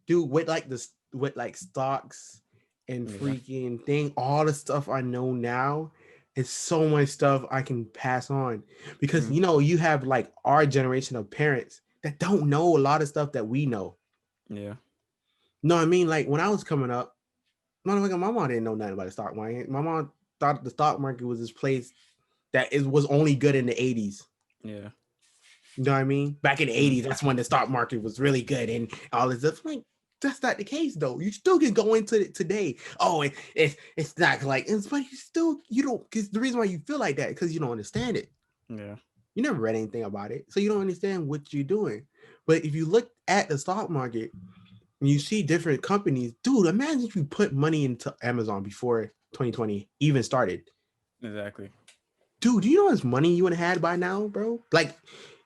[SPEAKER 1] dude, with like stocks and
[SPEAKER 2] Yeah.
[SPEAKER 1] freaking thing, all the stuff I know now, is so much stuff I can pass on because
[SPEAKER 2] Mm-hmm.
[SPEAKER 1] you have like our generation of parents that don't know a lot of stuff that we know.
[SPEAKER 2] Yeah.
[SPEAKER 1] You know what I mean? Like when I was coming up, my mom didn't know nothing about the stock market. My mom thought the stock market was this place that was only good in the 80s.
[SPEAKER 2] Yeah.
[SPEAKER 1] You know what I mean? Back in the
[SPEAKER 2] Mm-hmm.
[SPEAKER 1] 80s, that's when the stock market was really good and all this stuff. Like, that's not the case though. You still can go into it today. Oh, it's not like it's but you don't because the reason why you feel like that because you don't understand it.
[SPEAKER 2] Yeah.
[SPEAKER 1] You never read anything about it. So you don't understand what you're doing. But if you look at the stock market and you see different companies, dude, imagine if you put money into Amazon before 2020 even started.
[SPEAKER 2] Exactly.
[SPEAKER 1] Dude, do you know how much money you would have had by now, bro? Like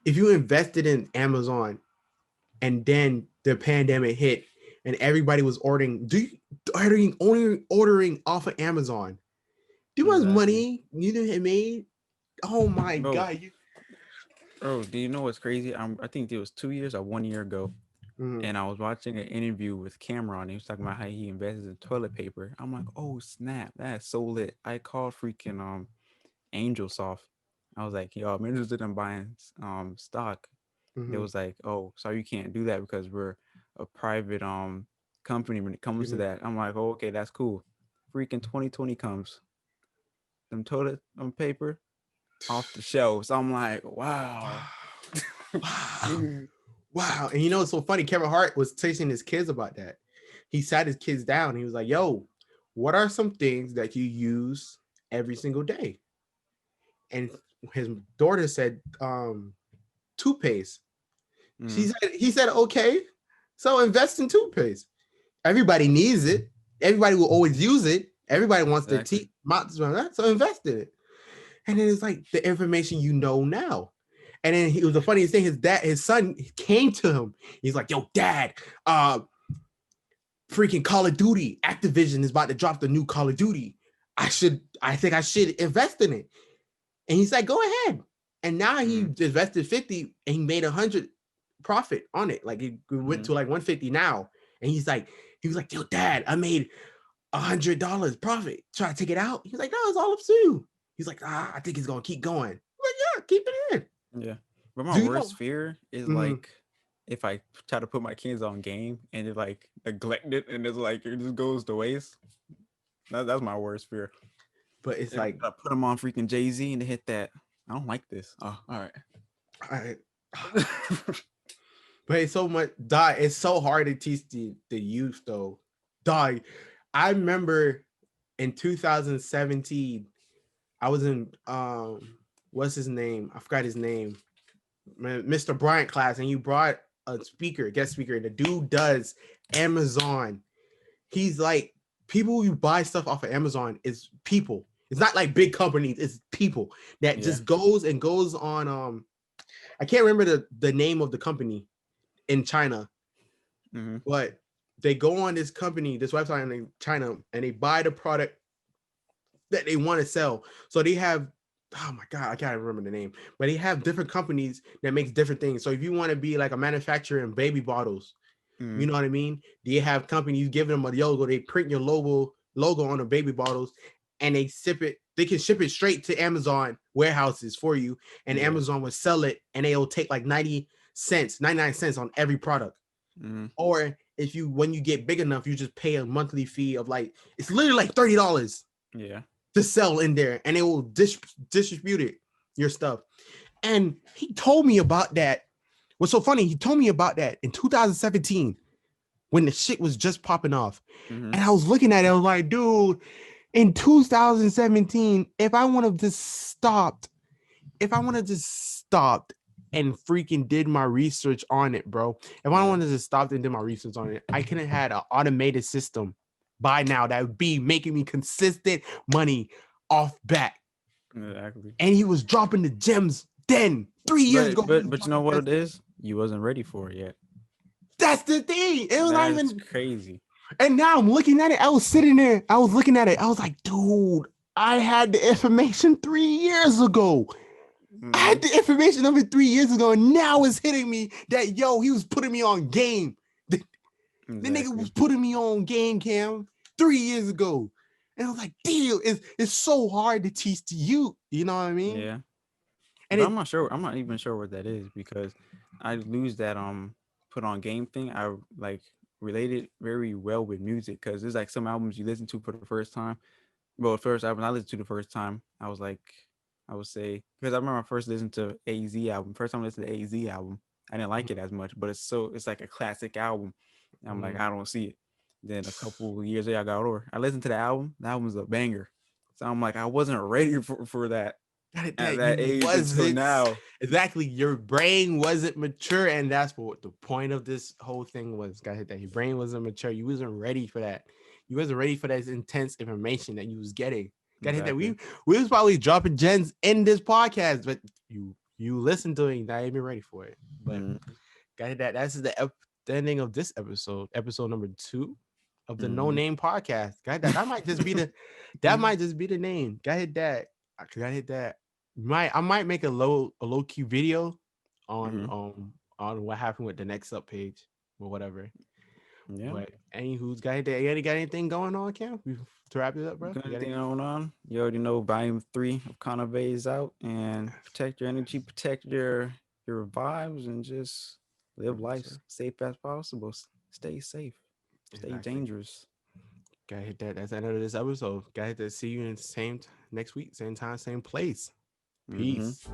[SPEAKER 1] if you invested in Amazon and then the pandemic hit and everybody was ordering off of Amazon. Do you know how much
[SPEAKER 2] Exactly.
[SPEAKER 1] money you had made? Oh my
[SPEAKER 2] Bro,
[SPEAKER 1] god!
[SPEAKER 2] do you know what's crazy? I think it was 2 years or 1 year ago,
[SPEAKER 1] Mhm.
[SPEAKER 2] and I was watching an interview with Camron. He was talking about how he invested in toilet paper. I'm like, oh snap, that's so lit. I called freaking Angel Soft. I was like, yo, I'm interested in buying stock. They
[SPEAKER 1] Mhm.
[SPEAKER 2] was like, oh, sorry, you can't do that because we're a private company when it comes to
[SPEAKER 1] Mhm.
[SPEAKER 2] that. I'm like, oh, okay, that's cool. Freaking 2020 comes, them toilet paper off the shelves. I'm like, wow.
[SPEAKER 1] Wow. Wow. And it's so funny. Kevin Hart was teaching his kids about that. He sat his kids down. And he was like, yo, what are some things that you use every single day? And his daughter said, toothpaste.
[SPEAKER 2] Mm,
[SPEAKER 1] He said, okay, so invest in toothpaste. Everybody needs it. Everybody will always use it. Everybody wants their
[SPEAKER 2] exactly.
[SPEAKER 1] teeth, so invest in it. And then it's like the information you know now. And then it was the funniest thing. His son came to him. He's like, "Yo, Dad, freaking Call of Duty, Activision is about to drop the new Call of Duty. I think I should invest in it." And he's like, "Go ahead." And now he invested 50 and he made 100 profit on it. Like it went to like 150 now. And he was like, "Yo, Dad, I made $100 profit. Try to take it out." He's like, "No, it's all up to you." He's like, "I think it's gonna keep going." I'm like, "Yeah, keep it in."
[SPEAKER 2] Yeah. But my worst fear is like if I try to put my kids on game and it like neglect it and it's like it just goes to waste. That's my worst fear.
[SPEAKER 1] But it's
[SPEAKER 2] if
[SPEAKER 1] like
[SPEAKER 2] I put them on freaking Jay-Z and they hit that. I don't like this. Oh, all right.
[SPEAKER 1] But it's so much, dog. It's so hard to teach the youth, though, dog. I remember in 2017, I was in what's his name? I forgot his name, Mr. Bryant class, and you brought a guest speaker. The dude does Amazon. He's like, people who buy stuff off of Amazon is people. It's not like big companies. It's people that just goes on. I can't remember the name of the company in China, but they go on this website in China, and they buy the product that they want to sell. So they have, oh my God, I can't remember the name, but they have different companies that makes different things. So if you want to be like a manufacturer in baby bottles, you know what I mean? They have companies giving them a logo. They print your logo on the baby bottles, and they ship it. They can ship it straight to Amazon warehouses for you, and Amazon will sell it, and they'll take like 99 cents on every product. Or when you get big enough, you just pay a monthly fee of like, it's literally like $30 to sell in there, and they will distribute it, your stuff. And he told me about that. What's so funny, he told me about that in 2017 when the shit was just popping off. And I was looking at it, I was like, dude, in 2017, if I would have just stopped and freaking did my research on it, bro. If I wanted to stop and did my research on it, I could have had an automated system by now that would be making me consistent money off back.
[SPEAKER 2] Exactly.
[SPEAKER 1] And he was dropping the gems then 3 years ago.
[SPEAKER 2] But you know what it is? You wasn't ready for it yet.
[SPEAKER 1] That's the thing. It was not even
[SPEAKER 2] crazy.
[SPEAKER 1] And now I'm looking at it. I was sitting there. I was looking at it. I was like, dude, I had the information 3 years ago. I had the information of it 3 years ago, and now it's hitting me that he was putting me on game. The nigga was putting me on game, Cam, 3 years ago. And I was like, damn, it's so hard to teach to you. You know what I mean?
[SPEAKER 2] Yeah. And I'm not sure. I'm not even sure what that is because I lose that put on game thing. I like related very well with music because there's like some albums you listen to for the first time. Well, first album I listened to the first time, I was like, I would say, because I remember I first listened to AZ album. First time I listened to AZ album, I didn't like it as much, but it's like a classic album. And I'm like, I don't see it. Then a couple of years later, I got older. I listened to the album. The album's a banger. So I'm like, I wasn't ready for that. At that age until now.
[SPEAKER 1] Exactly. Your brain wasn't mature, and that's what the point of this whole thing was. Got hit that your brain wasn't mature. You wasn't ready for that. You wasn't ready for that intense information that you was getting. Got hit that we was probably dropping gems in this podcast, but you listened to it, and not even ready for it. But got hit that. That's the ending of this episode number 2 of the No Name podcast. Got that. That might just be the name. Got hit that. Got hit that. I might make a low key video on what happened with the next up page or whatever. Yeah. But who's got anything going on, Cam? To wrap it up, bro.
[SPEAKER 2] Got anything going on? You already know volume 3 of CONAVÉ is out, and protect your energy, protect your vibes, and just live life safe as possible. Stay safe. Stay dangerous.
[SPEAKER 1] Gotta hit that. That's the end of this episode. Gotta hit that. See you in next week, same time, same place. Peace.